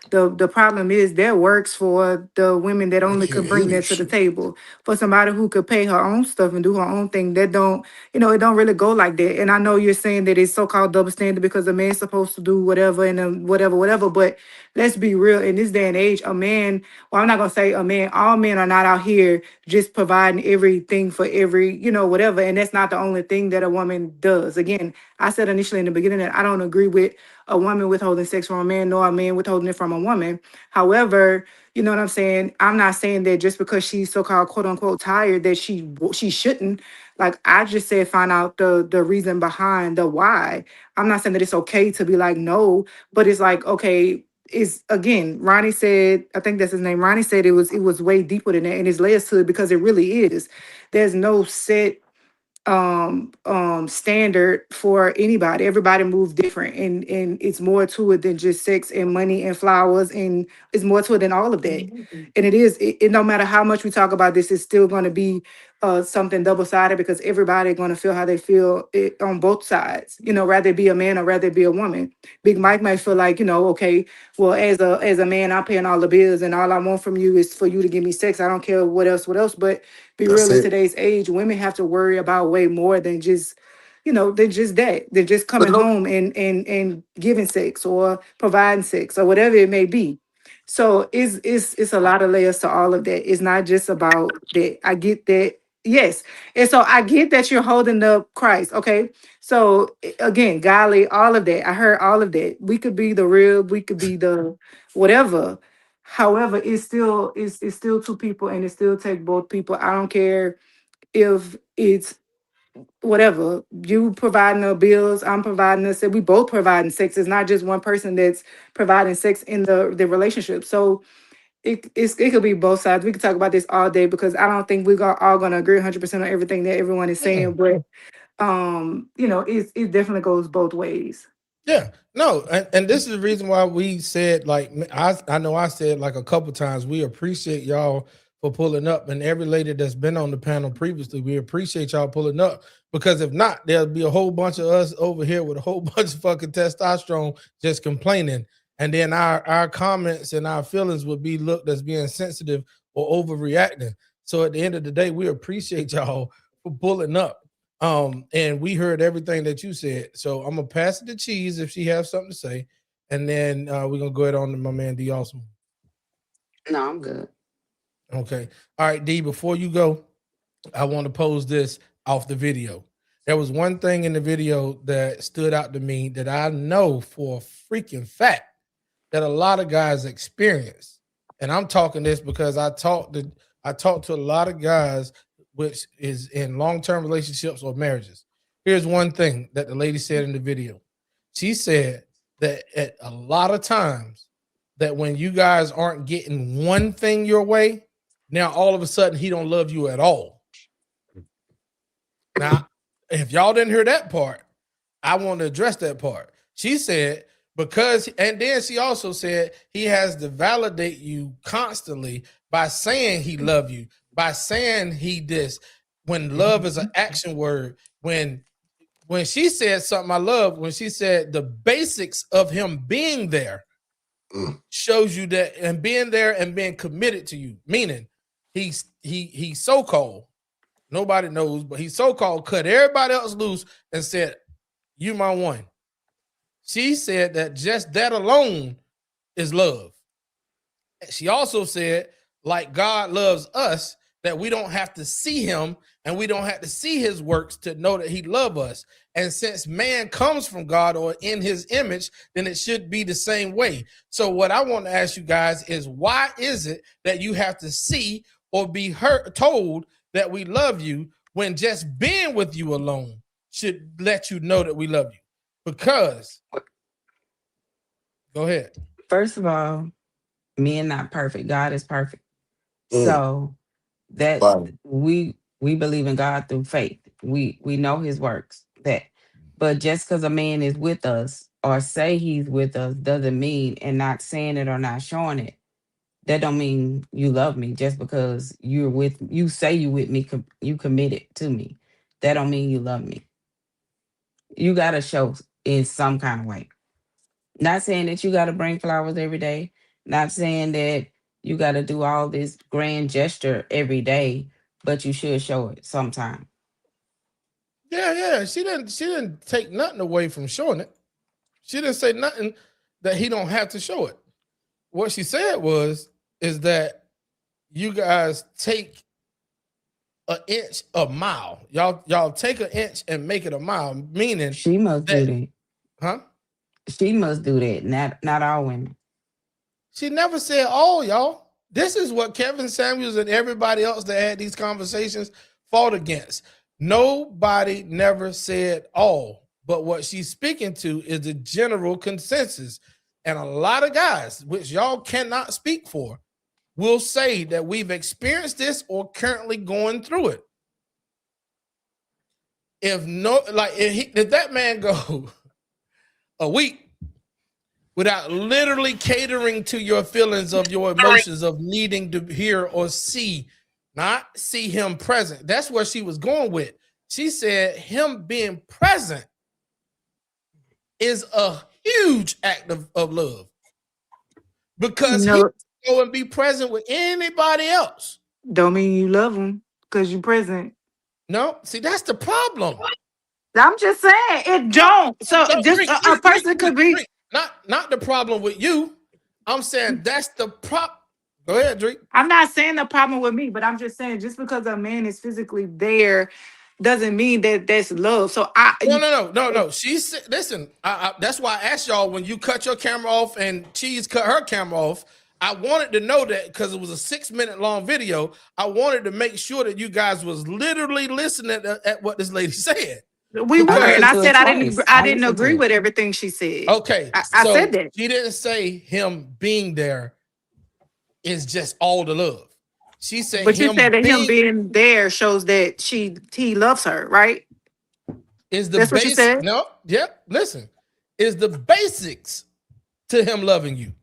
the problem is that works for the women that I only can't could hear bring this that to the shit. table. For somebody who could pay her own stuff and do her own thing, that don't, it don't really go like that. And I know you're saying that it's so-called double standard because a man's supposed to do whatever and whatever, but let's be real. In this day and age, a man, well, I'm not gonna say a man, all men are not out here just providing everything for every, whatever. And that's not the only thing that a woman does. Again, I said initially in the beginning that I don't agree with a woman withholding sex from a man, nor a man withholding it from a woman. However, you know what I'm saying? I'm not saying that just because she's so-called quote unquote tired that she shouldn't. Like, I just said find out the reason behind the why. I'm not saying that it's okay to be like no, but it's like, okay, is, again, Ronnie said, I think that's his name. Ronnie said it was way deeper than that, and it's layers to it because it really is. There's no set standard for anybody. Everybody moves different, and it's more to it than just sex and money and flowers, and it's more to it than all of that. And it no matter how much we talk about this, it's still going to be something double-sided because everybody going to feel how they feel it, on both sides, rather it be a man or rather it be a woman. Big Mike might feel like, okay, well, as a man, I'm paying all the bills and all I want from you is for you to give me sex. I don't care what else, but be That's real, in it. today's age, women have to worry about way more than just, than just that. They're just But coming look, home and giving sex or providing sex or whatever it may be. So it's a lot of layers to all of that. It's not just about that. I get that. Yes. And so I get that you're holding up Christ. Okay. So again, golly, all of that. I heard all of that. We could be the real, we could be the whatever. However, it's still two people and it still take both people. I don't care if it's whatever. You providing the bills, I'm providing the sex. We both providing sex. It's not just one person that's providing sex in the relationship. So it could be both sides. We could talk about this all day because I don't think we're all gonna agree 100% on everything that everyone is saying. But it definitely goes both ways. Yeah, no, and this is the reason why we said, like, I know I said like a couple times, we appreciate y'all for pulling up, and every lady that's been on the panel previously, we appreciate y'all pulling up, because if not, there'll be a whole bunch of us over here with a whole bunch of fucking testosterone just complaining, and then our comments and our feelings would be looked as being sensitive or overreacting. So at the end of the day, we appreciate y'all for pulling up. And we heard everything that you said. So I'm gonna pass it to Cheese if she has something to say, and then we're gonna go ahead on to my man D Awesome. No, I'm good. Okay. All right, D, before you go, I want to pose this off the video. There was one thing in the video that stood out to me that I know for a freaking fact that a lot of guys experience. And I'm talking this because I talked to a lot of guys which is in long-term relationships or marriages. Here's one thing that the lady said in the video. She said that at a lot of times that when you guys aren't getting one thing your way, now all of a sudden he don't love you at all. Now, if y'all didn't hear that part, I want to address that part. She said, because, and then she also said he has to validate you constantly by saying he love you, by saying he this. When love is an action word, when she said something I love, when she said the basics of him being there shows you that, and being there and being committed to you, meaning he's so-called, nobody knows, but he so-called cut everybody else loose and said, you my one. She said that just that alone is love. She also said, like God loves us, that we don't have to see him and we don't have to see his works to know that he loves us. And since man comes from God or in his image, then it should be the same way. So what I want to ask you guys is, why is it that you have to see or be told that we love you when just being with you alone should let you know that we love you? Because, go ahead. First of all, men not perfect. God is perfect. So that we believe in God through faith. We know his works. But just because a man is with us or say he's with us doesn't mean, and not saying it or not showing it, that don't mean you love me. Just because you say you with me, you committed to me, that don't mean you love me. You gotta show in some kind of way. Not saying that you gotta bring flowers every day. Not saying that you gotta do all this grand gesture every day, but you should show it sometime. Yeah. She didn't take nothing away from showing it. She didn't say nothing that he don't have to show it. What she said is that you guys take an inch a mile. Y'all take an inch and make it a mile, meaning she must do that. Huh? She must do that. Not all women. She never said all, y'all. This is what Kevin Samuels and everybody else that had these conversations fought against. Nobody never said all, but what she's speaking to is the general consensus. And a lot of guys, which y'all cannot speak for, will say that we've experienced this or currently going through it. If that man go a week without literally catering to your feelings of your emotions of needing to hear or see, not see him present. That's where she was going with. She said him being present is a huge act of love, because he can go and be present with anybody else. Don't mean you love them because you're present. No, see, that's the problem. I'm just saying it don't. So just a person could be not the problem with you. I'm saying that's the problem. Go ahead, Drake. I'm not saying the problem with me, but I'm just saying just because a man is physically there doesn't mean that that's love. So No. She said, listen, that's why I asked y'all when you cut your camera off and Cheese cut her camera off. I wanted to know that because it was a 6-minute long video. I wanted to make sure that you guys was literally listening at what this lady said. We were, and I said I didn't agree with everything she said. Okay, I said that. She didn't say him being there is just all the love. She said, but you said that him being there shows that he loves her, right? Is the what you said? No, listen, is the basics to him loving you.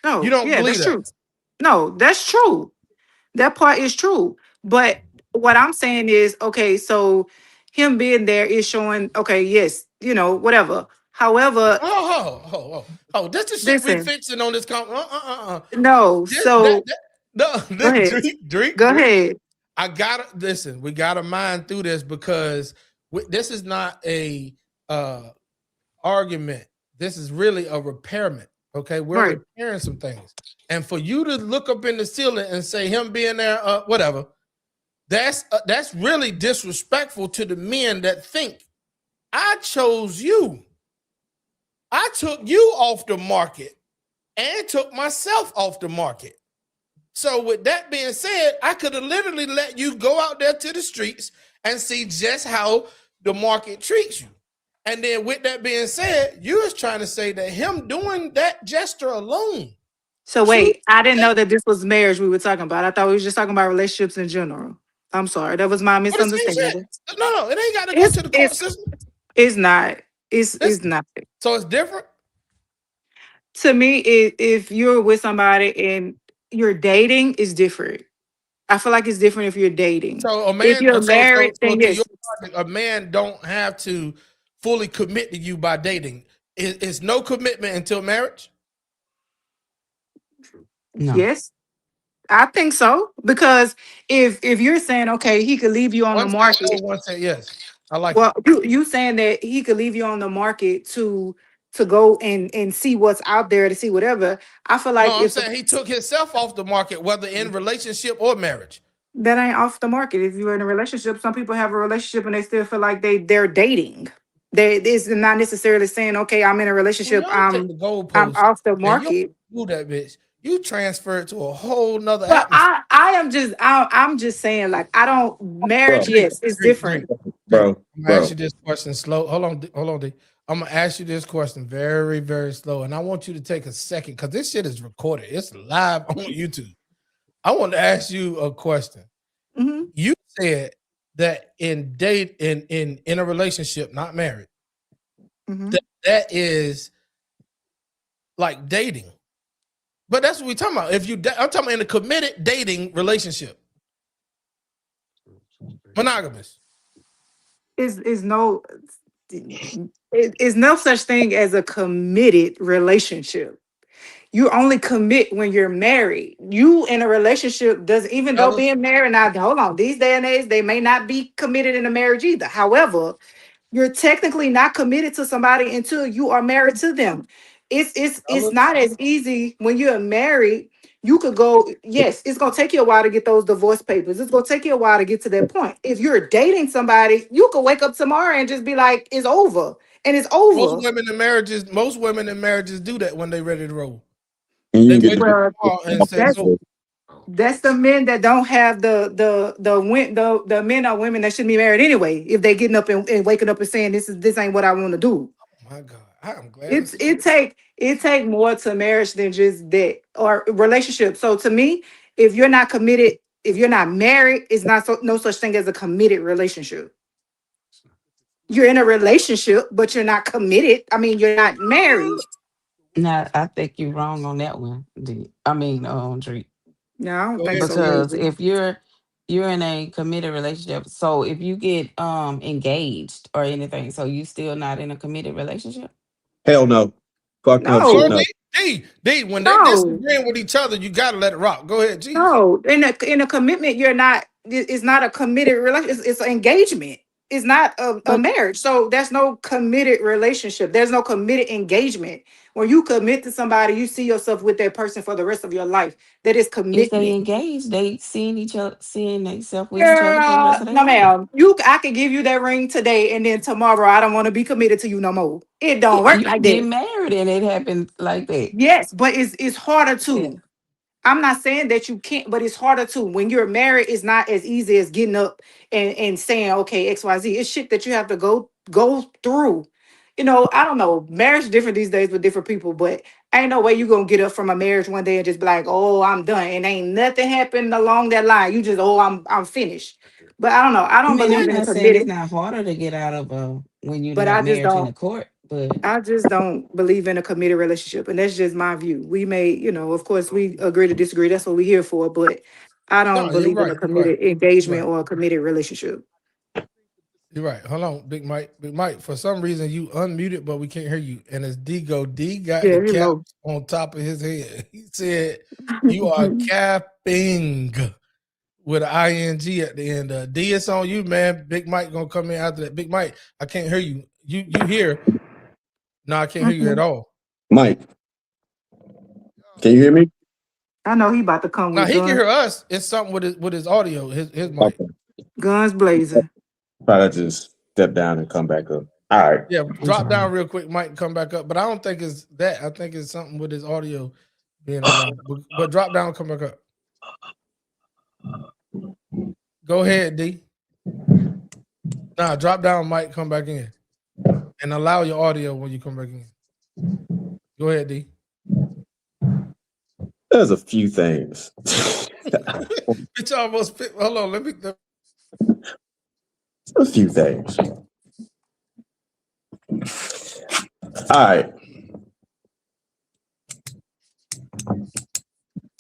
No, you don't believe that's that. True. No, that's true. That part is true. But what I'm saying is, okay, so him being there is showing, okay, yes, whatever. However, this the shit we fixing on this No, so Drake, go ahead. I gotta listen. We gotta mind through this because this is not a argument. This is really a repairment. Okay, we're repairing some things, and for you to look up in the ceiling and say him being there, whatever, That's really disrespectful to the men that think I chose you. I took you off the market and took myself off the market. So with that being said, I could have literally let you go out there to the streets and see just how the market treats you. And then with that being said, you was trying to say that him doing that gesture alone. So wait, I didn't know that this was marriage we were talking about. I thought we was just talking about relationships in general. I'm sorry, that was my What the same shit? misunderstanding. No, it ain't got to go to the court system. It's not. It's not. So it's different. To me, if you're with somebody and you're dating, is different. I feel like it's different if you're dating. So a If man, you're married, so then to your yes. logic, a man don't have to fully commit to you by dating. It's no commitment until marriage. No. Yes, I think so. Because if you're saying, okay, he could leave you on the One said no, market. one said yes. I like Well, it. you saying that he could leave you on the market to go and see what's out there, to see whatever. I feel like No, I'm if saying he took himself off the market, whether in relationship or marriage. that ain't off the market. If you're in a relationship, some people have a relationship and they still feel like they're dating. This is not necessarily saying, okay, I'm in a When relationship. y'all take the I'm goalpost off the and you market. do that bitch, you transfer it to a whole nother But atmosphere. I'm just saying, like, I don't Bro, marriage, yes, it's different. bro, I'm gonna ask bro. you this question slow. Hold on, D. I'm gonna ask you this question very, very slow, and I want you to take a second because this shit is recorded. It's live on YouTube. I want to ask you a question. Mhm. You said that in a relationship, not married, Mhm. that is like dating. But that's what we're talking about. I'm talking about in a committed dating relationship, monogamous. Is no is no such thing as a committed relationship. You only commit when you're married. You in a relationship does, even though Fellas, being married now, hold on, these day and age, they may not be committed in a marriage either. However, you're technically not committed to somebody until you are married to them. It's fellas, not as easy when you're married. You could go, yes, it's gonna take you a while to get those divorce papers. It's gonna take you a while to get to that point. If you're dating somebody, you could wake up tomorrow and just be like, it's over. And it's over. most women in marriages do that when they're ready to roll. And you They ain't get wake up Well, tomorrow and say it's that's over. that's the men that don't have the men or women that shouldn't be married anyway. If they getting up and waking up and saying this ain't what I want to do. Oh my God, I am glad to It's see it take more to marriage than just that or relationship. So to me, if you're not committed, if you're not married, it's not no such thing as a committed relationship. You're in a relationship, but you're not committed. I mean, you're not married. Now, I think you're wrong on that one. Drake. No, I don't Go think ahead, so G. Because either. if you're in a committed relationship, so if you get engaged or anything, so you still not in a committed relationship? hell no. Fuck no Hold shit on, No, no. D. When they no. disagreeing with each other, you gotta let it rock. Go ahead, G. No, in a commitment, you're not. It's not a committed relationship. It's an engagement. It's not a But marriage. So there's no committed relationship. There's no committed engagement. When you commit to somebody, you see yourself with that person for the rest of your life. That is if they commitment. engaged, they seeing themselves with each other for the rest Girl, of their no, life. ma'am. I can give you that ring today, and then tomorrow I don't want to be committed to you no more. It don't Yeah, work you like can get that. married and it happened like that. Yes, but it's harder Yeah. to. I'm not saying that you can't, but it's harder to. When you're married, it's not as easy as getting up and saying, okay, XYZ. It's shit that you have to go through. I don't know. Marriage is different these days with different people, but ain't no way you gonna get up from a marriage one day and just be like, oh, I'm done. And ain't nothing happened along that line. You just, oh, I'm finished. But I don't know. I I don't mean, believe I'm in a not saying it's committed, not harder to get out of when you but got marriage in the court, but I just don't believe in a committed relationship, and that's just my view. We may, of course, we agree to disagree. That's what we're here for. But I No, don't you're believe in right. a You're right. committed You're engagement right. or a committed relationship. You're right. Hold on, Big Mike. Big Mike. For some reason, you unmuted, but we can't hear you. And as D go, D got the Yeah, cap hello. on top of his head. He said, "You are capping." With an ing at the end. D, it's on you, man. Big Mike gonna come in after that. Big Mike, I can't hear you. You here? No, I can't hear you at all. Mike, can you hear me? I know he about to come Now with he can guns, hear us. It's something with his audio, his mic. Okay. guns blazing. Probably just step down and come back up. All right. Yeah, drop down real quick, Mike, and come back up. But I don't think it's that. I think it's something with his audio being loud. But drop down, come back up. Go ahead, D. Nah, drop down, Mike, come back in. And allow your audio when you come back in. Go ahead, D. There's a few things. Bitch almost fit. Hold on, let me. A few things. All right.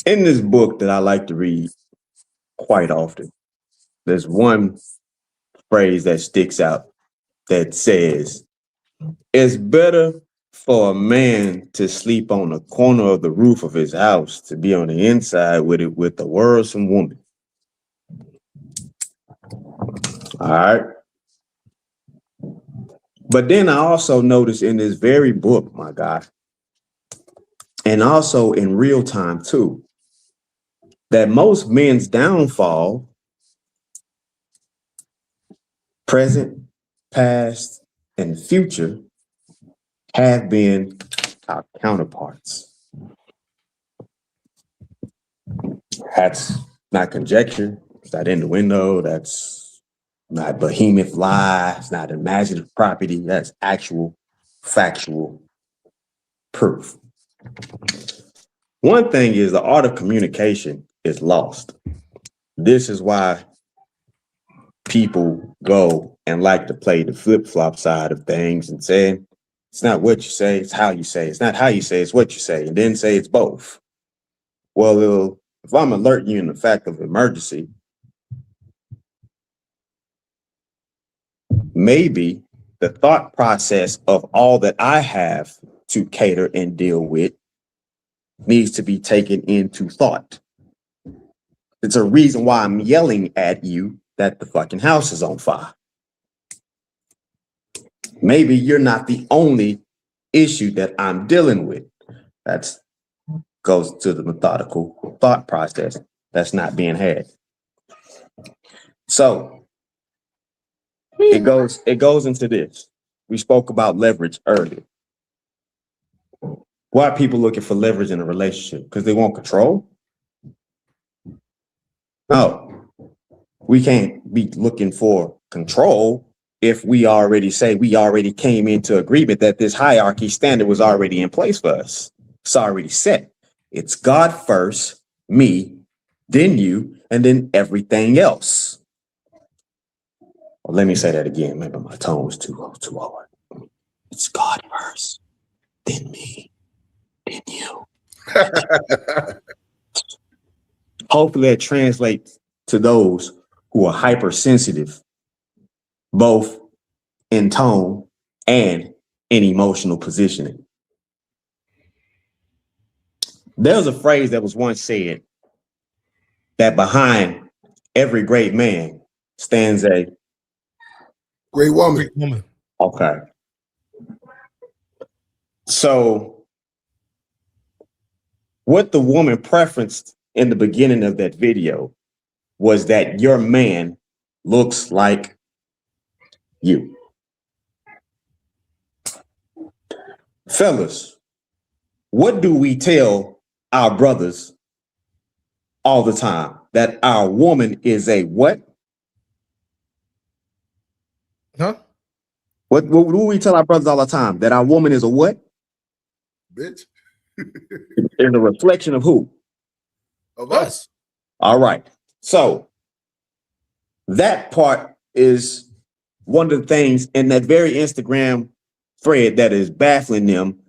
In this book that I like to read quite often, there's one phrase that sticks out that says, it's better for a man to sleep on the corner of the roof of his house to be on the inside with it with the worrisome woman. All right. But then I also noticed in this very book, my guy, and also in real time too, that most men's downfall, present, past, and future, have been our counterparts. That's not conjecture. It's not in the window. That's not behemoth lie. It's not imaginative property. That's actual, factual proof. One thing is the art of communication is lost. This is why people go and like to play the flip-flop side of things and saying, it's not what you say, it's how you say. It's not how you say, it's what you say, and then say it's both. Well, if I'm alerting you in the fact of emergency, maybe the thought process of all that I have to cater and deal with needs to be taken into thought. It's a reason why I'm yelling at you that the fucking house is on fire. Maybe you're not the only issue that I'm dealing with. That goes to the methodical thought process that's not being had. So it goes into this. We spoke about leverage earlier. Why are people looking for leverage in a relationship? Because they want control? No, we can't be looking for control if we already say we already came into agreement that this hierarchy standard was already in place for us. It's already set. It's God first, me, then you, and then everything else. Well, let me say that again. Maybe my tone was too hard. It's God first, then me, then you. Hopefully that translates to those who are hypersensitive, both in tone and in emotional positioning. There was a phrase that was once said that behind every great man stands a Great woman. Great woman. Okay. So what the woman preferenced in the beginning of that video was that your man looks like you. Fellas, what do we tell our brothers all the time? That our woman is a what? Huh? What do we tell our brothers all the time? That our woman is a what? Bitch. Is a reflection of who? Of us. All right. So that part is one of the things in that very Instagram thread that is baffling them,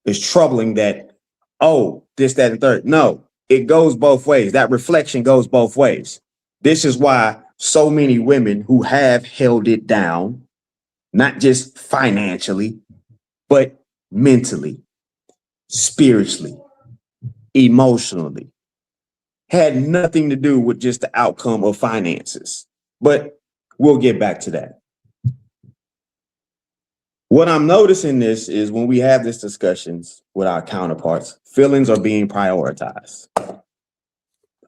is troubling that, oh, this, that, and third. No, it goes both ways. That reflection goes both ways. This is why so many women who have held it down, not just financially, but mentally, spiritually, emotionally, had nothing to do with just the outcome of finances. But we'll get back to that. What I'm noticing this is when we have these discussions with our counterparts, feelings are being prioritized.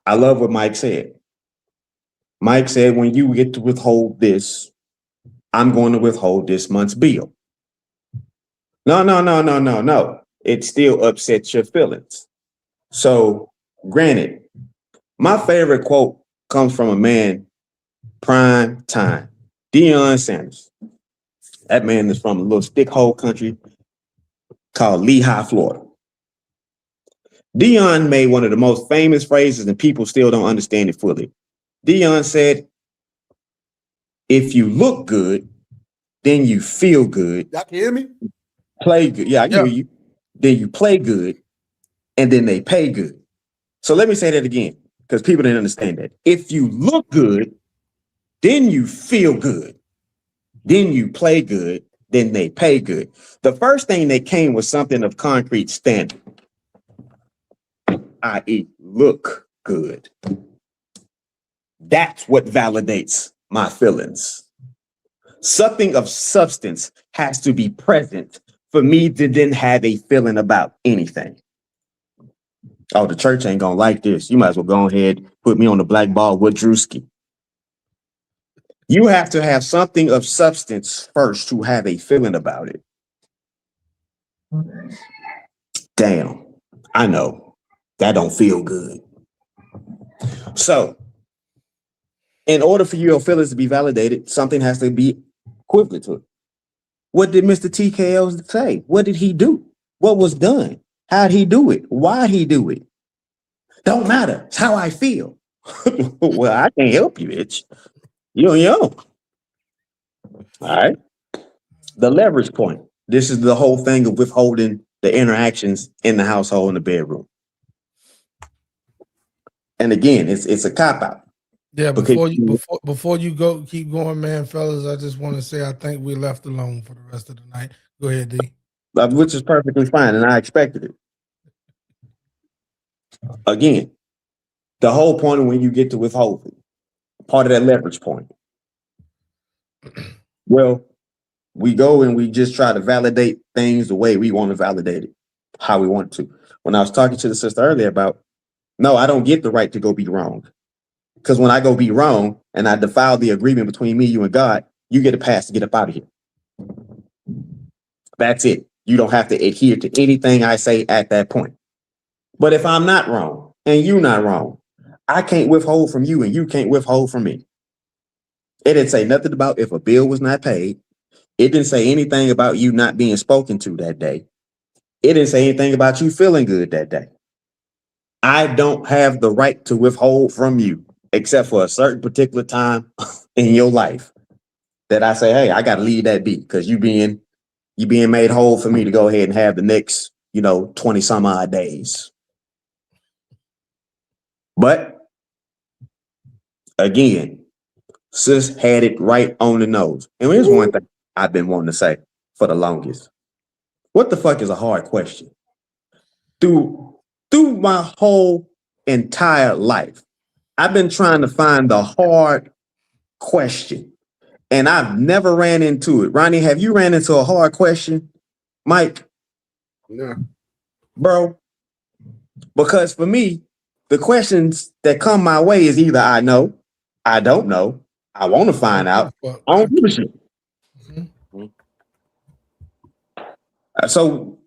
I love what Mike said. Mike said, when you get to withhold this, I'm going to withhold this month's bill. No. It still upsets your feelings. So, granted, my favorite quote comes from a man, prime time, Deion Sanders. That man is from a little stickhole country called Lehigh, Florida. Deion made one of the most famous phrases, and people still don't understand it fully. Deion said, if you look good, then you feel good. Y'all can hear me? Play good. Yeah, I can hear you. Then you play good, and then they pay good. So let me say that again, because people didn't understand that. If you look good, then you feel good. Then you play good, then they pay good. The first thing that came was something of concrete standard, i.e., look good. That's what validates my feelings. Something of substance has to be present for me to then have a feeling about anything. Oh, the church ain't gonna like this. You might as well go ahead, put me on the black ball with Drewski. You have to have something of substance first to have a feeling about it. Damn, I know that don't feel good. So, in order for your feelings to be validated, something has to be equivalent to it. What did Mr. TKO say? What did he do? What was done? How'd he do it? Why'd he do it? Don't matter. It's how I feel. Well, I can't help you, bitch. You don't know. All right. The leverage point. This is the whole thing of withholding the interactions in the household in the bedroom. And again, it's a cop-out. Yeah, before you go keep going, man, fellas, I just want to say I think we left alone for the rest of the night. Go ahead, D. Which is perfectly fine, and I expected it. Again, the whole point of when you get to withholding, part of that leverage point. Well, we go and we just try to validate things the way we want to validate it, how we want to. When I was talking to the sister earlier about, no, I don't get the right to go be wrong. Because when I go be wrong and I defile the agreement between me, you, and God, you get a pass to get up out of here. That's it. You don't have to adhere to anything I say at that point. But if I'm not wrong and you're not wrong, I can't withhold from you and you can't withhold from me. It didn't say nothing about if a bill was not paid. It didn't say anything about you not being spoken to that day. It didn't say anything about you feeling good that day. I don't have the right to withhold from you except for a certain particular time in your life that I say, hey, I got to leave that be because you being made whole for me to go ahead and have the next, 20 some odd days. But again, sis had it right on the nose. And here's one thing I've been wanting to say for the longest. What the fuck is a hard question? Through my whole entire life, I've been trying to find the hard question, and I've never ran into it. Ronnie, have you ran into a hard question? Mike? Yeah. Bro? Because for me, the questions that come my way is either I know, I don't know, I want to find out, I don't give a shit. Mm-hmm. So,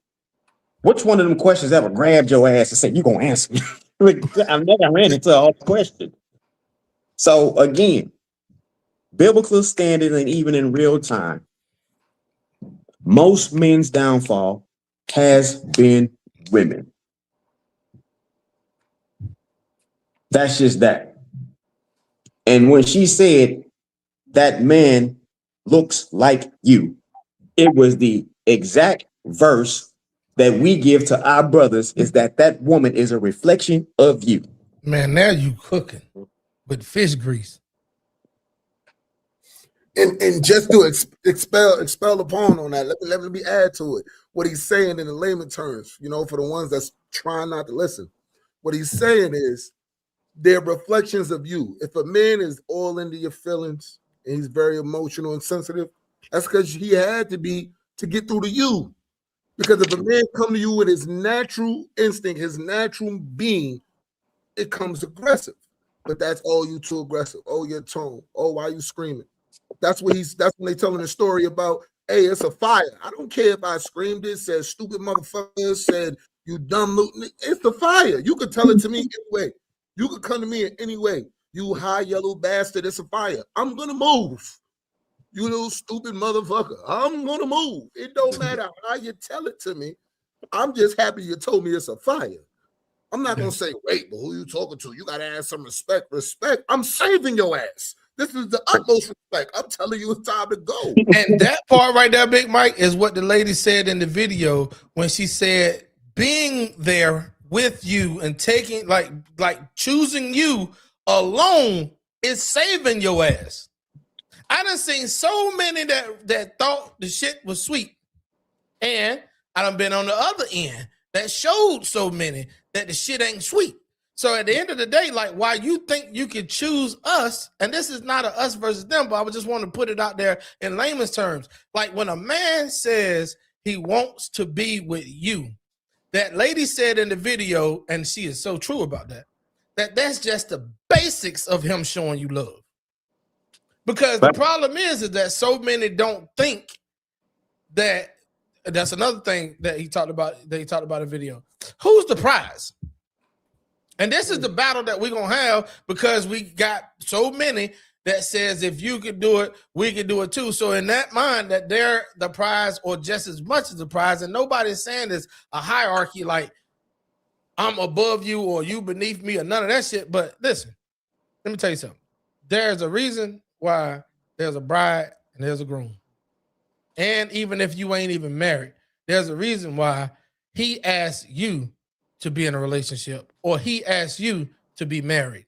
which one of them questions ever grabbed your ass and said, you're going to answer me? I've never ran into a hard question. So, again, biblical standard and even in real time, most men's downfall has been women. That's just that. And when she said that man looks like you, it was the exact verse that we give to our brothers is that woman is a reflection of you. Man, now you cooking with fish grease. And just to expel upon on that, let me add to it what he's saying in the layman terms, for the ones that's trying not to listen. What he's saying is they're reflections of you. If a man is all into your feelings and he's very emotional and sensitive, that's because he had to be to get through to you. Because if a man come to you with his natural instinct, his natural being, it comes aggressive. But that's, oh, you too aggressive. Oh, your tone. Oh, why you screaming? That's when they telling the story about, hey, it's a fire. I don't care if I screamed it, said stupid motherfucker, said you dumb. It's a fire. You could tell it to me anyway. You could come to me in any way. You high yellow bastard, it's a fire. I'm gonna move. You little stupid motherfucker. I'm gonna move. It don't matter how you tell it to me. I'm just happy you told me it's a fire. I'm not gonna say, wait, but who you talking to? You gotta have some respect. Respect. I'm saving your ass. This is the utmost respect. I'm telling you, it's time to go. And that part right there, Big Mike, is what the lady said in the video when she said, being there with you and taking, like choosing you alone is saving your ass. I done seen so many that thought the shit was sweet, and I done been on the other end that showed so many that the shit ain't sweet. So at the end of the day, like, why you think you could choose us, and this is not a us versus them, but I just want to put it out there in layman's terms. Like, when a man says he wants to be with you, that lady said in the video, and she is so true about that, that's just the basics of him showing you love. Because the problem is that so many don't think that. That's another thing that he talked about. That he talked about in video. Who's the prize? And this is the battle that we're gonna have, because we got so many that says if you can do it, we can do it too. So in that mind, that they're the prize or just as much as the prize, and nobody's saying there's a hierarchy like I'm above you or you beneath me or none of that shit. But listen, let me tell you something. There's a reason why there's a bride and there's a groom. And even if you ain't even married, there's a reason why he asked you to be in a relationship or he asked you to be married.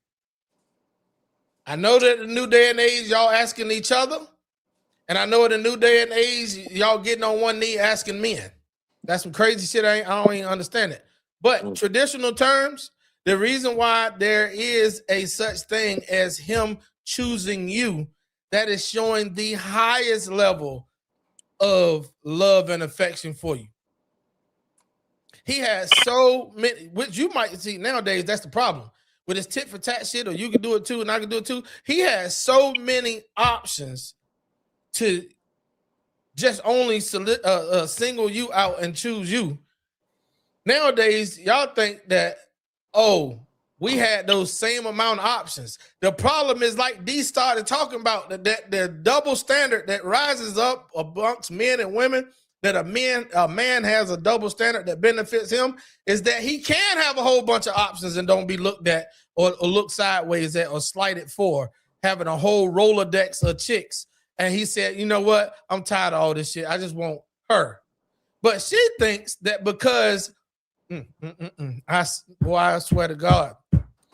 I know that in the new day and age, y'all asking each other. And I know in the new day and age, y'all getting on one knee asking men. That's some crazy shit. I don't even understand it. But traditional terms, the reason why there is a such thing as him choosing you, that is showing the highest level of love and affection for you. He has so many, which you might see nowadays, that's the problem. With his tit for tat shit, or you can do it too, and I can do it too. He has so many options to just only single you out and choose you. Nowadays, y'all think that, oh, we had those same amount of options. The problem is, like D started talking about, that the double standard that rises up amongst men and women, that a man has a double standard that benefits him, is that he can have a whole bunch of options and don't be looked at or look sideways at or slighted for having a whole Rolodex of chicks. And he said, you know what? I'm tired of all this shit. I just want her. But she thinks that because I swear to God,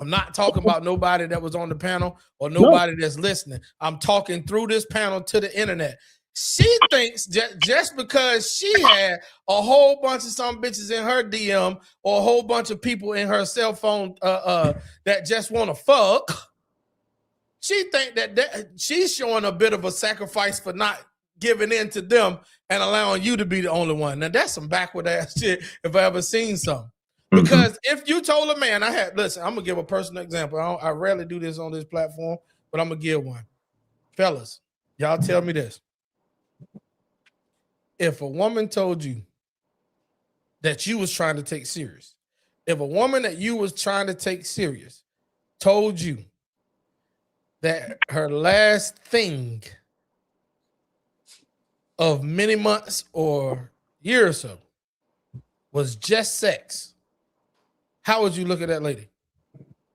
I'm not talking about nobody that was on the panel or nobody that's listening. I'm talking through this panel to the internet. She thinks just because she had a whole bunch of some bitches in her DM or a whole bunch of people in her cell phone that just want to fuck, she think that she's showing a bit of a sacrifice for not giving in to them and allowing you to be the only one. Now that's some backward ass shit if I ever seen some. Because if you told a man, listen, I'm gonna give a personal example. I rarely do this on this platform, but I'm gonna give one. Fellas, y'all tell me this. If a woman told you that you was trying to take serious, if a woman that you was trying to take serious told you that her last thing of many months or year or so was just sex, how would you look at that lady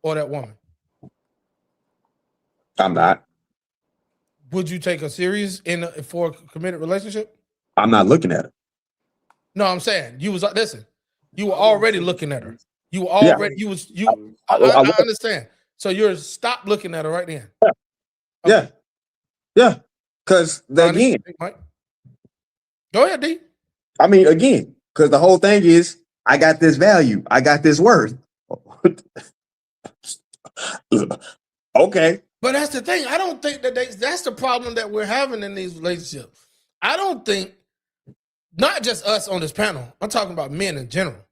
or that woman? I'm not. Would you take her serious for a committed relationship? I'm not looking at her. No, I'm saying you were already looking at her. You were already, I understand. So you're stop looking at her right then. Okay. Yeah. Because again, go ahead, D. I mean, again, because the whole thing is, I got this value, I got this worth. Okay. But that's the thing. I don't think that's the problem that we're having in these relationships. I don't think, not just us on this panel, I'm talking about men in general.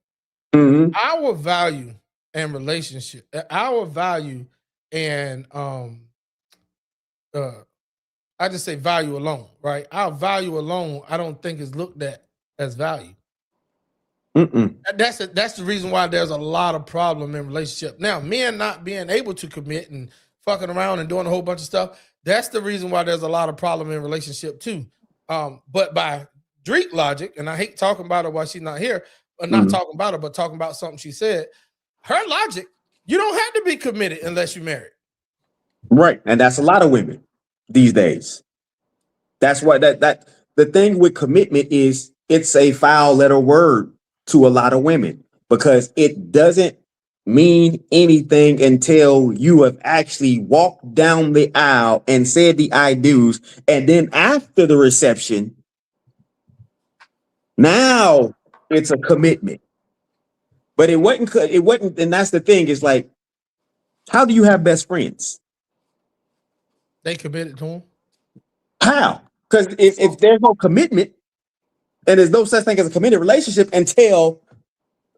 Our value and relationship, our value and I just say value alone, right? Our value alone, I don't think is looked at as value. That's the reason why there's a lot of problem in relationship. Now, men not being able to commit and fucking around and doing a whole bunch of stuff, that's the reason why there's a lot of problem in relationship too. But by Drake logic, and I hate talking about her while she's not here, but not talking about her, but talking about something she said, her logic, you don't have to be committed unless you're married. Right. And that's a lot of women these days. That's why that the thing with commitment is it's a foul letter word to a lot of women because it doesn't mean anything until you have actually walked down the aisle and said the I do's. And then after the reception, now it's a commitment. But it wasn't, and that's the thing, is like, how do you have best friends? They committed to him. How? Because if there's no commitment and there's no such thing as a committed relationship until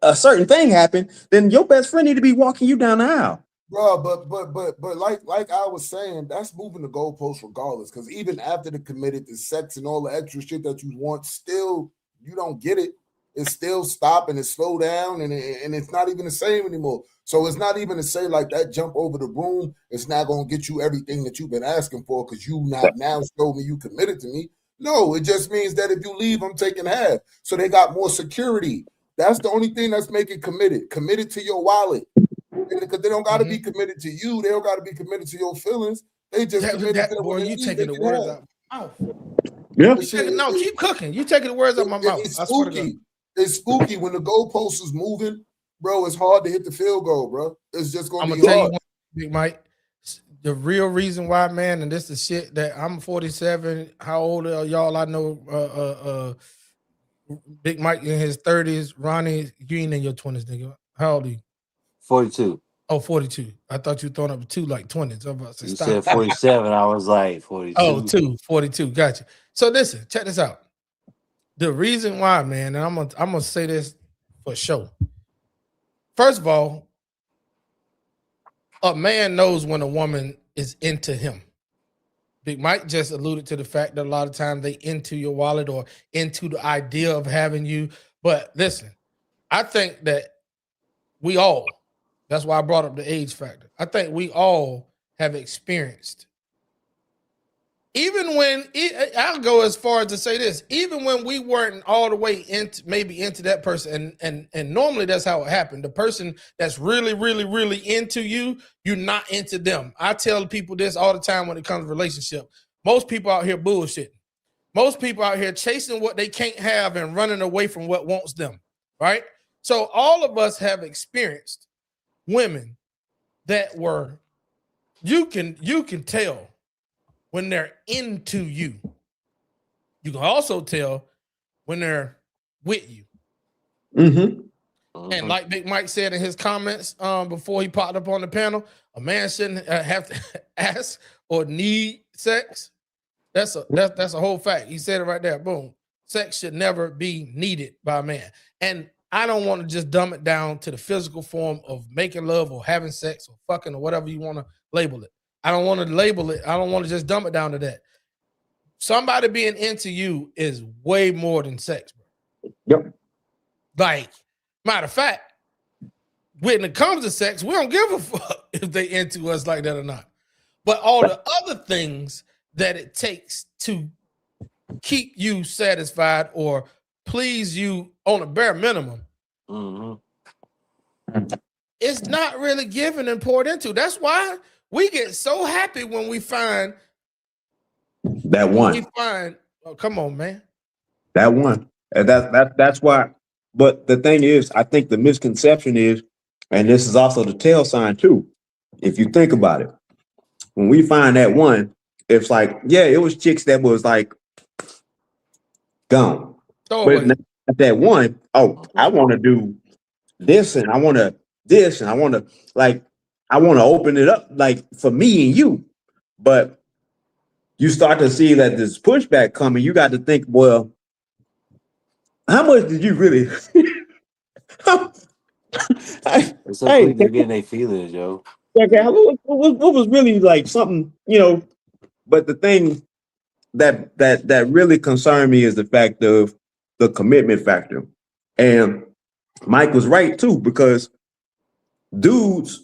a certain thing happened, then your best friend need to be walking you down the aisle. Bro, but like I was saying, that's moving the goalpost regardless. Because even after the committed, the sex and all the extra shit that you want, still you don't get it. It's still stop and it's slow down and it's not even the same anymore. So it's not even to say like that jump over the broom. It's not gonna get you everything that you've been asking for because you not now showed me you committed to me. No, it just means that if you leave, I'm taking half. So they got more security. That's the only thing that's making committed to your wallet. Because they don't got to be committed to you. They don't got to be committed to your feelings. They just committed to boy, you taking the words out my mouth. Yeah. No, keep cooking. You taking the words out my mouth. It's spooky. It's spooky when the goalpost is moving, bro. It's hard to hit the field goal, bro. It's just gonna be hard. I'm gonna tell you one, Big Mike. The real reason why, man, and this is shit that I'm 47. How old are y'all? I know Big Mike in his 30s. Ronnie, you ain't in your 20s, nigga. How old are you? 42. Oh, 42. I thought you were throwing up two like 20s. I'm about to say, you stop. said 47. I was like 42. Oh, 42. Gotcha. So listen, check this out. The reason why, man, and I'm gonna say this for sure. First of all, a man knows when a woman is into him. Big Mike just alluded to the fact that a lot of times they into your wallet or into the idea of having you. But listen, I think that we all, that's why I brought up the age factor. I think we all have experienced, even when, I'll go as far as to say this, even when we weren't all the way into that person, and normally that's how it happened. The person that's really, really, really into you, you're not into them. I tell people this all the time when it comes to relationship. Most people out here bullshitting. Most people out here chasing what they can't have and running away from what wants them, right? So all of us have experienced women that were, you can tell when they're into you. You can also tell when they're with you. And like Big Mike said in his comments before he popped up on the panel, a man shouldn't have to ask or need sex. That's a whole fact. He said it right there. Boom. Sex should never be needed by a man. And I don't want to just dumb it down to the physical form of making love or having sex or fucking or whatever you want to label it. I don't want to label it. I don't want to just dumb it down to that. Somebody being into you is way more than sex, bro. Yep. Like, matter of fact, when it comes to sex, we don't give a fuck if they into us like that or not. But all the other things that it takes to keep you satisfied or please you on a bare minimum, it's not really given and poured into. That's why we get so happy when we find that one. Oh, come on, man. That one. And that's why. But the thing is, I think the misconception is, and this is also the tail sign too, if you think about it, when we find that one, it's like, yeah, it was chicks that was like gone. But at that one, oh, I want to do this and I want to this and I want to open it up like for me and you. But you start to see that this pushback coming, you got to think, well, how much did you really It's so Hey, quick they're getting their feelings, yo. okay, what was really like something, But the thing that really concerned me is the fact of the commitment factor. And Mike was right too, because dudes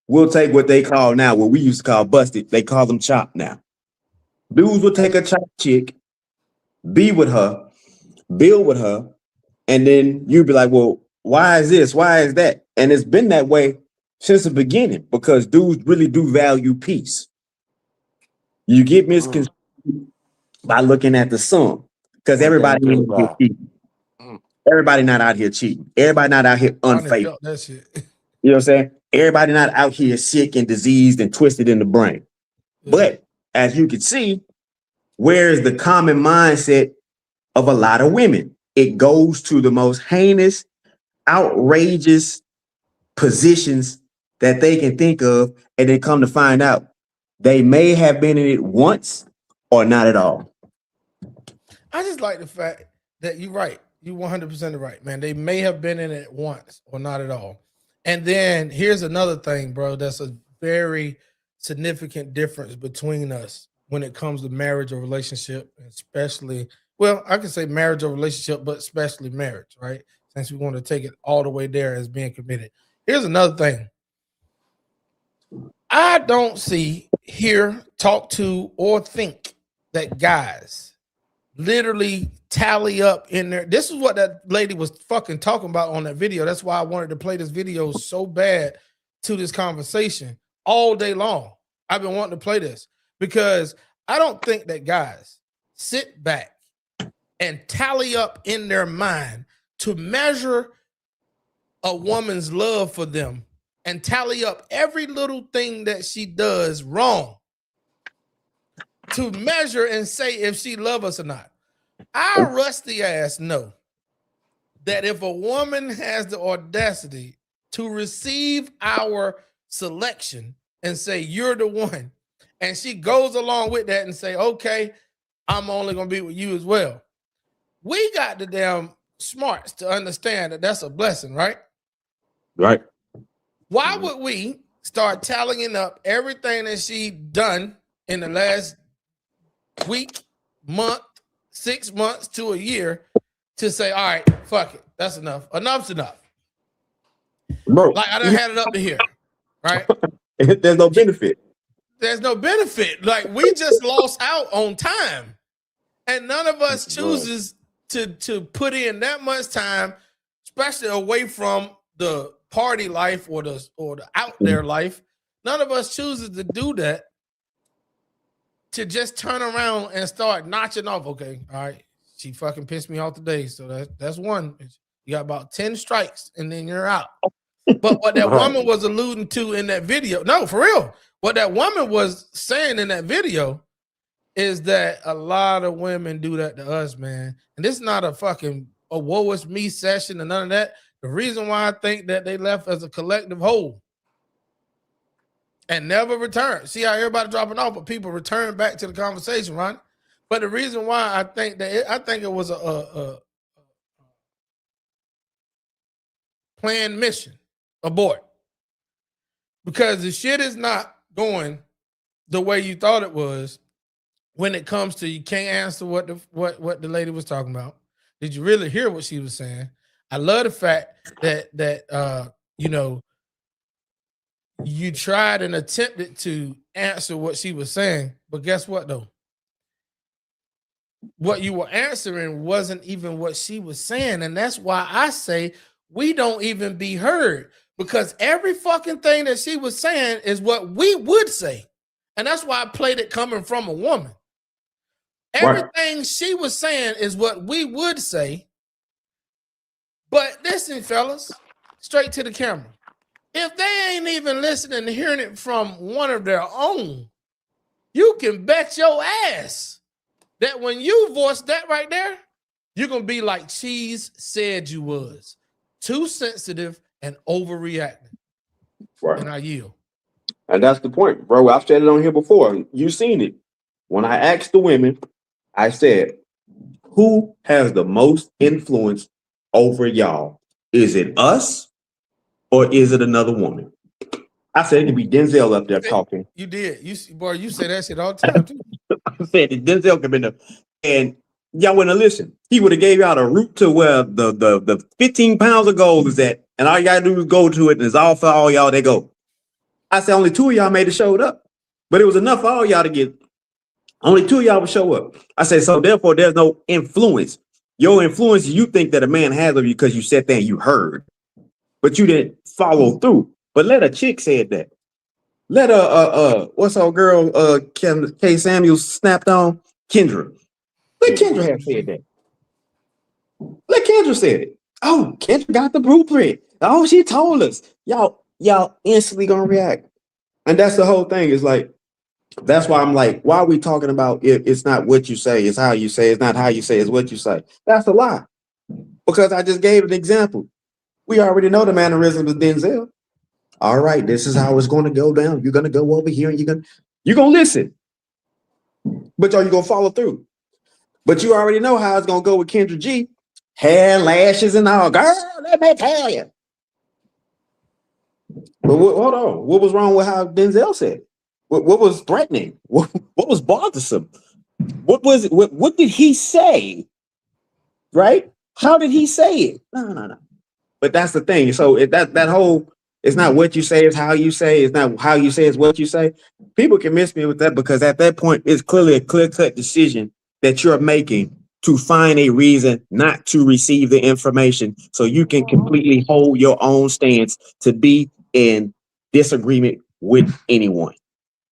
will take what they call now, what we used to call busted, they call them chop now. Dudes will take a chop chick, be with her, build with her, and then you'd be like, well, why is this? Why is that? And it's been that way since the beginning, because dudes really do value peace. You get misconstrued by looking at the sum, because One thing I everybody think ain't out here about. cheating. Everybody not out here cheating. Everybody not out here Ronnie unfaithful. felt that shit. You know what I'm saying? Everybody not out here sick and diseased and twisted in the brain. Yeah. But as you can see, where is the common mindset of a lot of women? It goes to the most heinous, outrageous positions that they can think of, and then come to find out they may have been in it once or not at all. I just like the fact that you're right. You 100% right, man. They may have been in it once or not at all. And then here's another thing, bro. That's a very significant difference between us when it comes to marriage or relationship, especially, well, I can say marriage or relationship, but especially marriage, right? Since we want to take it all the way there as being committed. Here's another thing. I don't see, hear, talk to, or think that guys literally tally up in there. This is what that lady was fucking talking about on that video. That's why I wanted to play this video so bad to this conversation all day long. I've been wanting to play this because I don't think that guys sit back and tally up in their mind to measure a woman's love for them and tally up every little thing that she does wrong to measure and say if she love us or not. Our rusty ass know that if a woman has the audacity to receive our selection and say, you're the one, and she goes along with that and say, okay, I'm only going to be with you as well. We got the damn smarts to understand that that's a blessing, right? Right. Why would we start tallying up everything that she done in the last week, month, 6 months to a year to say, all right, fuck it. That's enough. Enough's enough. Bro, Like I done had it up to here, right? there's no benefit. There's no benefit. Like we just lost out on time. And none of us chooses to put in that much time, especially away from the party life or the out there life. None of us chooses to do that, to just turn around and start notching off. Okay, all right, she fucking pissed me off today, so that's one. You got about 10 strikes and then you're out. But what that woman was alluding to in that video, no, for real, what that woman was saying in that video is that a lot of women do that to us, man. And this is not a fucking woe is me session and none of that. The reason why I think that they left as a collective whole and never returned. See how everybody dropping off, but people return back to the conversation, right? But the reason why I think that I think it was a planned mission abort, because the shit is not going the way you thought it was. When it comes to, you can't answer what the lady was talking about. Did you really hear what she was saying? I love the fact that you know, you tried and attempted to answer what she was saying, but guess what though? What you were answering wasn't even what she was saying, and that's why I say we don't even be heard, because every fucking thing that she was saying is what we would say, and that's why I played it coming from a woman. Everything she was saying is what we would say. But listen, fellas, straight to the camera. If they ain't even listening and hearing it from one of their own, you can bet your ass that when you voice that right there, you're going to be like Cheese said you was. Too sensitive and overreacting. Right. And I yield. And that's the point, bro. I've said it on here before. You've seen it. When I asked the women, I said, who has the most influence over y'all? Is it us or is it another woman? I said it could be Denzel up there talking. You did. You say that shit all the time too. I said that Denzel could be there, and y'all wouldn't have listened. He would have gave y'all a route to where the 15 pounds of gold is at, and all you gotta do is go to it, and it's all for all y'all. They go. I said only 2 of y'all made it showed up, but it was enough for all y'all to get. Only 2 of y'all would show up. I said so. Therefore, there's no influence. Your influence, you think that a man has of you because you sat there and you heard, but you didn't follow through. But let a chick said that. Let what's our girl K Samuels snapped on Kendra. Let Kendra have said that. Let Kendra said it. Oh, Kendra got the blueprint. Oh, she told us. Y'all instantly gonna react. And that's the whole thing. Is like, that's why I'm like, why are we talking about it? It's not what you say, it's how you say, it's not how you say, it's what you say. That's a lie. Because I just gave an example. We already know the mannerisms of Denzel. All right, this is how it's going to go down. You're going to go over here and you're going to listen. But are you going to follow through? But you already know how it's going to go with Kendra G. Hair, lashes, and all. Girl, let me tell you. But hold on. What was wrong with how Denzel said it? What was threatening? What was bothersome? What was it? What did he say? Right? How did he say it? No. But that's the thing. So that whole, it's not what you say, it's how you say. It's not how you say, it's what you say. People can miss me with that because at that point, it's clearly a clear-cut decision that you're making to find a reason not to receive the information so you can completely hold your own stance to be in disagreement with anyone.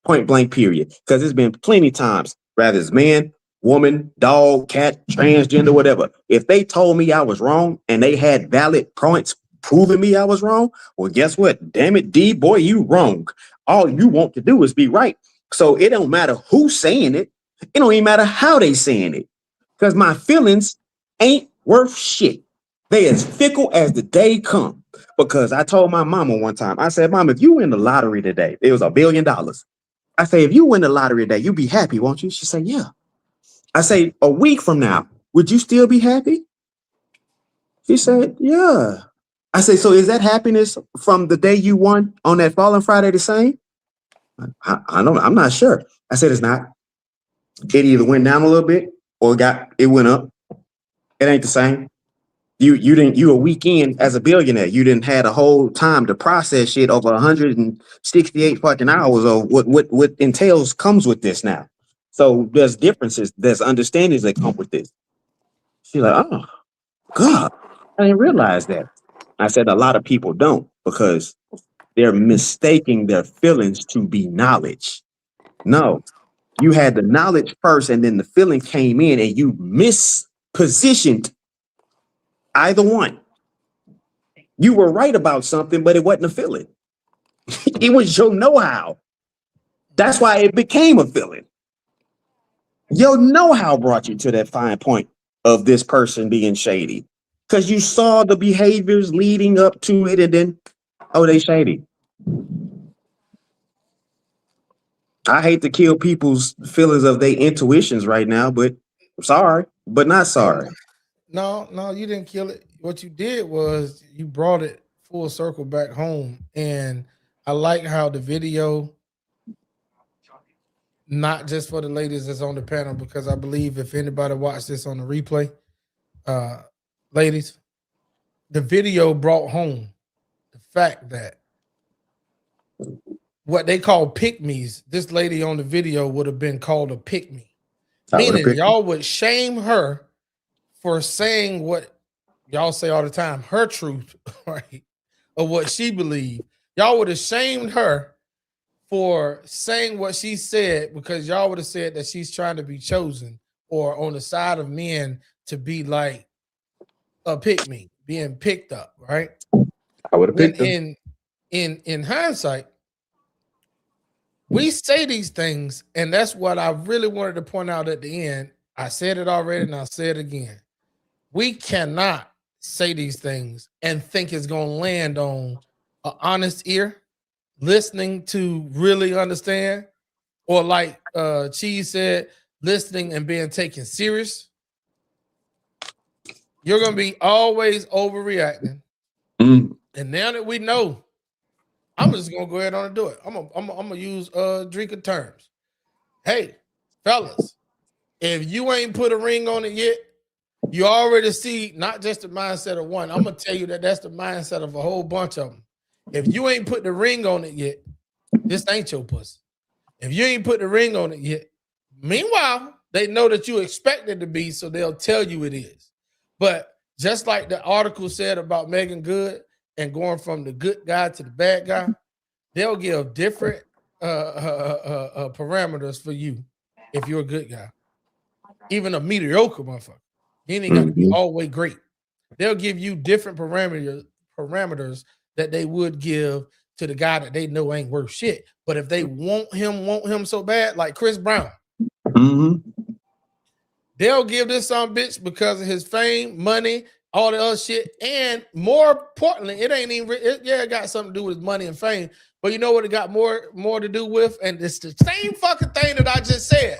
Point blank, period. Because there's been plenty times, whether it's man, woman, dog, cat, transgender, whatever. If they told me I was wrong and they had valid points proving me I was wrong, well, guess what? Damn it, D, boy, you wrong. All you want to do is be right. So it don't matter who's saying it. It don't even matter how they saying it. Because my feelings ain't worth shit. They as fickle as the day come. Because I told my mama one time, I said, Mom, if you win the lottery today, it was $1 billion. I say, if you win the lottery today, you'll be happy, won't you? She said, yeah. I say, a week from now, would you still be happy? She said, yeah. I say, so is that happiness from the day you won on that Fallen Friday the same? I don't, I'm not sure. I said, it's not. It either went down a little bit or it went up. It ain't the same. You a weekend as a billionaire. You didn't had a whole time to process shit over 168 fucking hours of what entails comes with this now. So there's differences, there's understandings that come with this. She's like, oh God, I didn't realize that. I said a lot of people don't because they're mistaking their feelings to be knowledge. No, you had the knowledge first and then the feeling came in and you mispositioned either one. You were right about something, but it wasn't a feeling. It was your know-how. That's why it became a feeling. Your know-how brought you to that fine point of this person being shady. Because you saw the behaviors leading up to it and then, oh, they shady. I hate to kill people's feelings of their intuitions right now, but sorry, but not sorry. No, you didn't kill it. What you did was you brought it full circle back home. And I like how the video, not just for the ladies that's on the panel, because I believe if anybody watched this on the replay, ladies, the video brought home the fact that what they call pick-me's, this lady on the video would have been called a pick-me. Meaning y'all would shame her for saying what y'all say all the time, her truth, right? Or what she believed. Y'all would have shamed her for saying what she said because y'all would have said that she's trying to be chosen or on the side of men to be like a pick-me, being picked up, right? I would have picked them. In hindsight, we say these things, and that's what I really wanted to point out at the end. I said it already, and I'll say it again. We cannot say these things and think it's going to land on an honest ear, listening to really understand, or like Cheese said, listening and being taken serious. You're going to be always overreacting. And now that we know, I'm just gonna go ahead on and do it. I'm gonna use drinker terms. Hey, fellas, if you ain't put a ring on it yet, you already see not just the mindset of one. I'm gonna tell you that that's the mindset of a whole bunch of them. If you ain't put the ring on it yet, this ain't your pussy. If you ain't put the ring on it yet, meanwhile, they know that you expect it to be, so they'll tell you it is. But just like the article said about Megan Goode and going from the good guy to the bad guy, they'll give different parameters for you if you're a good guy. Even a mediocre motherfucker. He ain't got to be always great. They'll give you different parameters that they would give to the guy that they know ain't worth shit. But if they want him so bad, like Chris Brown, they'll give this son bitch because of his fame, money, all the other shit, and more importantly, it ain't even it got something to do with his money and fame. But you know what it got more to do with? And it's the same fucking thing that I just said.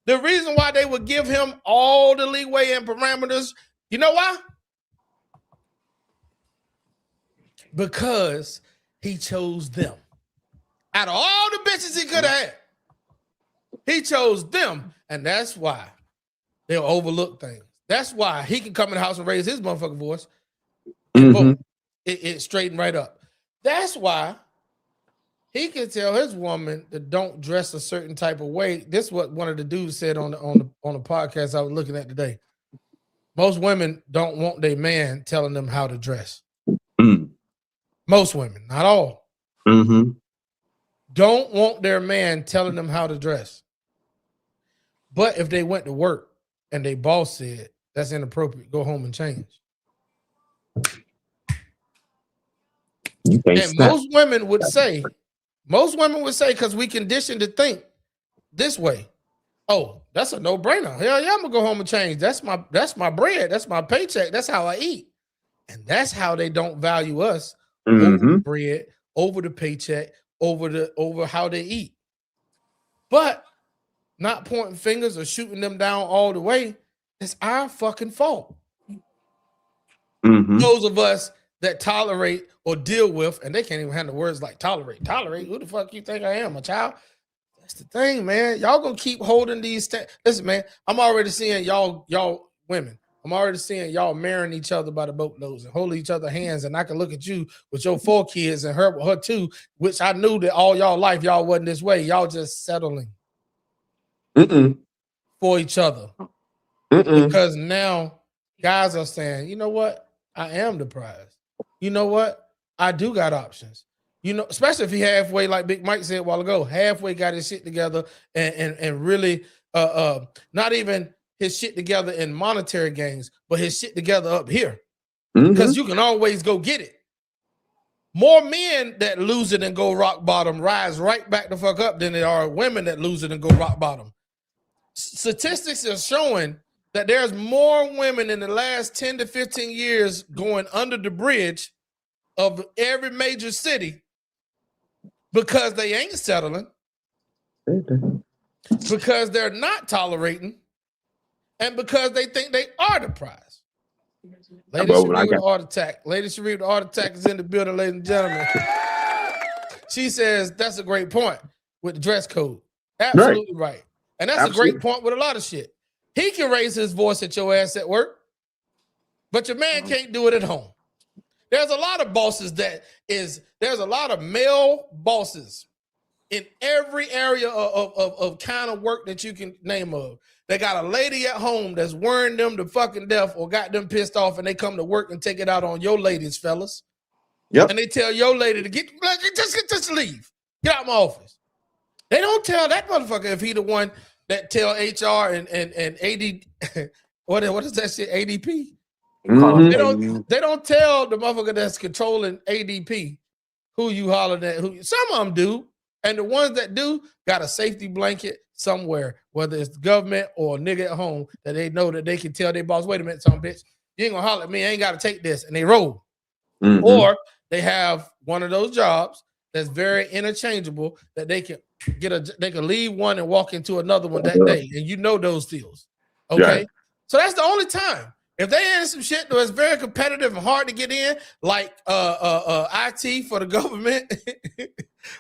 The reason why they would give him all the leeway and parameters, you know why? Because he chose them. Out of all the bitches he could have had, he chose them. And that's why they'll overlook things. That's why he can come in the house and raise his motherfucking voice and boom, it straightened right up. That's why he can tell his woman to don't dress a certain type of way. This is what one of the dudes said on the podcast I was looking at today. Most women don't want their man telling them how to dress. Most women, not all, don't want their man telling them how to dress. But if they went to work and their boss said that's inappropriate, go home and change. And most women would say, because we conditioned to think this way. Oh, that's a no-brainer. Hell yeah, I'm gonna go home and change. That's my bread. That's my paycheck. That's how I eat. And that's how they don't value us over the bread, over the paycheck, over how they eat. But not pointing fingers or shooting them down all the way, it's our fucking fault. Those of us that tolerate or deal with, and they can't even handle words like tolerate. Tolerate? Who the fuck you think I am, a child? That's the thing, man. Y'all gonna keep holding these. Listen, man, I'm already seeing y'all women. I'm already seeing y'all marrying each other by the boatloads and holding each other hands. And I can look at you with your 4 kids and her with her 2, which I knew that all y'all life y'all wasn't this way. Y'all just settling for each other. Because now guys are saying, you know what? I am the prize. You know what? I do got options. You know, especially if he halfway, like Big Mike said a while ago, halfway got his shit together and really not even his shit together in monetary gains, but his shit together up here. Because you can always go get it. More men that lose it and go rock bottom rise right back the fuck up than there are women that lose it and go rock bottom. Statistics are showing that there's more women in the last 10 to 15 years going under the bridge of every major city because they ain't settling, because they're not tolerating, and because they think they are the prize. Lady Cherie with the heart attack. Lady Cherie with the heart attack is in the building, ladies and gentlemen. She says that's a great point with the dress code. Absolutely right. And that's a great point with a lot of shit. He can raise his voice at your ass at work, but your man can't do it at home. There's a lot of bosses there's a lot of male bosses in every area of kind of work that you can name of. They got a lady at home that's worrying them to fucking death or got them pissed off, and they come to work and take it out on your ladies, fellas. Yep. And they tell your lady to just leave. Get out of my office. They don't tell that motherfucker if he the one that tell HR and AD what is that shit? ADP. They don't tell the motherfucker that's controlling ADP who you hollering at. Some of them do, and the ones that do got a safety blanket somewhere, whether it's the government or a nigga at home that they know that they can tell their boss, wait a minute, some bitch, you ain't gonna holler at me. I ain't got to take this, and they roll. Or they have one of those jobs that's very interchangeable that they can they can leave one and walk into another one that day, and you know those deals. Okay, so that's the only time. If they in some shit that's very competitive and hard to get in, like IT for the government,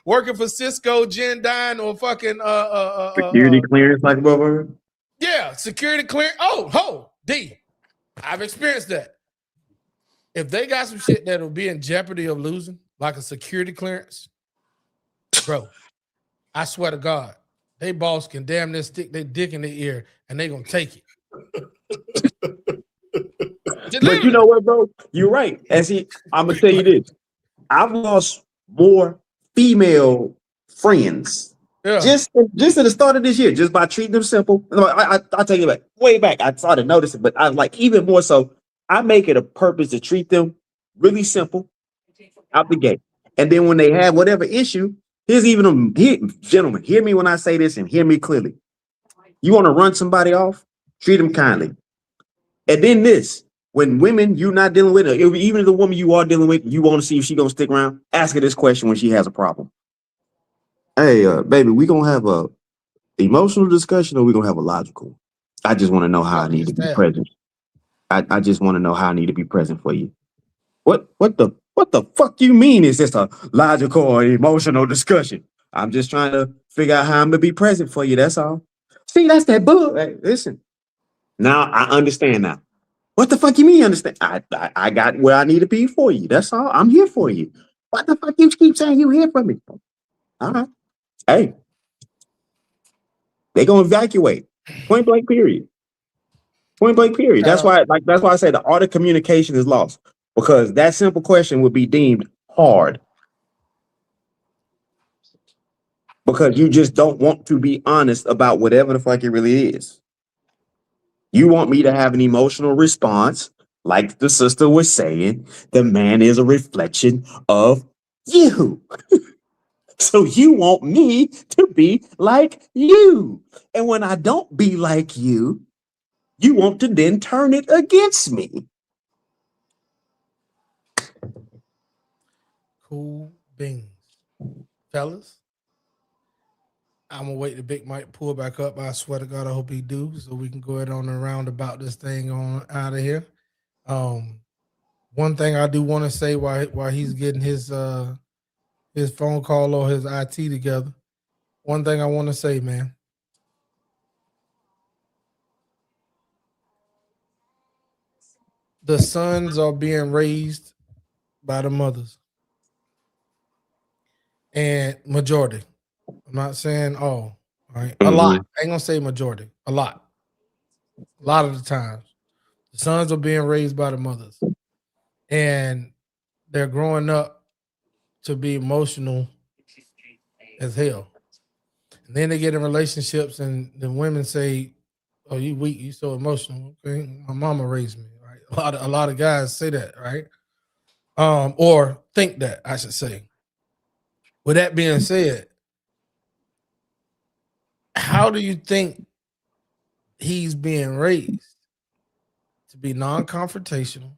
working for Cisco, Gendyne, or fucking Security clearance, like above. yeah, security clearance. Oh, D. I've experienced that. If they got some shit that'll be in jeopardy of losing, like a security clearance, bro, I swear to God, they boss can damn near stick their dick in their ear and they gonna take it. But you know what, bro? You're right. I'm gonna tell you this. I've lost more female friends just at the start of this year, just by treating them simple. No, I'll take it back. Way back, I started noticing, but I was like, even more so, I make it a purpose to treat them really simple out the gate. And then when they have whatever issue, gentlemen, hear me when I say this and hear me clearly. You want to run somebody off, treat them kindly. And then this, when women you're not dealing with, even the woman you are dealing with, you want to see if she's gonna stick around, ask her this question when she has a problem. Hey, baby, we gonna have a emotional discussion or we gonna have a logical? I just want to know how I need to be present. I just want to know how I need to be present for you. What the fuck you mean? Is this a logical or emotional discussion? I'm just trying to figure out how I'm gonna be present for you. That's all. See, that's that bull. Hey, listen. Now I understand now. What the fuck you mean understand? I got where I need to be for you. That's all. I'm here for you. What the fuck you keep saying you here for me? All right. Hey. They gonna evacuate. Point blank period. Point blank period. That's why I say the art of communication is lost. Because that simple question would be deemed hard. Because you just don't want to be honest about whatever the fuck it really is. You want me to have an emotional response, like the sister was saying, the man is a reflection of you. So you want me to be like you. And when I don't be like you, you want to then turn it against me. Cool beans. Fellas, I'm gonna wait till Big Mike pull back up. I swear to God, I hope he do, so we can go ahead on and round about this thing on out of here. One thing I do want to say while he's getting his phone call or his IT together. One thing I want to say, man. The sons are being raised by the mothers. And majority. I'm not saying all. All right. A lot. I ain't gonna say majority. A lot. A lot of the times. The sons are being raised by the mothers. And they're growing up to be emotional as hell. And then they get in relationships and the women say, "Oh, you weak, you so emotional." Okay. My mama raised me, right? A lot of guys say that, right? Or think that, I should say. With that being said, how do you think he's being raised? To be non-confrontational,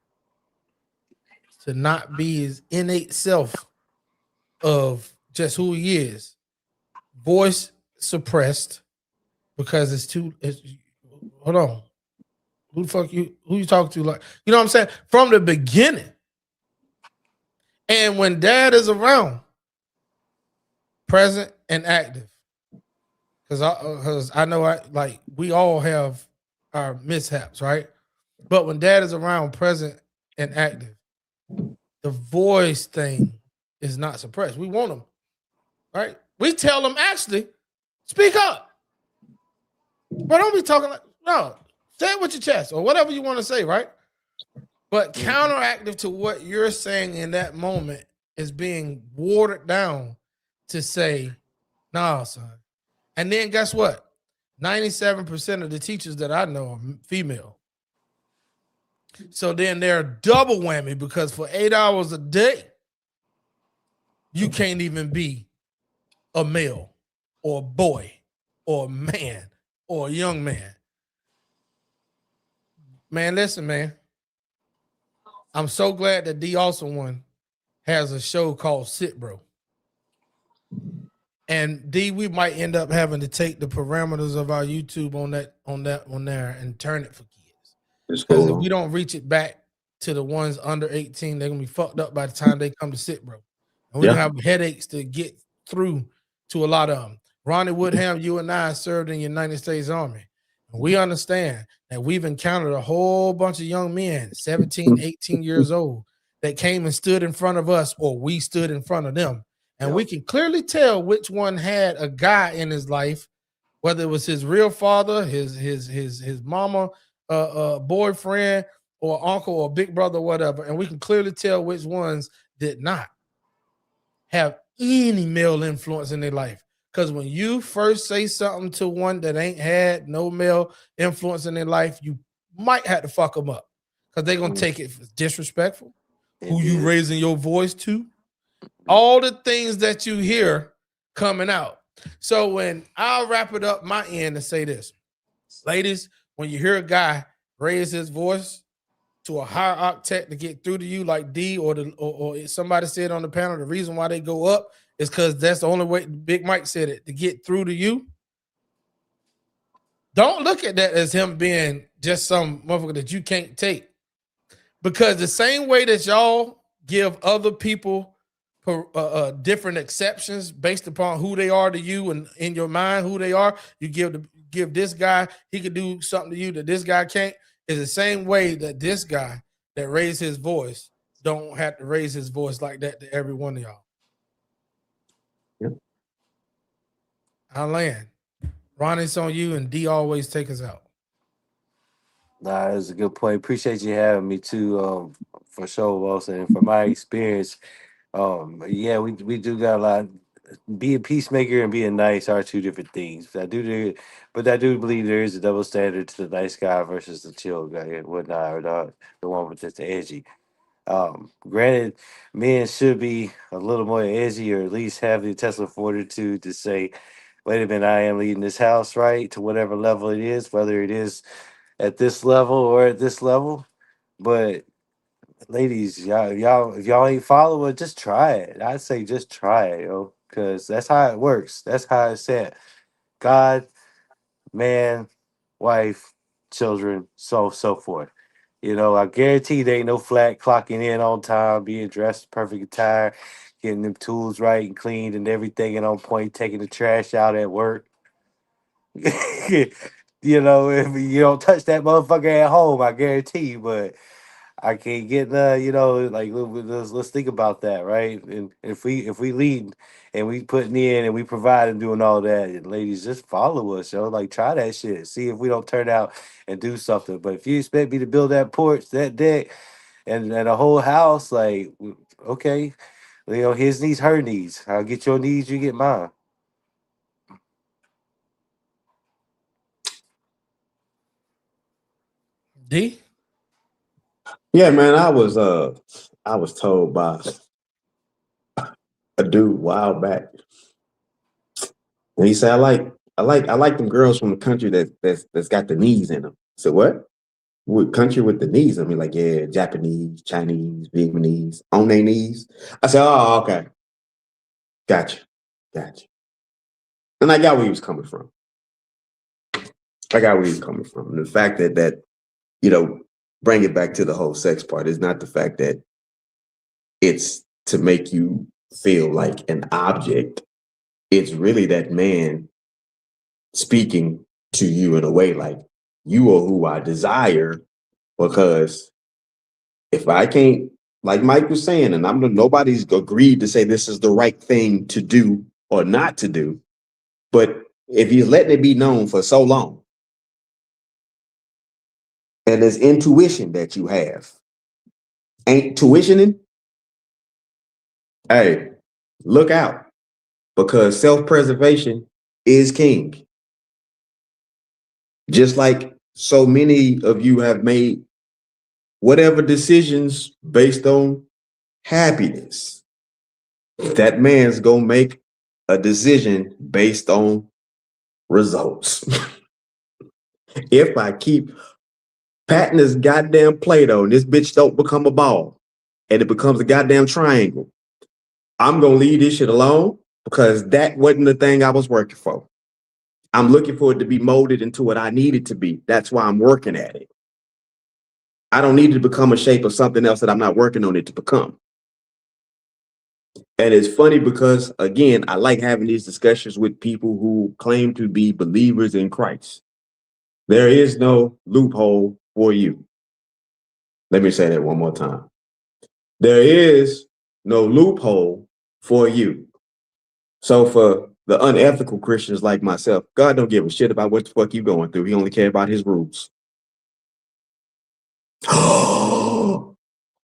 to not be his innate self of just who he is, voice suppressed because hold on. Who the fuck who you talking to? Like, you know what I'm saying? From the beginning. And when dad is around, present and active. Because I know we all have our mishaps, right? But when dad is around, present and active, the voice thing is not suppressed. We want them, right? We tell them, actually, speak up. But don't be talking like, no, say it with your chest or whatever you want to say, right? But counteractive to what you're saying in that moment is being watered down to say, nah, son. And then guess what? 97% of the teachers that I know are female. So then they're double whammy because for 8 hours a day, you can't even be a male or a boy or a man or a young man. Man, listen, man. I'm so glad that D Awesome One has a show called Sit Bro. And D, we might end up having to take the parameters of our YouTube on there and turn it for kids. It's Because if cool. we don't reach it back to the ones under 18, they're gonna be fucked up by the time they come to sit, bro. And we're gonna Yeah. have headaches to get through to a lot of them. Ronnie Woodham, you and I served in the United States Army. And we understand that we've encountered a whole bunch of young men, 17, 18 years old, that came and stood in front of us, or we stood in front of them. And we can clearly tell which one had a guy in his life, whether it was his real father, his mama, boyfriend, or uncle, or big brother, or whatever. And we can clearly tell which ones did not have any male influence in their life. Because when you first say something to one that ain't had no male influence in their life, you might have to fuck them up. Because they're gonna take it as disrespectful. Who you raising your voice to? All the things that you hear coming out. So when I'll wrap it up my end and say this, ladies, when you hear a guy raise his voice to a higher octet to get through to you, like D or somebody said on the panel, the reason why they go up is because that's the only way. Big Mike said it, to get through to you. Don't look at that as him being just some motherfucker that you can't take, because the same way that y'all give other people different exceptions based upon who they are to you and in your mind who they are, you give this guy, he could do something to you that this guy can't. Is the same way that this guy that raised his voice don't have to raise his voice like that to every one of y'all. Yep. I land. Ronnie's on you, and D always take us out. Nah, that's a good point. Appreciate you having me too, for sure, Wilson. And from my experience, yeah, we do got a lot. Being peacemaker and being nice are two different things. But I do believe there is a double standard to the nice guy versus the chill guy and whatnot, or the one with just the edgy. Granted, men should be a little more edgy, or at least have the Tesla fortitude to say, "Wait a minute, I am leading this house right to whatever level it is, whether it is at this level or at this level." But ladies, y'all, if y'all ain't following, just try it. I'd say just try it, yo, because that's how it works. That's how it's said. God, man, wife, children, so forth. I guarantee there ain't no flat clocking in on time, being dressed perfect attire, getting them tools right and cleaned and everything and on point, taking the trash out at work. If you don't touch that motherfucker at home, I guarantee you, but I can't get like let's think about that, right? And if we lead and we putting in and we provide and doing all that, and ladies, just follow us, yo. Like, try that shit. See if we don't turn out and do something. But if you expect me to build that porch, that deck, and a whole house, like, okay, his needs, her needs. I'll get your needs, you get mine. D? Yeah, man. I was told by a dude a while back. And he said, I like them girls from the country that's got the knees in them. I said, what? What country with the knees? I mean, like, yeah, Japanese, Chinese, Vietnamese, on their knees. I said, oh, okay. Gotcha. And I got where he was coming from. And the fact that bring it back to the whole sex part is not the fact that it's to make you feel like an object. It's really that man speaking to you in a way like, you are who I desire, because if I can't, like Mike was saying, and nobody's agreed to say this is the right thing to do or not to do, but if he's letting it be known for so long, and there's intuition that you have, ain't tuitioning, hey, look out, because self-preservation is king. Just like so many of you have made whatever decisions based on happiness, that man's gonna make a decision based on results. If I keep patting this goddamn Play-Doh and this bitch don't become a ball and it becomes a goddamn triangle, I'm gonna leave this shit alone, because that wasn't the thing I was working for. I'm looking for it to be molded into what I need it to be. That's why I'm working at it. I don't need to become a shape of something else that I'm not working on it to become. And it's funny because, again, I like having these discussions with people who claim to be believers in Christ. There is no loophole for you. Let me say that one more time. There is no loophole for you. So for the unethical Christians like myself, God don't give a shit about what the fuck you going through. He only cares about his rules. Oh,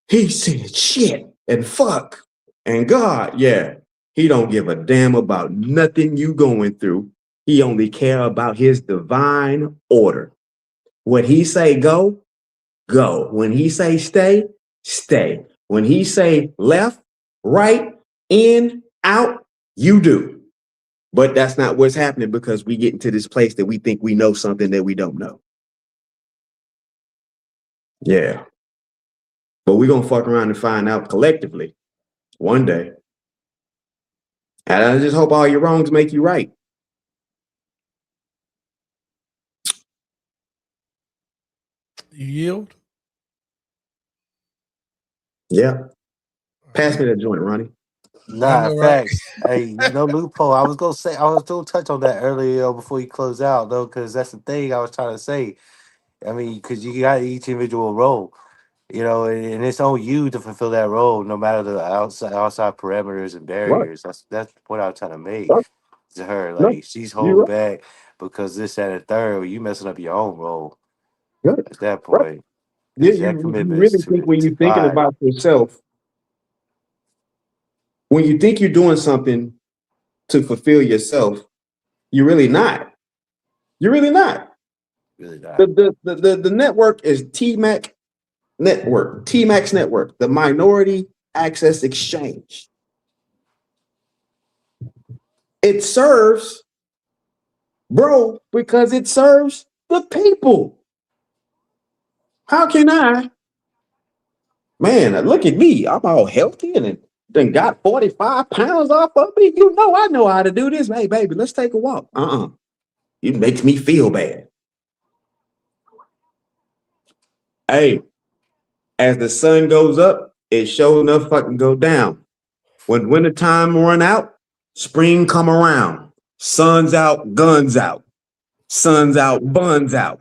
he said shit and fuck. And God, yeah, he don't give a damn about nothing you going through. He only care about his divine order. When he say go, go. When he say stay, stay. When he say left, right, in, out, you do. But that's not what's happening because we get into this place that we think we know something that we don't know. Yeah. But we're going to fuck around and find out collectively one day. And I just hope all your wrongs make you right. You yield? Yeah. Pass me that joint, Ronnie. Nah, know, right? facts. Hey, no loophole. I was gonna say I was gonna touch on that earlier before you close out though, because that's the thing I was trying to say. I mean, because you got each individual role, and it's on you to fulfill that role, no matter the outside parameters and Right. barriers. That's what I was trying to make Right. to her. No, Like she's you're holding right. back because this, that, and third. You messing up your own role Right. at that Right. point. Yeah, Because that you commitment is really think to when to you're thinking God. about yourself, when you think you're doing something to fulfill yourself, you're really not. You're really not. Really not. The network is TMAC Network, TMAX Network, the Minority Access Exchange. It serves, bro, because it serves the people. How can I, man, look at me. I'm all healthy and then got 45 pounds off of me. You know, I know how to do this. Hey, baby, let's take a walk. It makes me feel bad. Hey, as the sun goes up, it sure enough fucking go down. When winter time run out, spring come around. Sun's out, guns out. Sun's out, buns out.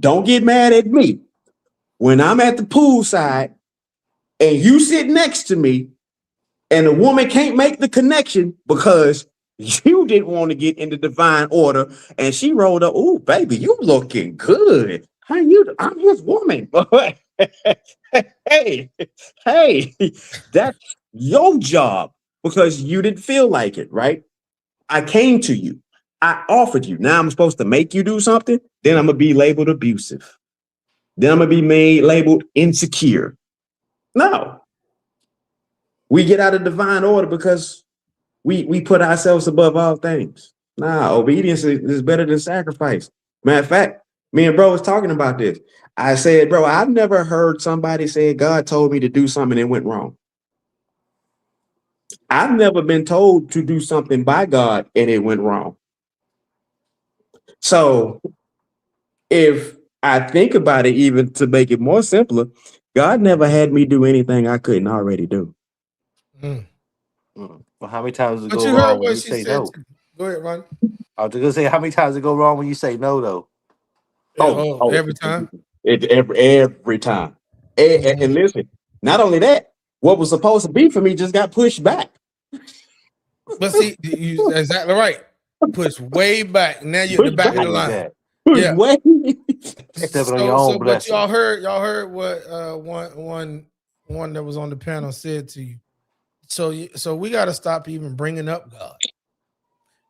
Don't get mad at me. When I'm at the poolside and you sit next to me and a woman can't make the connection because you didn't want to get into divine order and she rolled up, oh, baby, you looking good. How you? I'm his woman. hey, hey, that's your job because you didn't feel like it, right? I came to you. I offered you. Now I'm supposed to make you do something. Then I'm going to be labeled abusive. Then I'm going to be labeled insecure. No. We get out of divine order because we put ourselves above all things. Nah, obedience is better than sacrifice. Matter of fact, me and bro was talking about this. I said, bro, I've never heard somebody say God told me to do something and it went wrong. I've never been told to do something by God and it went wrong. So if I think about it, even to make it more simpler, God never had me do anything I couldn't already do. Mm. Well, how many times does it But go you heard wrong when what you she say said. no? Go ahead, Ron. I was just gonna say, how many times does it go wrong when you say no, though? Every time. Every time. And listen, not only that, what was supposed to be for me just got pushed back. But see, you exactly right. Push way back. Now you're at the Pushed back of back. the Way line. back. Pushed Yeah. way. Stepping on your own But blessing. y'all heard what one that was on the panel said to you. So we got to stop even bringing up God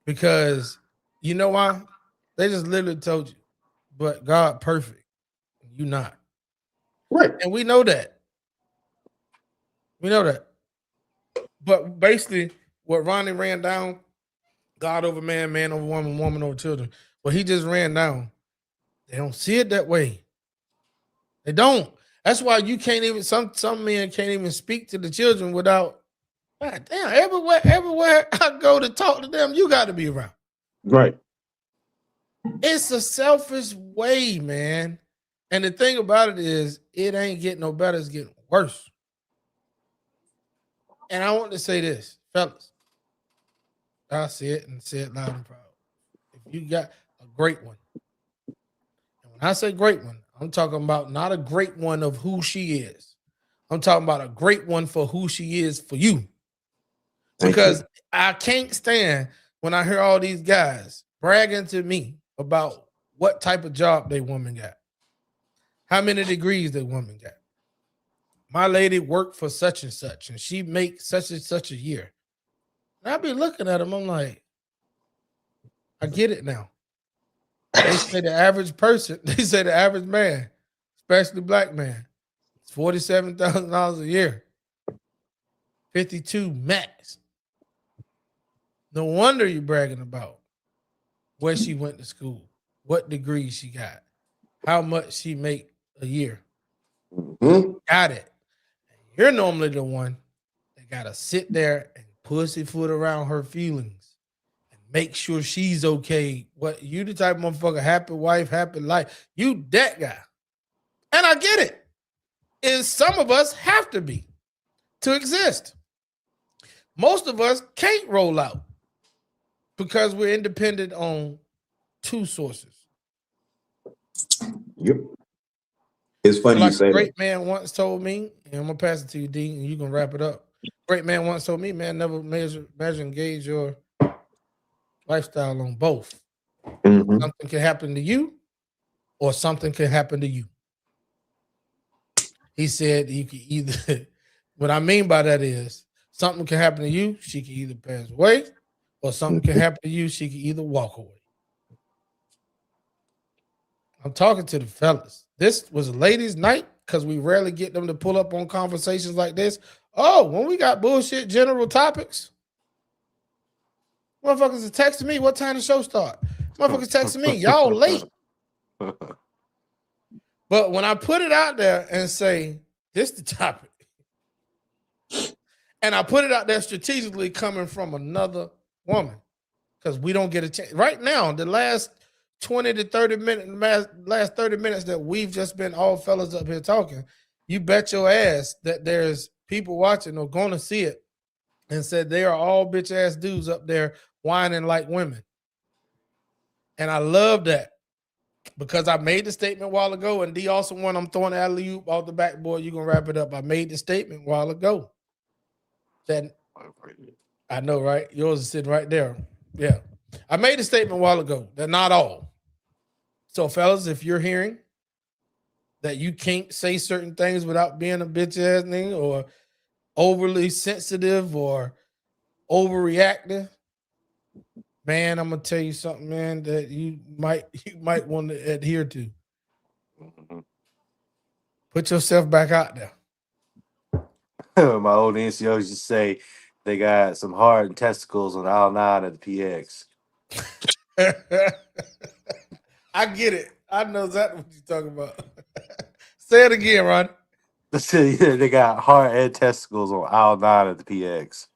because you know why? They just literally told you, but God perfect, you not, Right. and we know that. We know that. But basically, what Ronnie ran down, God over man, man over woman, woman over children. What he just ran down, they don't see it that way. They don't. That's why you can't even some men can't even speak to the children without. God damn, everywhere I go to talk to them, you got to be around. Right. It's a selfish way, man. And the thing about it is, it ain't getting no better, it's getting worse. And I want to say this, fellas. I say it and say it loud and proud. If you got a great one, and when I say great one, I'm talking about not a great one of who she is. I'm talking about a great one for who she is for you. Because I can't stand when I hear all these guys bragging to me about what type of job they woman got, how many degrees they woman got. My lady worked for such and such, and she makes such and such a year. And I be looking at them, I'm like, I get it now. They say the average person, they say the average man, especially black man, it's $47,000 a year, 52 max. No wonder you bragging about where she went to school, what degree she got, how much she make a year. Got it. You're normally the one that gotta sit there and pussyfoot around her feelings and make sure she's okay. What you the type of motherfucker, happy wife, happy life. You that guy. And I get it. Is some of us have to be to exist. Most of us can't roll out because we're independent on two sources. Yep. It's funny like you say a great that. man once told me, and I'm gonna pass it to you, D, and you can wrap it up. Great man once told me, man, never measure and gauge your lifestyle on both. Something can happen to you, or something can happen to you. He said you can either. What I mean by that is something can happen to you. She can either pass away, or something can happen to you. She can either walk away. I'm talking to the fellas. This was a ladies' night because we rarely get them to pull up on conversations like this. Oh, when we got bullshit general topics, motherfuckers are texting me, what time the show start? Motherfuckers texting me, y'all late. But when I put it out there and say, this the topic, and I put it out there strategically coming from another woman, because we don't get a chance. Right now, the last 20 to 30 minutes, last 30 minutes that we've just been all fellas up here talking, you bet your ass that there's people watching or going to see it and said they are all bitch ass dudes up there whining like women. And I love that because I made the statement a while ago, and D also one I'm throwing alley-oop off the backboard. You're going to wrap it up. I made the statement a while ago that I know, right? Yours is sitting right there. Yeah. I made a statement a while ago that not all. So, fellas, if you're hearing that you can't say certain things without being a bitch ass nigga or overly sensitive or overreactive, man, I'm gonna tell you something, man, that you might want to adhere to. Put yourself back out there. My old NCO used to say they got some hard testicles on aisle 9 at the PX. I get it. I know exactly what you're talking about. Say it again, Ron. They got hard head testicles on aisle 9 at the PX.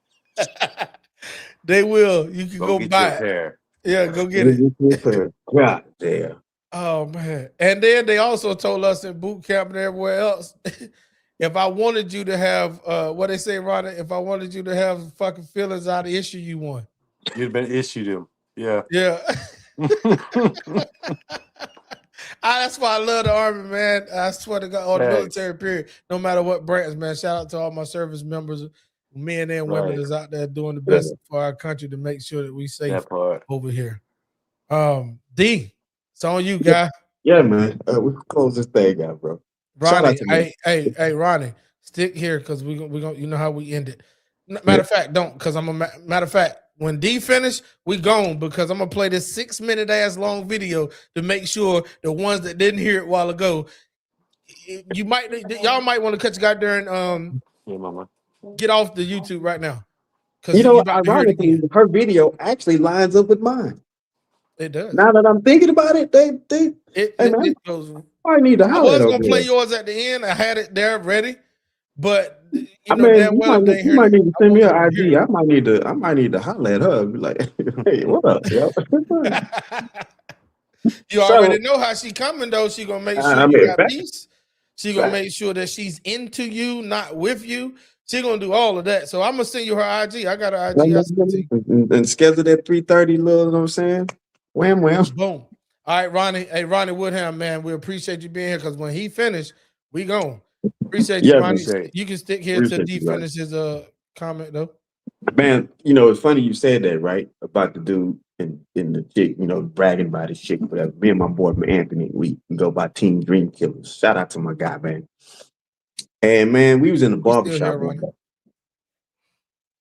They will. You can go get buy your it. pair. Yeah, go get it. God damn. Oh man. And then they also told us in boot camp and everywhere else, if I wanted you to have what they say, Ron, if I wanted you to have fucking feelings, I'd issue you one. You'd been issued him. Yeah. Yeah. That's why I love the Army, man. I swear to God, or the military period, no matter what branch, man. Shout out to all my service members, men and women that's out there doing the best for our country to make sure that we safe over here. D, it's on you, guy. Yeah, man. We can close this thing out, bro. Ronnie, hey, Ronnie, stick here because we gonna you know how we end it. Matter of fact, don't, because matter of fact, when D finish, we gone because I'm gonna play this 6-minute ass long video to make sure the ones that didn't hear it a while ago, y'all might want to cut your goddamn get off the YouTube right now. You know, ironically, her video actually lines up with mine. It does. Now that I'm thinking about it, it goes. I need to. I was gonna play yours at the end. I had it there ready, but you know, you might need to send me an IG. I might need to holler at her. And be like, hey, what up, yo? You already So know how she coming though. She gonna make sure I you mean, got peace. She gonna fact. make sure that she's into you, not with you. She gonna do all of that. So I'm gonna send you her IG. I got her IG. I sent to you. And scheduled at 3:30, little, you know what I'm saying? Wham wham. Boom. All right, Ronnie. Hey, Ronnie Woodham, man. We appreciate you being here because when he finished, we gone. Appreciate you, Yeah, Ronnie. appreciate it. You can stick here till Appreciate D you, guys. finish his comment though. Man, you know, it's funny you said that, right? About the dude and the chick, you know, bragging about his chick, whatever. Me and my boy Anthony, we go by Team Dream Killers. Shout out to my guy, man. And man, we was in the We still barbershop here, one Ronnie. day.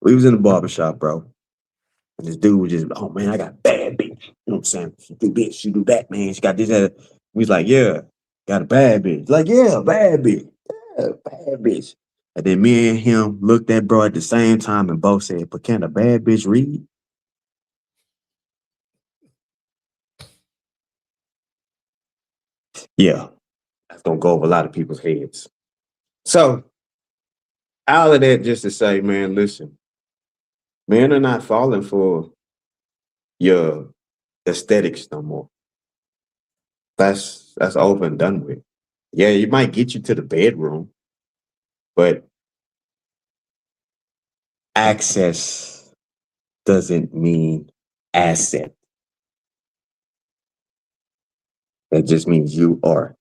We was in the barbershop, bro. And this dude was just, oh man, I got a bad bitch. You know what I'm saying? She do this, she do that, man. She got this, that. We was like, yeah, got a bad bitch. Like, yeah, bad bitch. Yeah, bad bitch. And then me and him looked at bro at the same time and both said, but can a bad bitch read? Yeah, that's gonna go over a lot of people's heads. So, all of that just to say, man, listen, men are not falling for your aesthetics no more. That's over and done with. Yeah, it might get you to the bedroom, but access doesn't mean asset. That just means you are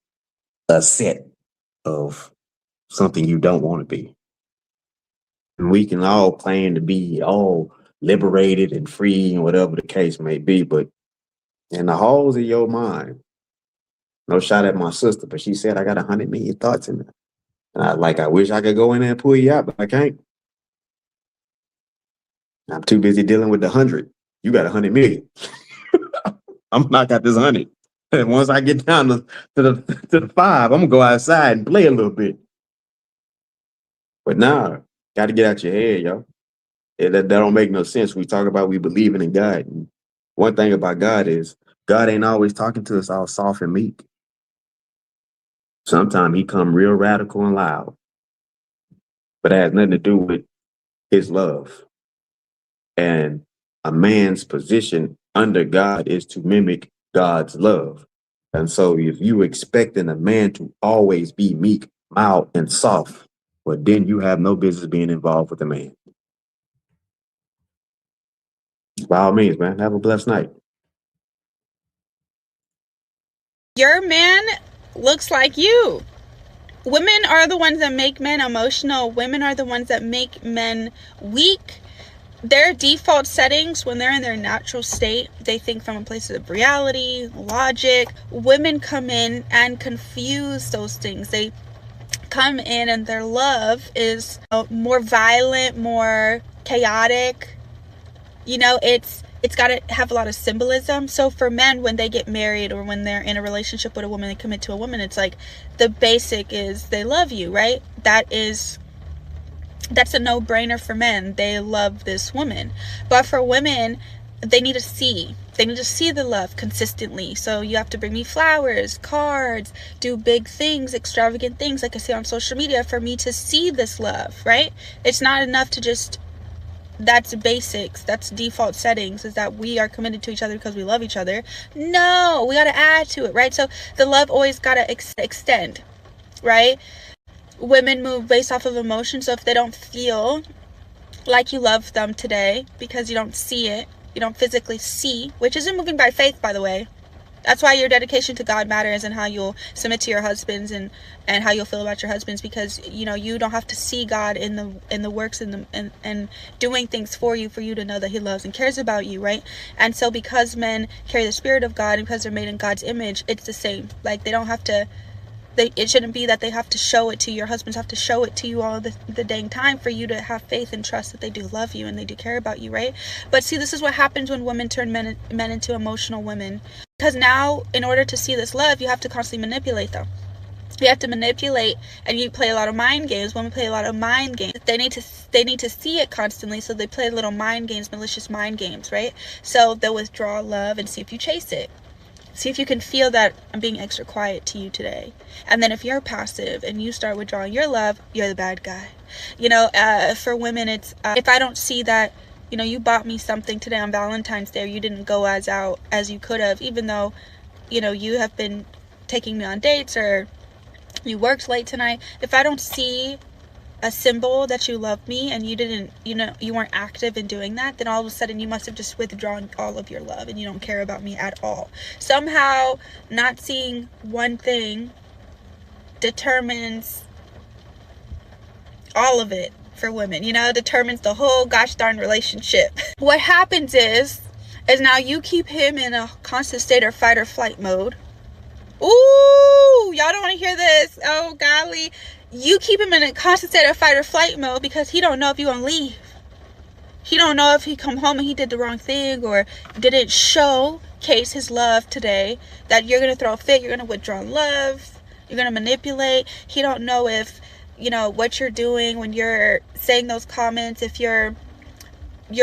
a set of something you don't want to be. And we can all claim to be all liberated and free and whatever the case may be, but in the halls of your mind, no shot at my sister, but she said I got 100 million thoughts in there. And I wish I could go in there and pull you out, but I can't. I'm too busy dealing with the 100. You got 100 million. I'm not got this 100. And once I get down to the 5, I'm gonna go outside and play a little bit. But nah, got to get out your head, yo. That don't make no sense. We talk about we believing in God. And one thing about God is God ain't always talking to us all soft and meek. Sometimes he come real radical and loud, but it has nothing to do with his love. And a man's position under God is to mimic God's love. And so if you expecting a man to always be meek, mild, and soft, well, then you have no business being involved with a man. By all means, man, have a blessed night. Your man looks like you. Women are the ones that make men emotional. Women are the ones that make men weak. Their default settings, when they're in their natural state, they think from a place of reality, logic. Women come in and confuse those things. They come in and their love is more violent, more chaotic. You know, it's got to have a lot of symbolism. So for men, when they get married or when they're in a relationship with a woman, they commit to a woman, it's like the basic is they love you, right? That's a no-brainer for men. They love this woman. But for women, they need to see the love consistently. So you have to bring me flowers, cards, do big things, extravagant things like I see on social media for me to see this love, right? It's not enough to just, that's basics, that's default settings, is that we are committed to each other because we love each other. No, we got to add to it, right? So the love always got to extend, right? Women move based off of emotion. So if they don't feel like you love them today because you don't see it, you don't physically see, which isn't moving by faith, by the way. That's why your dedication to God matters, and how you'll submit to your husbands and how you'll feel about your husbands, because you don't have to see God in the works and doing things for you to know that he loves and cares about you, right? And so because men carry the spirit of God and because they're made in God's image, it's the same. Like, they don't have to, it shouldn't be that they have to show it to you. Your husbands have to show it to you all the dang time for you to have faith and trust that they do love you and they do care about you, right? But see, this is what happens when women turn men into emotional women. Because now, in order to see this love, you have to constantly manipulate them. You have to manipulate, and you play a lot of mind games. Women play a lot of mind games. They need to see it constantly, so they play little mind games, malicious mind games, right? So they'll withdraw love and see if you chase it. See if you can feel that I'm being extra quiet to you today. And then if you're passive and you start withdrawing your love, you're the bad guy. For women, it's if I don't see that, you bought me something today on Valentine's Day, or you didn't go as out as you could have, even though you have been taking me on dates, or you worked late tonight, if I don't see a symbol that you love me and you didn't, you weren't active in doing that, then all of a sudden you must have just withdrawn all of your love and you don't care about me at all. Somehow not seeing one thing determines all of it for women, determines the whole gosh darn relationship. What happens is now you keep him in a constant state of fight or flight mode. Ooh, y'all don't want to hear this. Oh, golly. You keep him in a constant state of fight or flight mode because he don't know if you're going to leave. He don't know if he come home and he did the wrong thing or didn't showcase his love today, that you're going to throw a fit, you're going to withdraw love, you're going to manipulate. He don't know if, what you're doing when you're saying those comments, if you're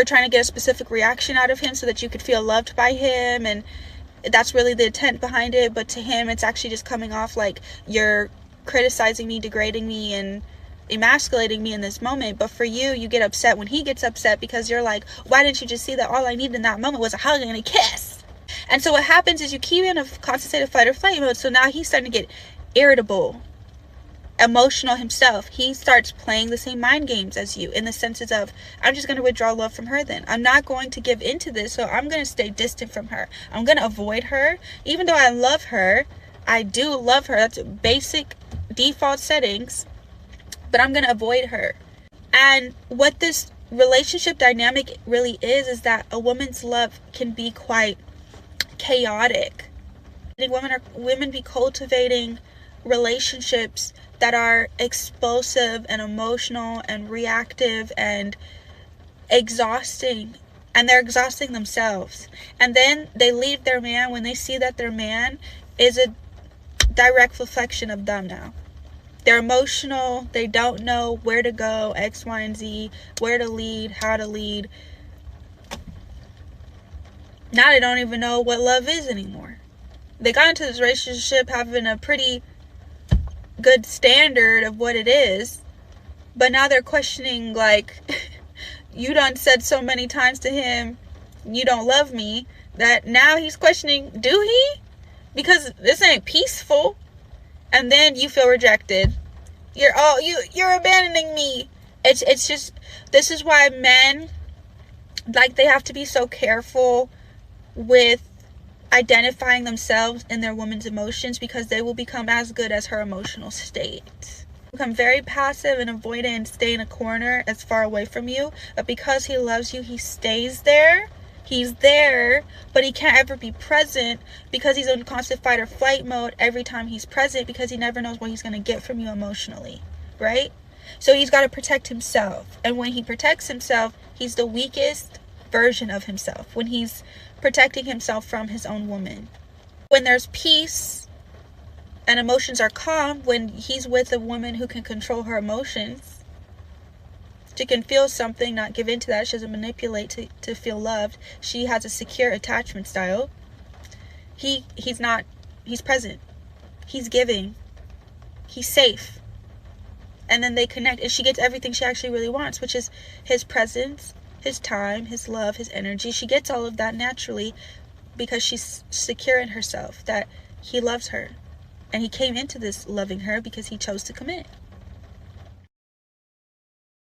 trying to get a specific reaction out of him so that you could feel loved by him, and that's really the intent behind it. But to him, it's actually just coming off like you're criticizing me, degrading me, and emasculating me in this moment. But for you, you get upset when he gets upset because you're like, why didn't you just see that all I needed in that moment was a hug and a kiss? And so what happens is you keep in a constant state of fight or flight mode. So now he's starting to get irritable, emotional himself. He starts playing the same mind games as you, in the senses of, I'm just going to withdraw love from her then. I'm not going to give into this, so I'm going to stay distant from her. I'm going to avoid her. Even though I love her, I do love her. That's basic default settings. But I'm going to avoid her. And what this relationship dynamic really is that a woman's love can be quite chaotic. Women be cultivating relationships that are explosive and emotional and reactive and exhausting, and they're exhausting themselves. And then they leave their man when they see that their man is a direct reflection of them. Now they're emotional, they don't know where to go, X, Y, and Z, where to lead, how to lead. Now they don't even know what love is anymore. They got into this relationship having a pretty good standard of what it is, but now they're questioning, like, you done said so many times to him, you don't love me, that now he's questioning, do he? Because this ain't peaceful. And then you feel rejected. You're abandoning me. It's just, this is why men, like, they have to be so careful with identifying themselves in their woman's emotions, because they will become as good as her emotional state. Become very passive and avoidant and stay in a corner as far away from you. But because he loves you, he stays there. He's there, but he can't ever be present because he's in constant fight or flight mode every time he's present, because he never knows what he's going to get from you emotionally, right? So he's got to protect himself. And when he protects himself, he's the weakest version of himself, when he's protecting himself from his own woman. When there's peace and emotions are calm, when he's with a woman who can control her emotions, she can feel something, not give into that. She doesn't manipulate to feel loved. She has a secure attachment style. He's present. He's giving. He's safe. And then they connect, and she gets everything she actually really wants, which is his presence, his time, his love, his energy. She gets all of that naturally because she's secure in herself, that he loves her. And he came into this loving her because he chose to commit.